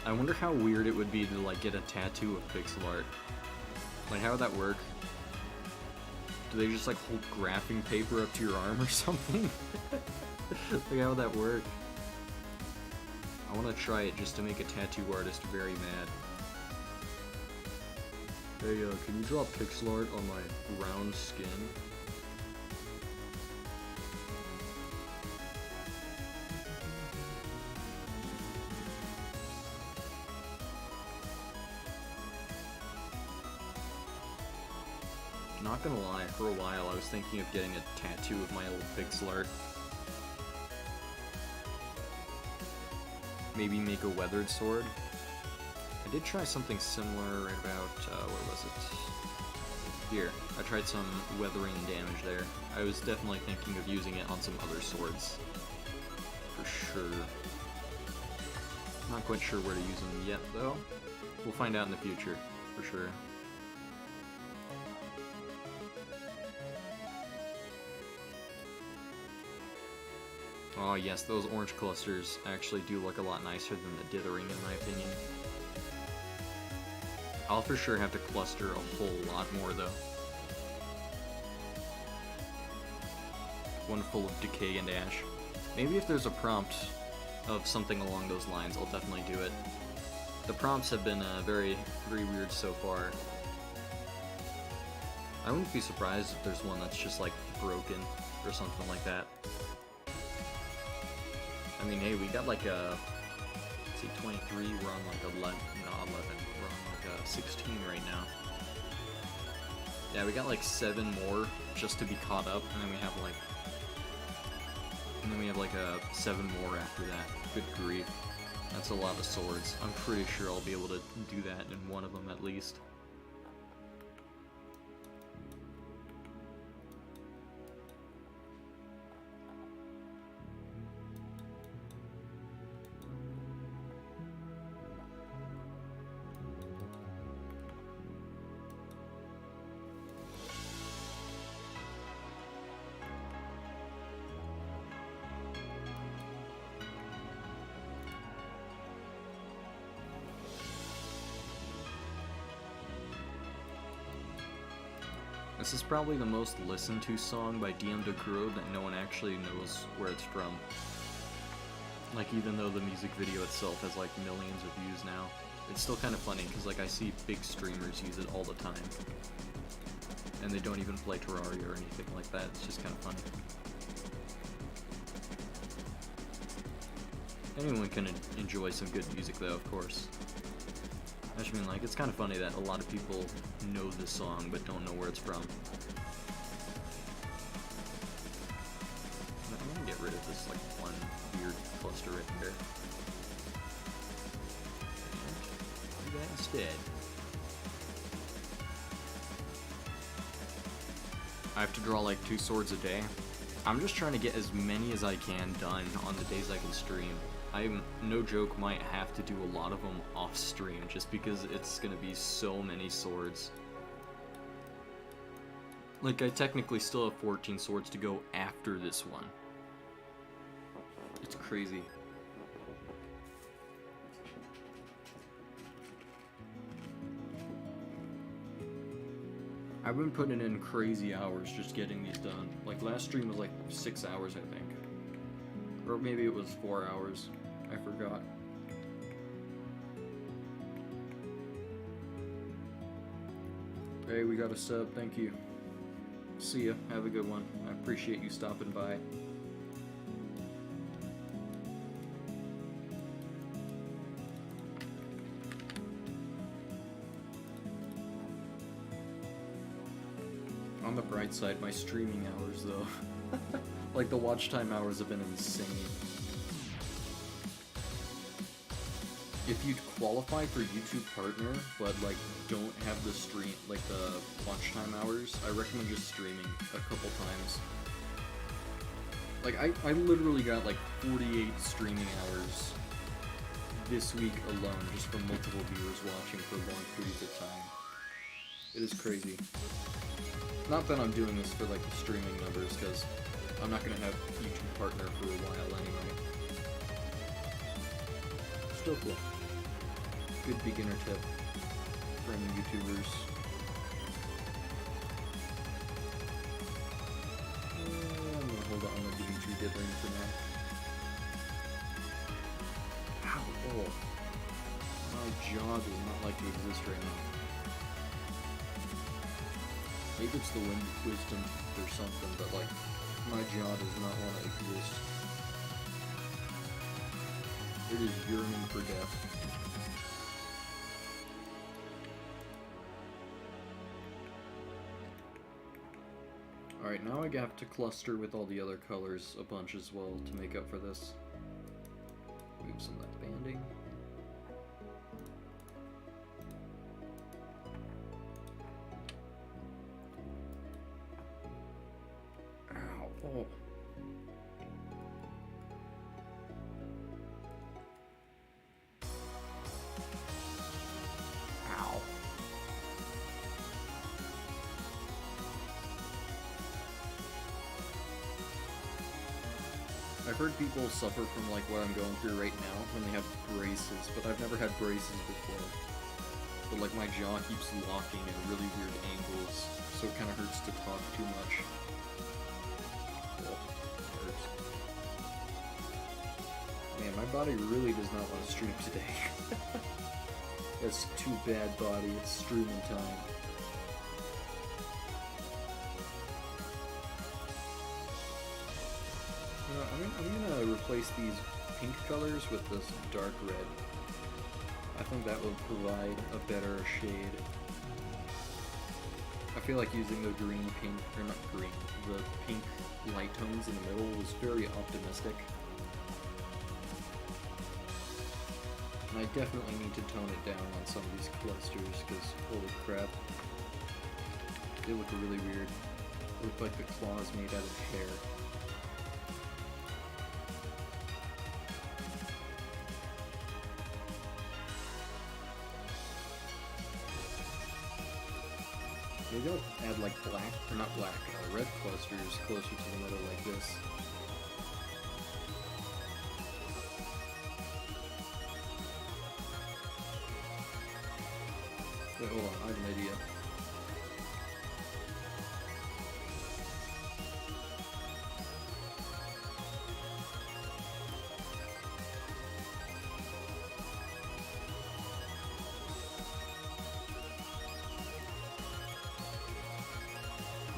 I wonder how weird it would be to like get a tattoo of pixel art. Like, how would that work? Do they just like hold graphing paper up to your arm or something? Like, how would that work? I want to try it just to make a tattoo artist very mad. Hey, can you draw pixel art on my round skin? Not gonna lie, for a while I was thinking of getting a tattoo of my old pixel art. Maybe make a weathered sword. I did try something similar right about, where was it? Here. I tried some weathering and damage there. I was definitely thinking of using it on some other swords. For sure. Not quite sure where to use them yet, though. We'll find out in the future, for sure. Oh yes, those orange clusters actually do look a lot nicer than the dithering in my opinion. I'll for sure have to cluster a whole lot more though. One full of decay and ash. Maybe if there's a prompt of something along those lines, I'll definitely do it. The prompts have been very weird so far. I wouldn't be surprised if there's one that's just like broken or something like that. I mean, hey, we got like a, let's see, 23, we're on like 11, no, 11, we're on like 16 right now. Yeah, we got like 7 more just to be caught up, and then we have like, 7 more after that. Good grief. That's a lot of swords. I'm pretty sure I'll be able to do that in one of them at least. This is probably the most listened to song by DM Decuro that no one actually knows where it's from. Like, even though the music video itself has like millions of views now, it's still kind of funny because like I see big streamers use it all the time. And they don't even play Terraria or anything like that, it's just kind of funny. Anyone can enjoy some good music though, of course. I just mean, like, it's kind of funny that a lot of people know this song but don't know where it's from. I'm gonna get rid of this, like, one weird cluster right there. And do that instead. I have to draw, like, 2 swords a day. I'm just trying to get as many as I can done on the days I can stream. I'm, no joke, might have to do a lot of them off stream just because it's gonna be so many swords. Like, I technically still have 14 swords to go after this one. It's crazy. I've been putting in crazy hours just getting these done. Like, last stream was like 6 hours, I think. Or maybe it was 4 hours. I forgot. Hey, we got a sub, thank you. See ya, have a good one. I appreciate you stopping by. On the bright side, my streaming hours though. Like, the watch time hours have been insane. If you qualify for YouTube Partner, but like don't have the stream, like the watch time hours, I recommend just streaming a couple times. Like, I literally got like 48 streaming hours this week alone, just from multiple viewers watching for long periods of time. It is crazy. Not that I'm doing this for like the streaming numbers, because I'm not gonna have YouTube Partner for a while anyway. Still cool. Good beginner tip for any YouTubers. I'm gonna hold on to Dimitri Dithering for now. Ow! Oh. My jaw does not like to exist right now. Maybe it's the wind wisdom or something, but like, my jaw does not want to exist. It is yearning for death. Alright, now I have to cluster with all the other colors a bunch as well to make up for this. Move some of that banding. Ow. Oh. Ow. I've heard people suffer from like what I'm going through right now when they have braces, but I've never had braces before. But like my jaw keeps locking at really weird angles, so it kind of hurts to talk too much. Oh, hurts. Man, my body really does not want to stream today. That's too bad, body. It's streaming time. I'm gonna replace these pink colors with this dark red. I think that will provide a better shade. I feel like using the green, pink, or not green, the pink light tones in the middle was very optimistic. And I definitely need to tone it down on some of these clusters, because holy crap, they look really weird. They look like the claws made out of hair. Maybe I'll add like black, or not black, red clusters closer to the middle like this. Wait, hold on, I have an idea.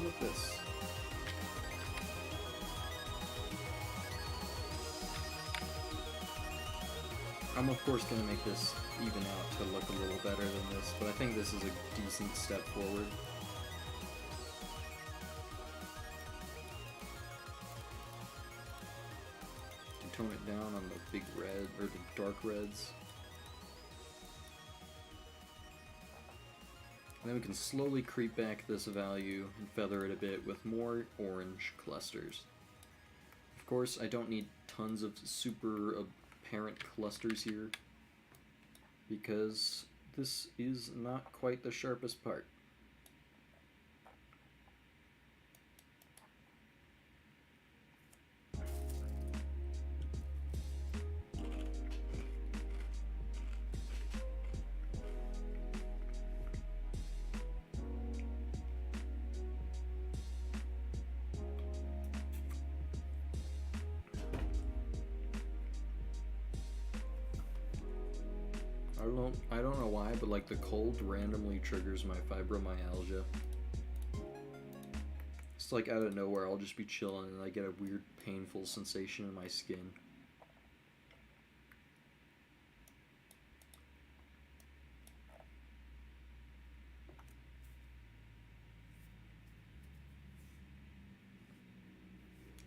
Look at this. I'm of course going to make this even out to look a little better than this, but I think this is a decent step forward. And tone it down on the big red, or the dark reds. And then we can slowly creep back this value and feather it a bit with more orange clusters. Of course, I don't need tons of super apparent clusters here, because this is not quite the sharpest part. I don't know why, but like the cold randomly triggers my fibromyalgia. It's like out of nowhere, I'll just be chilling and I get a weird painful sensation in my skin.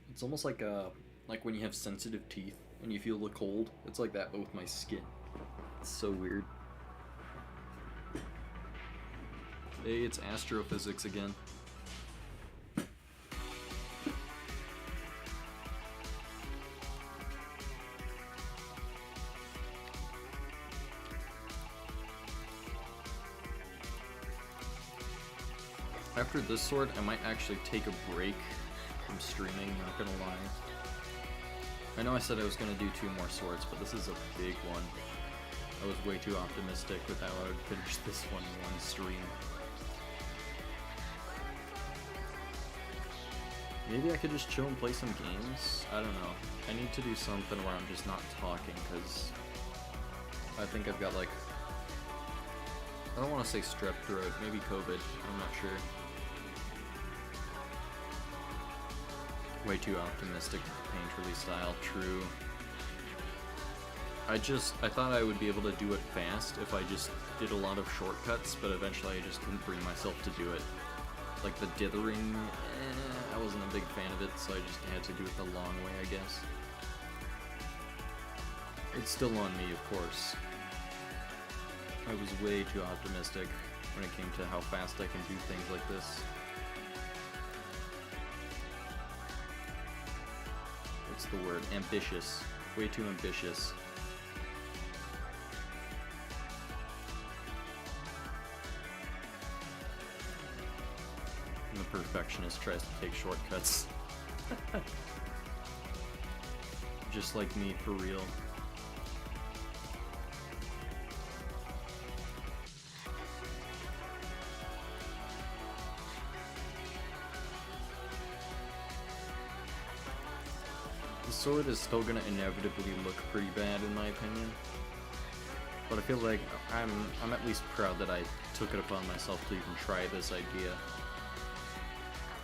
It's almost like when you have sensitive teeth and you feel the cold. It's like that, but with my skin. It's so weird. Hey, it's astrophysics again. After this sword, I might actually take a break from streaming, not gonna lie. I know I said I was gonna do 2 more swords, but this is a big one. I was way too optimistic with how I would finish this one in one stream. Maybe I could just chill and play some games? I don't know. I need to do something where I'm just not talking, because I think I've got like, I don't want to say strep throat, maybe COVID, I'm not sure. Way too optimistic with the paint release style, true. I thought I would be able to do it fast if I just did a lot of shortcuts, but eventually I just couldn't bring myself to do it. Like the dithering, I wasn't a big fan of it, so I just had to do it the long way, I guess. It's still on me, of course. I was way too optimistic when it came to how fast I can do things like this. What's the word? Ambitious. Way too ambitious. And the perfectionist tries to take shortcuts. Just like me, for real. The sword is still gonna inevitably look pretty bad in my opinion, but I feel like I'm at least proud that I took it upon myself to even try this idea.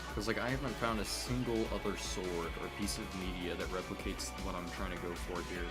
Because like I haven't found a single other sword or piece of media that replicates what I'm trying to go for here.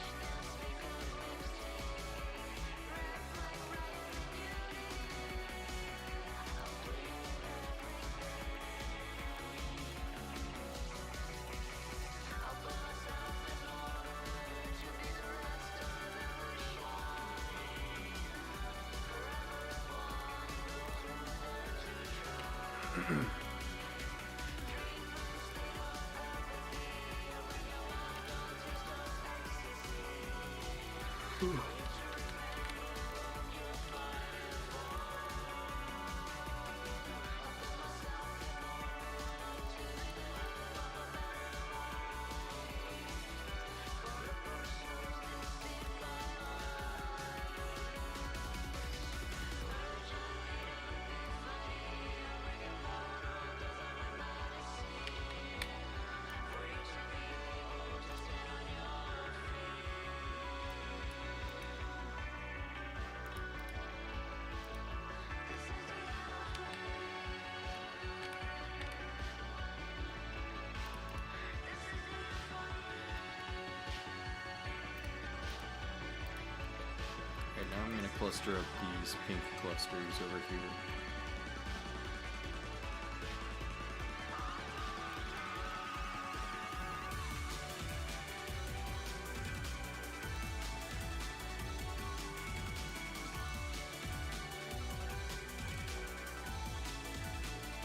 Now I'm going to cluster up these pink clusters over here.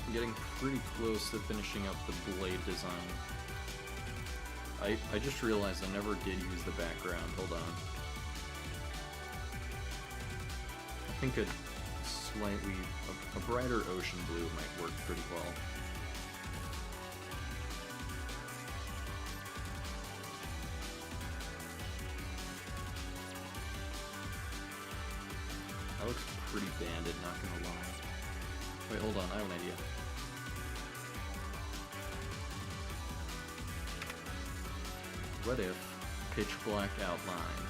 I'm getting pretty close to finishing up the blade design. I just realized I never did use the background. Hold on. I think a brighter ocean blue might work pretty well. That looks pretty banded, not gonna lie. Wait, hold on, I have an idea. What if pitch black outline?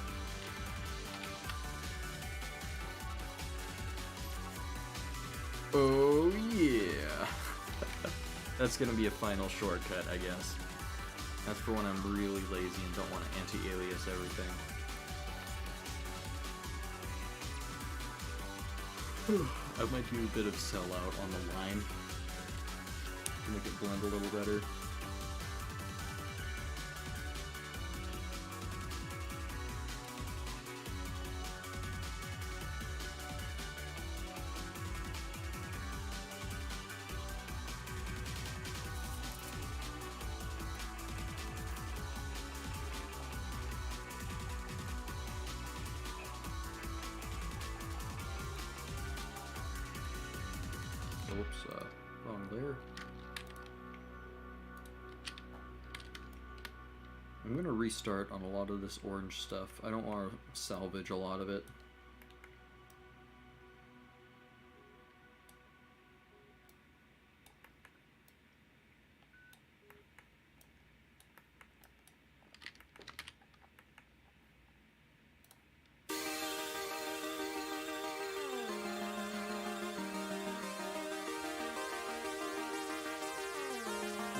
Oh yeah! That's gonna be a final shortcut, I guess. That's for when I'm really lazy and don't want to anti-alias everything. I might do a bit of sellout on the line to make it blend a little better. Oops, wrong layer. I'm gonna restart on a lot of this orange stuff. I don't want to salvage a lot of it.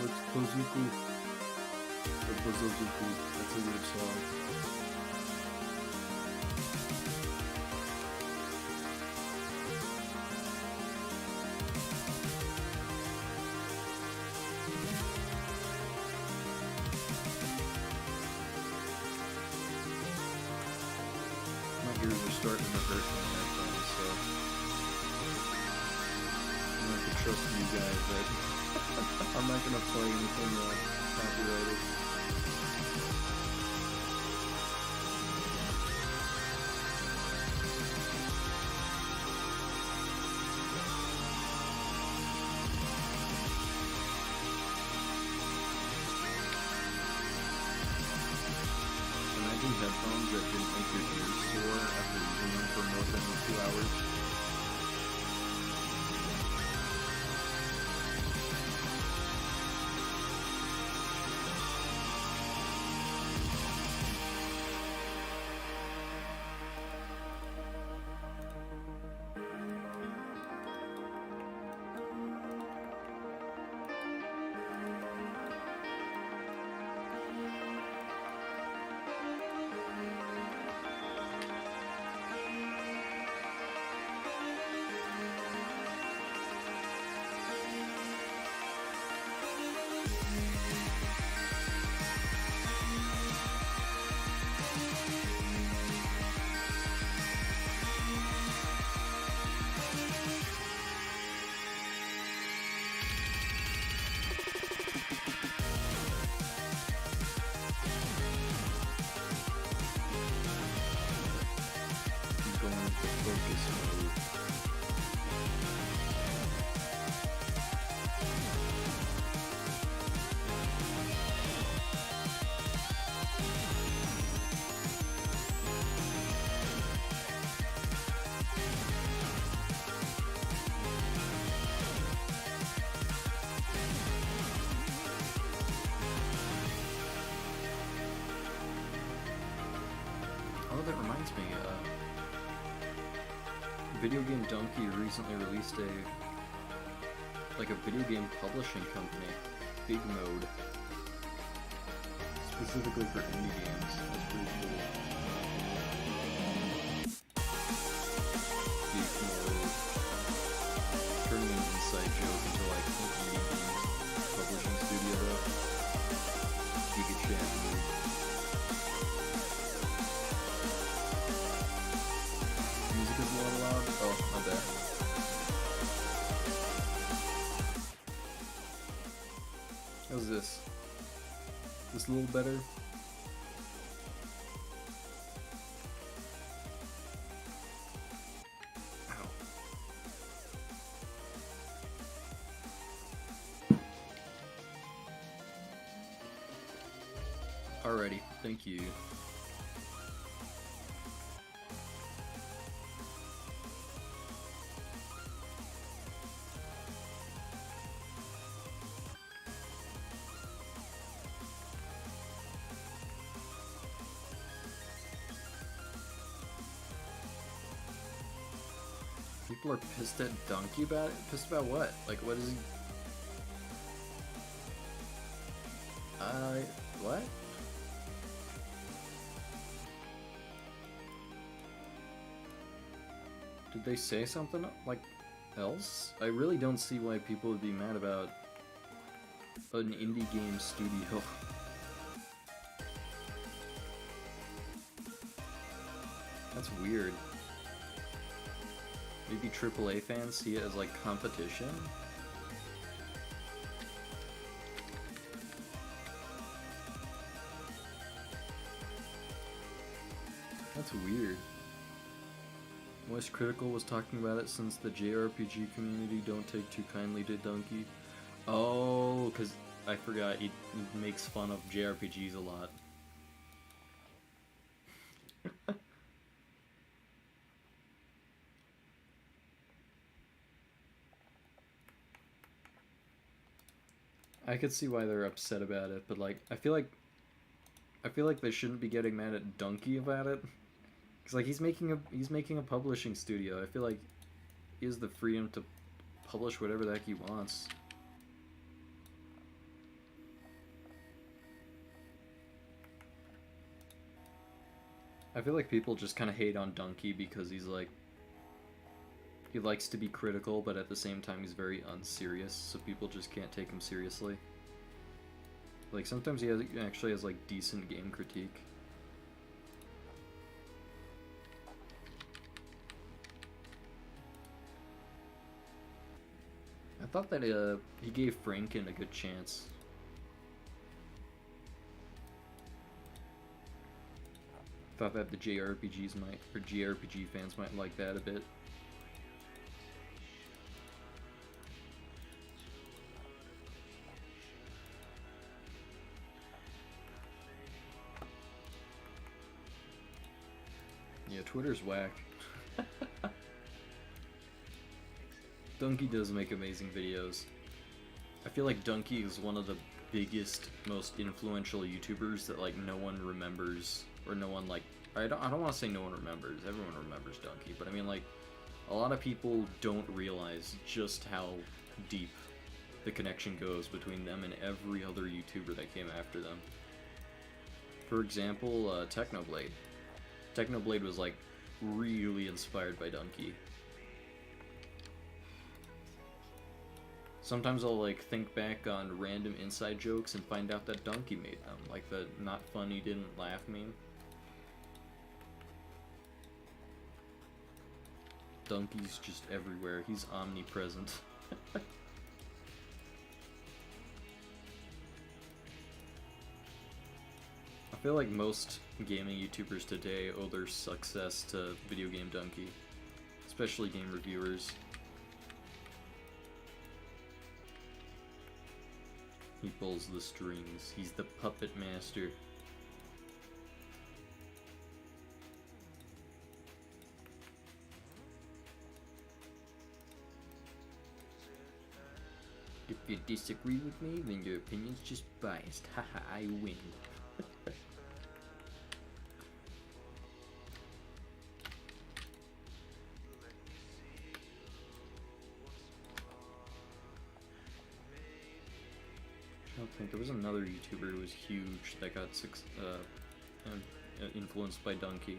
What's Kozuku? Or Bozozuku? That's a weird song. starting to hurt my headphones, so I'm gonna have to trust you guys that I'm not gonna play anything copyrighted. Imagine headphones that didn't make your ears sore after using them for more than 2 hours. Going into focus mode. Oh, that reminds me, Video Game Donkey recently released a video game publishing company, Big Mode, specifically for indie games. That's pretty cool. Big Mode, turning an inside joke into like an indie games publishing studio though. Giga Chat move. Music is a little loud. Oh, my bad. How's this? This a little better? Ow. Alrighty, thank you. People are pissed at Donkey about it? Pissed about what? Like, what is he... what? Did they say something, like, else? I really don't see why people would be mad about an indie game studio. That's weird. Maybe AAA fans see it as like competition? That's weird. West Critical was talking about it since the JRPG community don't take too kindly to Donkey. Oh, because I forgot he makes fun of JRPGs a lot. I could see why they're upset about it, but like I feel like they shouldn't be getting mad at Donkey about it. Cause like he's making a publishing studio. I feel like he has the freedom to publish whatever the heck he wants. I feel like people just kind of hate on Donkey because he's like, he likes to be critical, but at the same time he's very unserious, so people just can't take him seriously. Like sometimes he actually has like decent game critique. thought that he gave Franken a good chance. Thought that the JRPGs might, or JRPG fans might like that a bit. Yeah, Twitter's whack. Donkey does make amazing videos. I feel like Donkey is one of the biggest, most influential YouTubers that like no one remembers, or no one like, I don't want to say no one remembers, everyone remembers Donkey, but I mean like, a lot of people don't realize just how deep the connection goes between them and every other YouTuber that came after them. For example, Technoblade. Technoblade was like really inspired by Donkey. Sometimes I'll like think back on random inside jokes and find out that Donkey made them, like the not funny didn't laugh meme. Donkey's just everywhere, he's omnipresent. I feel like most gaming YouTubers today owe their success to Video Game Donkey, especially game reviewers. He pulls the strings. He's the puppet master. If you disagree with me, then your opinion's just biased. Haha, I win. I don't think there was another YouTuber who was huge that got influenced by Donkey.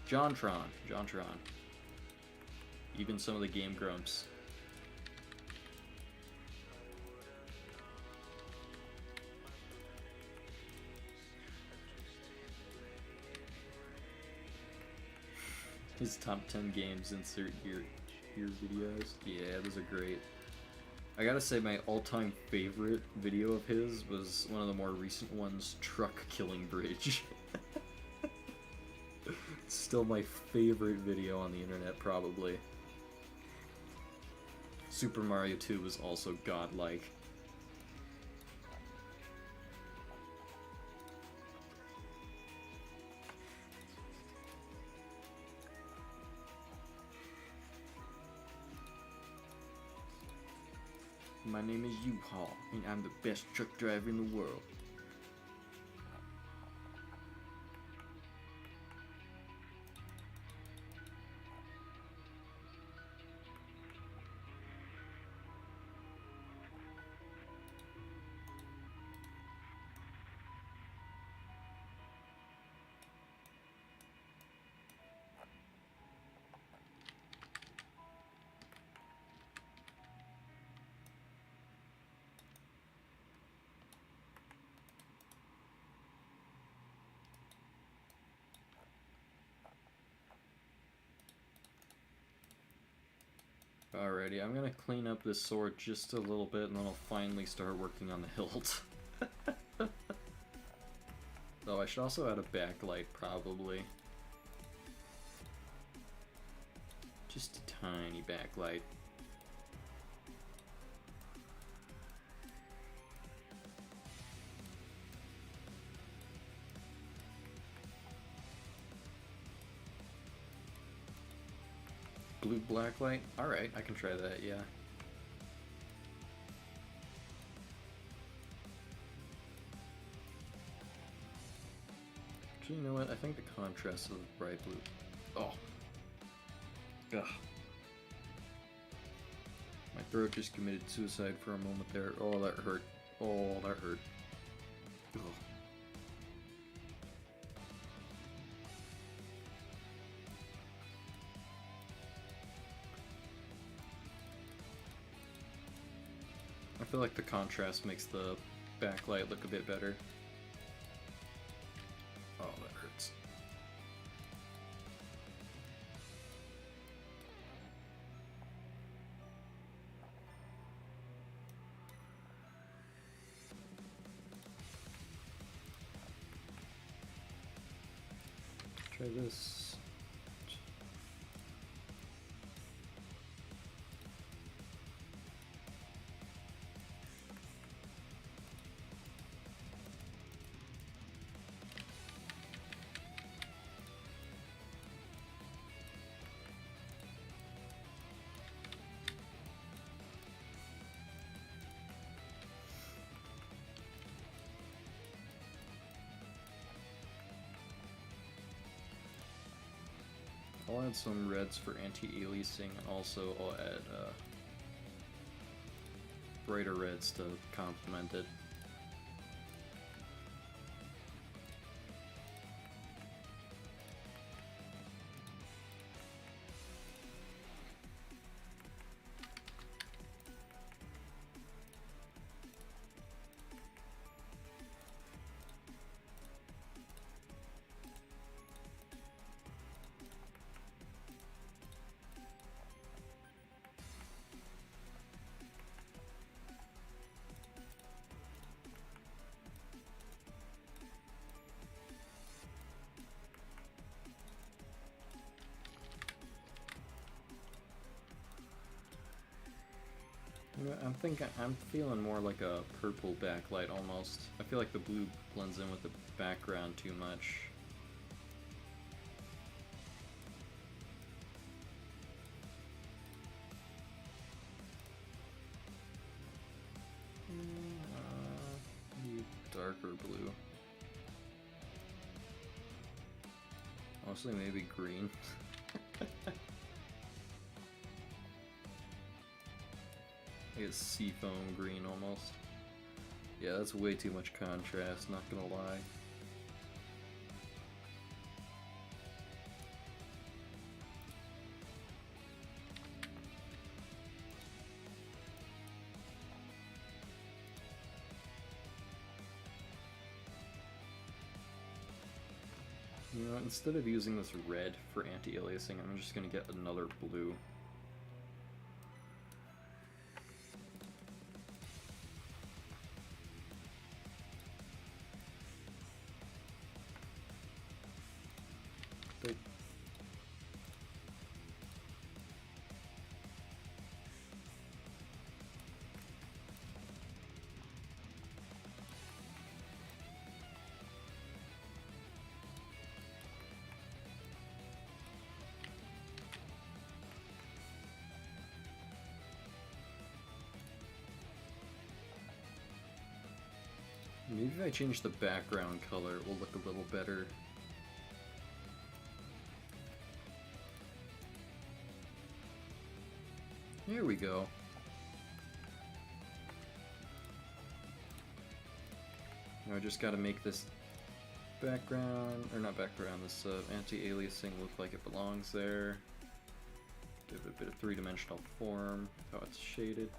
JonTron. Even some of the Game Grumps. His top 10 games, insert here videos. Yeah, those are great. I gotta say my all-time favorite video of his was one of the more recent ones, Truck Killing Bridge. It's still my favorite video on the internet, probably. Super Mario 2 was also godlike. My name is U-Haul, and I'm the best truck driver in the world. Alrighty, I'm gonna clean up this sword just a little bit and then I'll finally start working on the hilt. Though I should also add a backlight, probably. Just a tiny backlight. Blue blacklight? Alright, I can try that, yeah. Actually, you know what? I think the contrast of the bright blue. Oh. Ugh. My throat just committed suicide for a moment there. Oh, that hurt. Oh, that hurt. Ugh. I feel like the contrast makes the backlight look a bit better. Oh, that hurts. try this. I'll add some reds for anti-aliasing, and also I'll add brighter reds to complement it. I'm feeling more like a purple backlight almost. I feel like the blue blends in with the background too much. Darker blue. Honestly, maybe green. I guess seafoam green almost. Yeah, that's way too much contrast, not gonna lie. You know, instead of using this red for anti-aliasing, I'm just gonna get another blue. Maybe if I change the background color, it will look a little better. There we go. Now I just gotta make this background, or not background, this anti-aliasing look like it belongs there. Give it a bit of three-dimensional form, how it's shaded.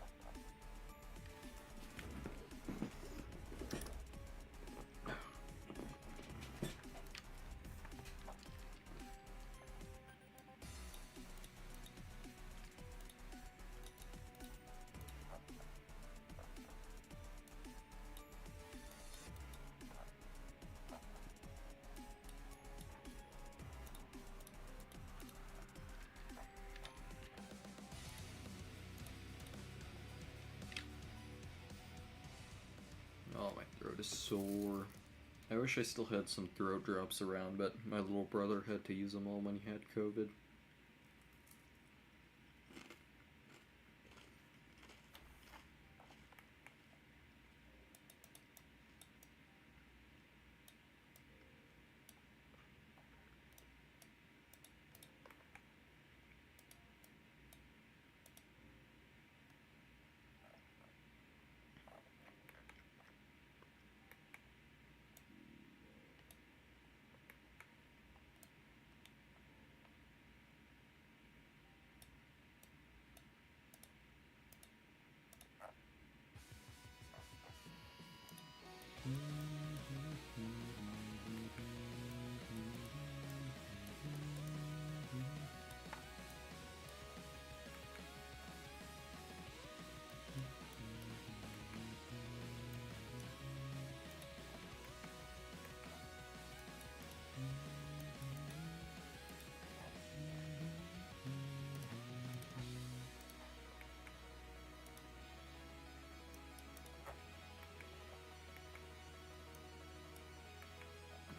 Oh, my throat is sore. I wish I still had some throat drops around, but my little brother had to use them all when he had COVID.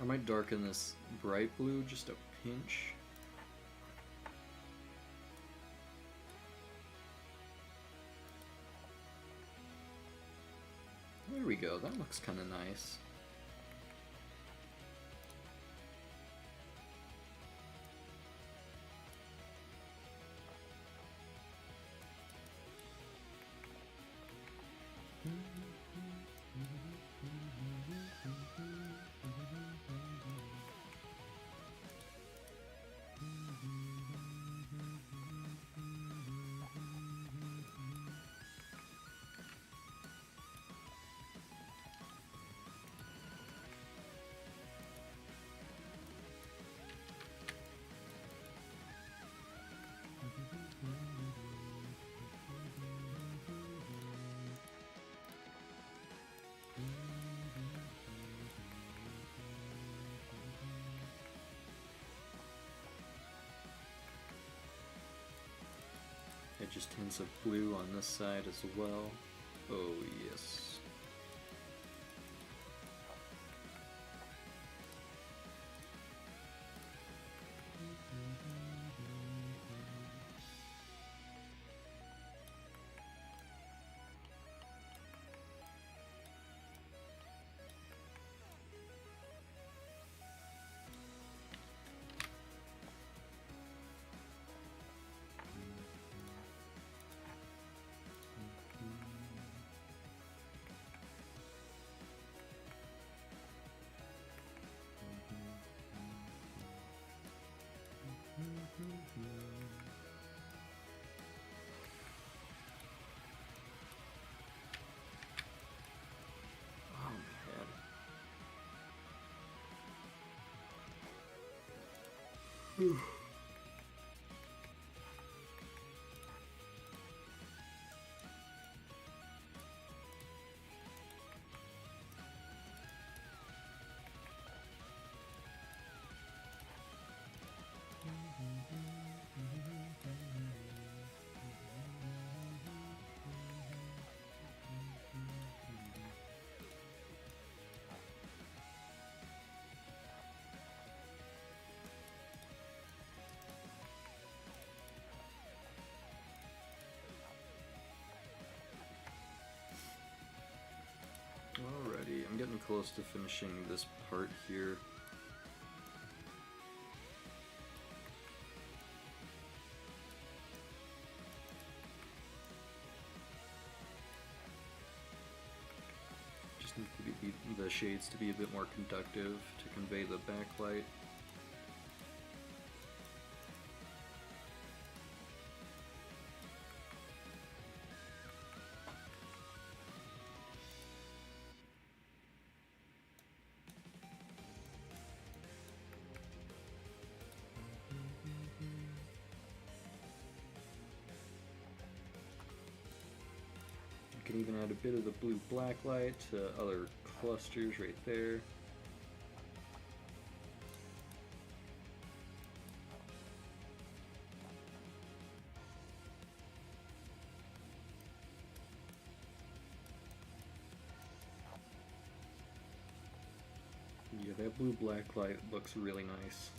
I might darken this bright blue just a pinch. There we go, that looks kind of nice. Just hints of blue on this side as well. Oh yes. Oh man. Alrighty, I'm getting close to finishing this part here. Just need to be the shades to be a bit more conductive to convey the backlight. You can even add a bit of the blue black light to other clusters right there. Yeah, that blue black light looks really nice.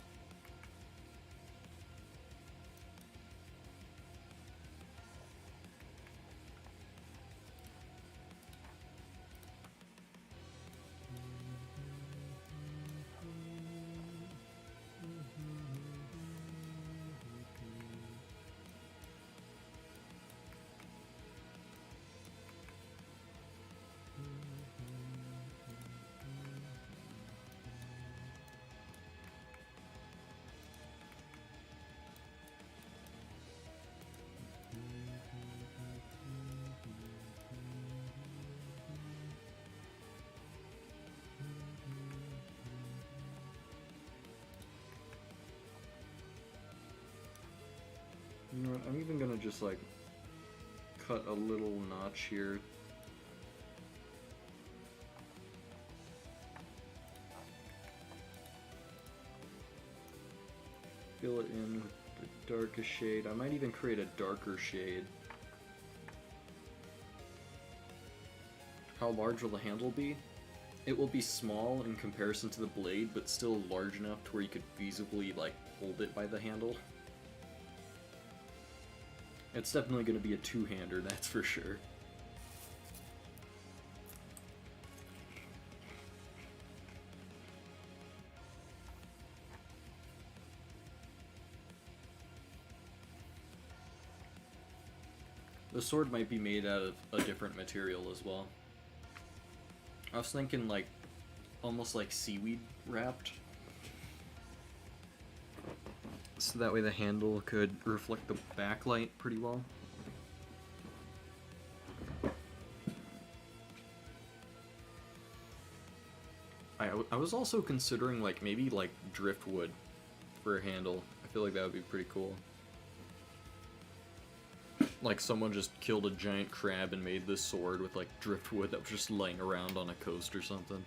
You know what, I'm even gonna just like cut a little notch here. Fill it in with the darkest shade. I might even create a darker shade. How large will the handle be? It will be small in comparison to the blade, but still large enough to where you could feasibly, like, hold it by the handle. It's definitely going to be a two-hander, that's for sure. The sword might be made out of a different material as well. I was thinking, like, almost like seaweed wrapped. So that way the handle could reflect the backlight pretty well. I was also considering, like, maybe, like, driftwood for a handle. I feel like that would be pretty cool. Like, someone just killed a giant crab and made this sword with, like, driftwood that was just laying around on a coast or something.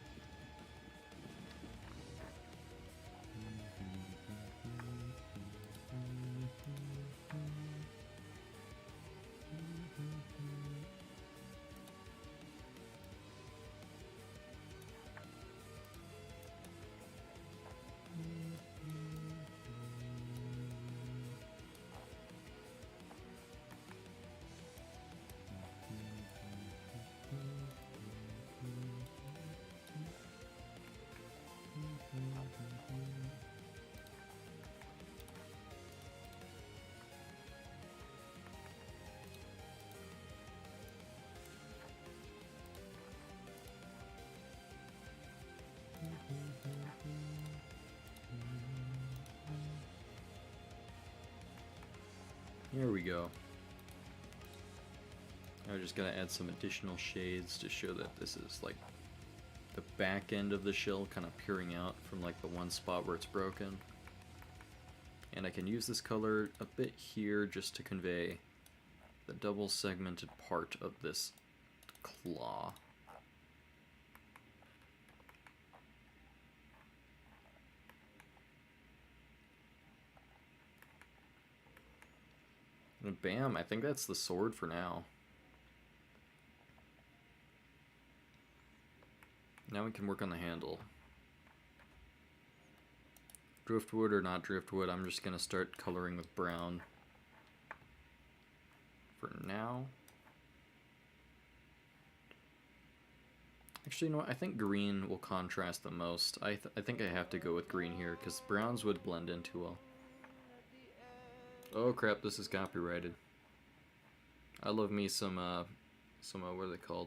Here we go. I'm just gonna add some additional shades to show that this is like the back end of the shell kind of peering out from like the one spot where it's broken. And I can use this color a bit here just to convey the double segmented part of this claw. And bam, I think that's the sword for now. Now we can work on the handle. Driftwood or not driftwood, I'm just going to start coloring with brown for now. Actually, you know what? I think green will contrast the most. I think I have to go with green here, because browns would blend in too well. Oh crap, this is copyrighted. I love me some, what are they called?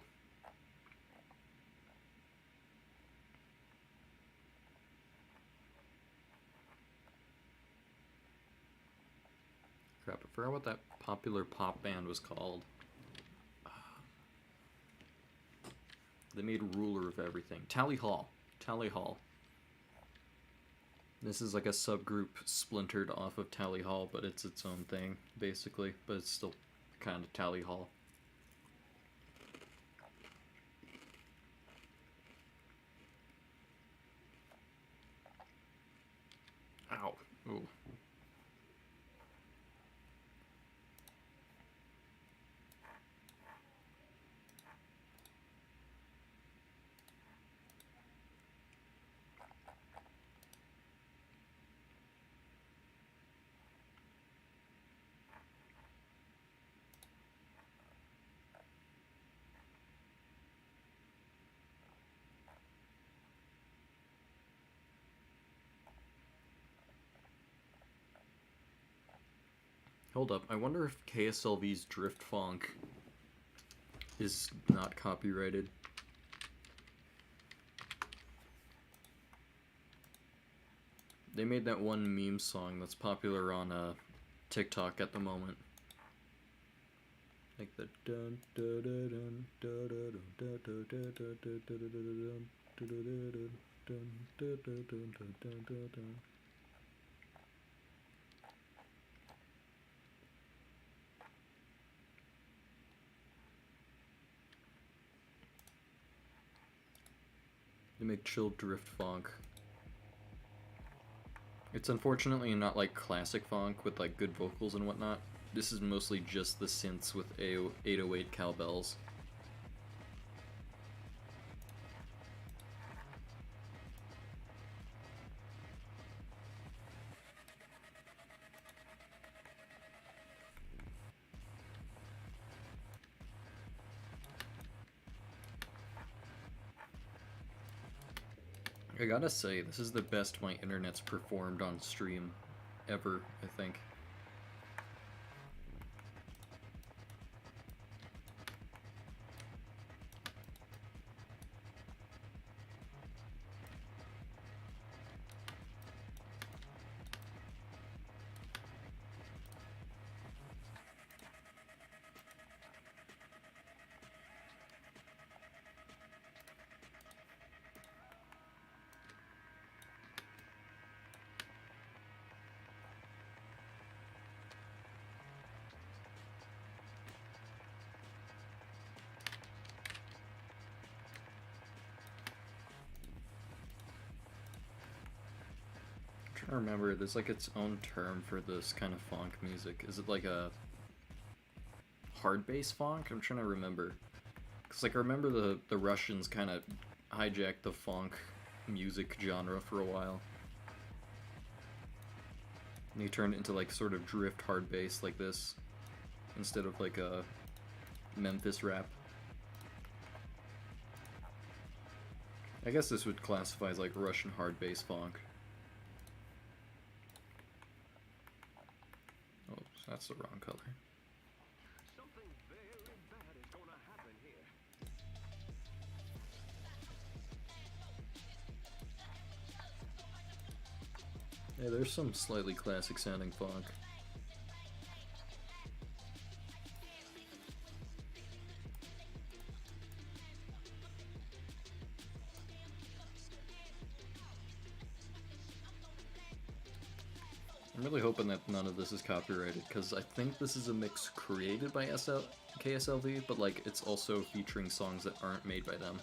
Crap, I forgot what that popular pop band was called. They made Ruler of Everything. Tally Hall. Tally Hall. This is like a subgroup splintered off of Tally Hall, but it's its own thing, basically. But it's still kind of Tally Hall. Ow. Ooh. Hold up, I wonder if KSLV's Drift Funk is not copyrighted. They made that one meme song that's popular on TikTok at the moment. Like the dun dun dun dun dun dun dun dun dun dun dun dun dun dun. They make chill drift funk. It's unfortunately not like classic funk with like good vocals and whatnot. This is mostly just the synths with 808 cowbells. I gotta say, this is the best my internet's performed on stream ever, I think. I remember there's like its own term for this kind of funk music. Is it like a hard bass funk? I'm trying to remember. Cause like I remember the Russians kind of hijacked the funk music genre for a while. And they turned it into like sort of drift hard bass like this instead of like a Memphis rap. I guess this would classify as like Russian hard bass funk. Oh, that's the wrong color. Something very bad is gonna happen here. Yeah, there's some slightly classic sounding funk. I'm really hoping that none of this is copyrighted, because I think this is a mix created by KSLV, but like it's also featuring songs that aren't made by them.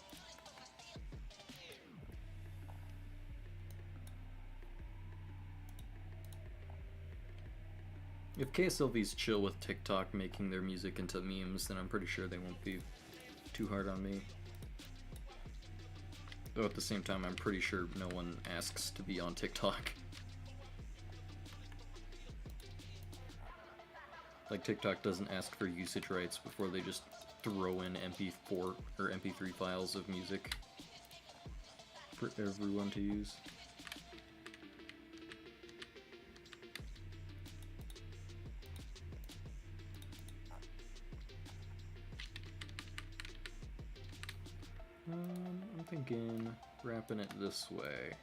If KSLV's chill with TikTok making their music into memes, then I'm pretty sure they won't be too hard on me. Though at the same time, I'm pretty sure no one asks to be on TikTok. Like, TikTok doesn't ask for usage rights before they just throw in MP4 or MP3 files of music for everyone to use. I'm thinking wrapping it this way.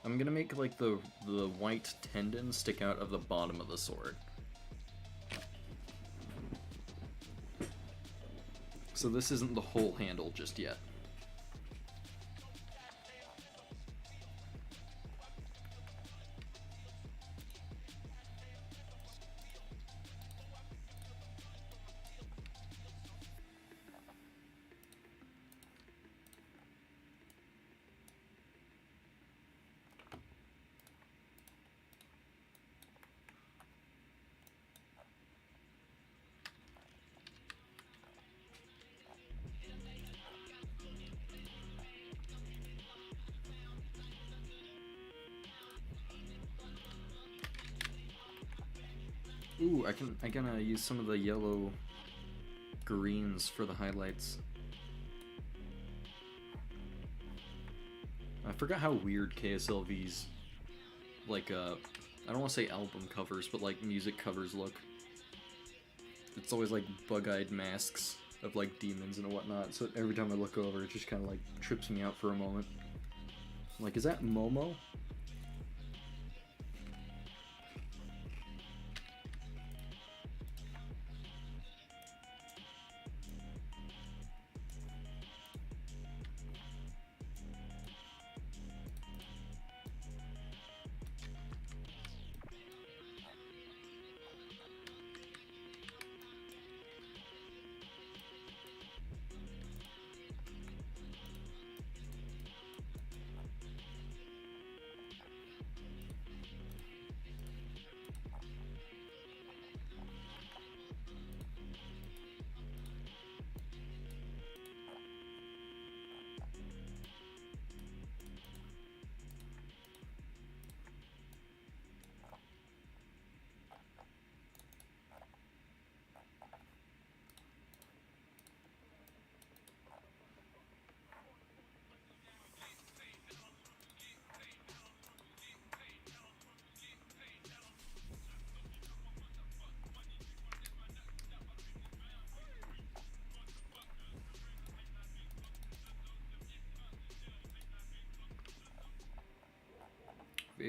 I'm gonna make like the white tendon stick out of the bottom of the sword. So this isn't the whole handle just yet. Ooh, I gotta use some of the yellow greens for the highlights. I forgot how weird KSLV's, like, I don't want to say album covers, but like music covers look. It's always like bug-eyed masks of like demons and whatnot, so every time I look over it just kind of like trips me out for a moment. I'm like, is that Momo?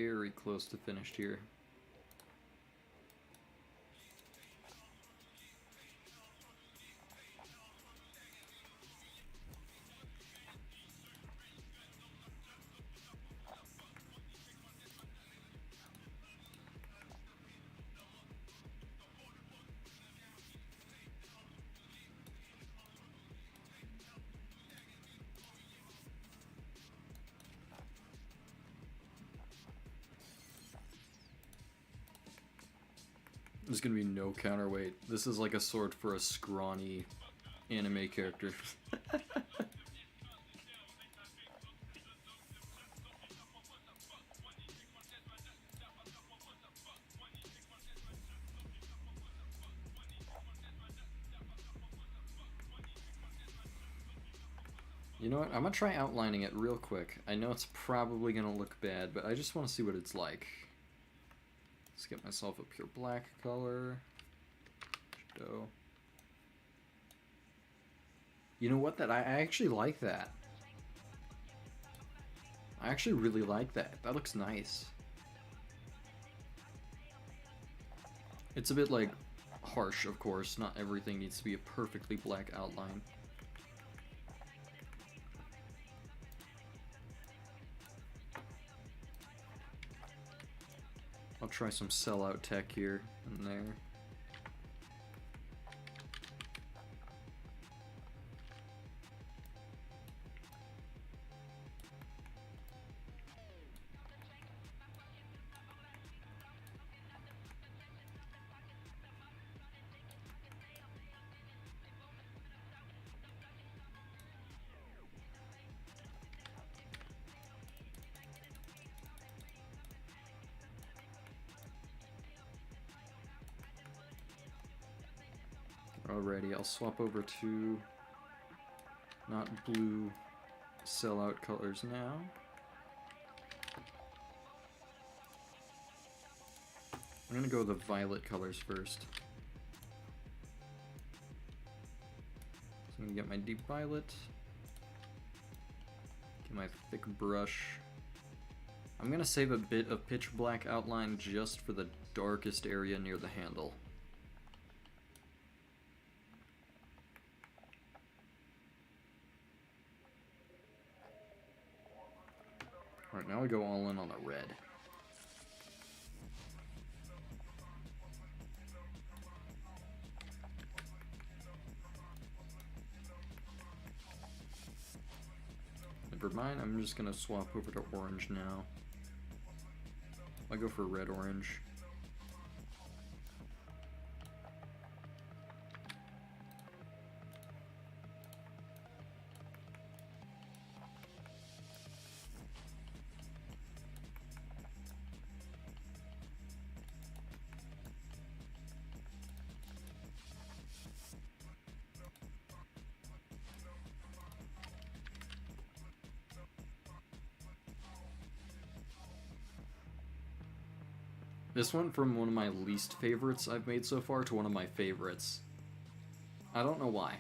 very close to finished here. There's gonna be no counterweight. This is like a sword for a scrawny anime character. You know what? I'm gonna try outlining it real quick. I know it's probably gonna look bad, but I just want to see what it's like. Let's get myself a pure black color. Dough. You know what? That I actually like that. I actually really like that. That looks nice. It's a bit like harsh, of course. Not everything needs to be a perfectly black outline. I'll try some sellout tech here and there. Alrighty, I'll swap over to not blue sellout colors now. I'm gonna go with the violet colors first. So I'm gonna get my deep violet, get my thick brush. I'm gonna save a bit of pitch black outline just for the darkest area near the handle. Alright, now we go all in on the red. Never mind, I'm just gonna swap over to orange now. I'll go for red-orange. This went from one of my least favorites I've made so far to one of my favorites. I don't know why.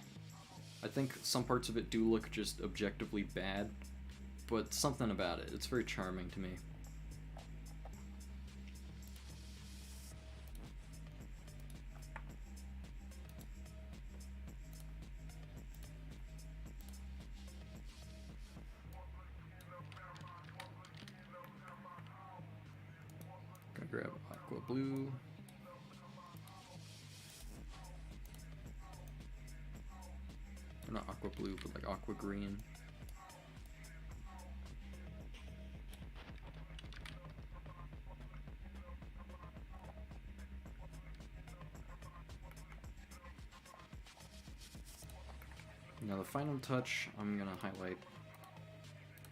I think some parts of it do look just objectively bad, but something about it, it's very charming to me. Gonna grab aqua blue. Or not aqua blue, but like aqua green. Now the final touch, I'm gonna highlight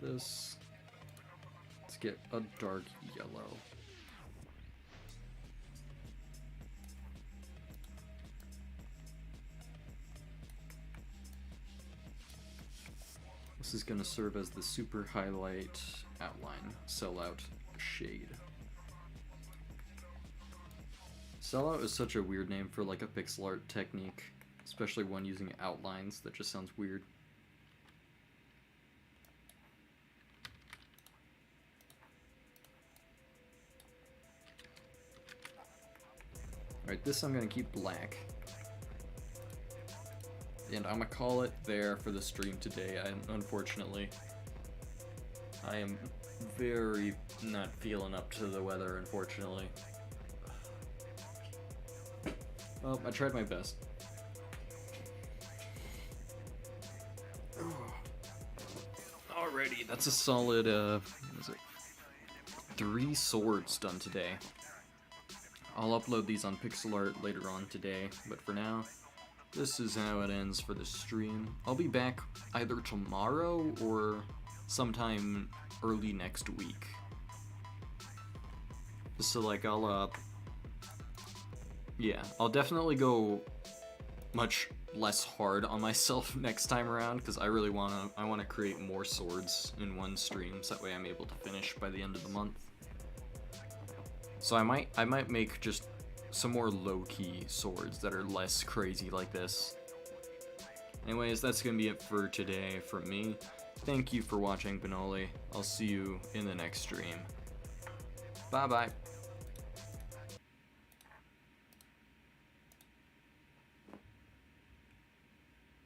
this. Let's get a dark yellow. This is going to serve as the super highlight outline, sellout shade. Sellout is such a weird name for like a pixel art technique, especially when using outlines. That just sounds weird. Alright, this I'm gonna keep black. And I'm gonna call it there for the stream today. Unfortunately, I am very not feeling up to the weather, unfortunately. Well, I tried my best. Alrighty, that's a solid, what is it? 3 swords done today. I'll upload these on Pixel Art later on today, but for now, this is how it ends for the stream. I'll be back either tomorrow or sometime early next week. So like yeah, I'll definitely go much less hard on myself next time around, because I wanna create more swords in one stream, so that way I'm able to finish by the end of the month. So I might make just some more low-key swords that are less crazy like this. Anyways, that's gonna be it for today from me. Thank you for watching, Benoli. I'll see you in the next stream. Bye bye.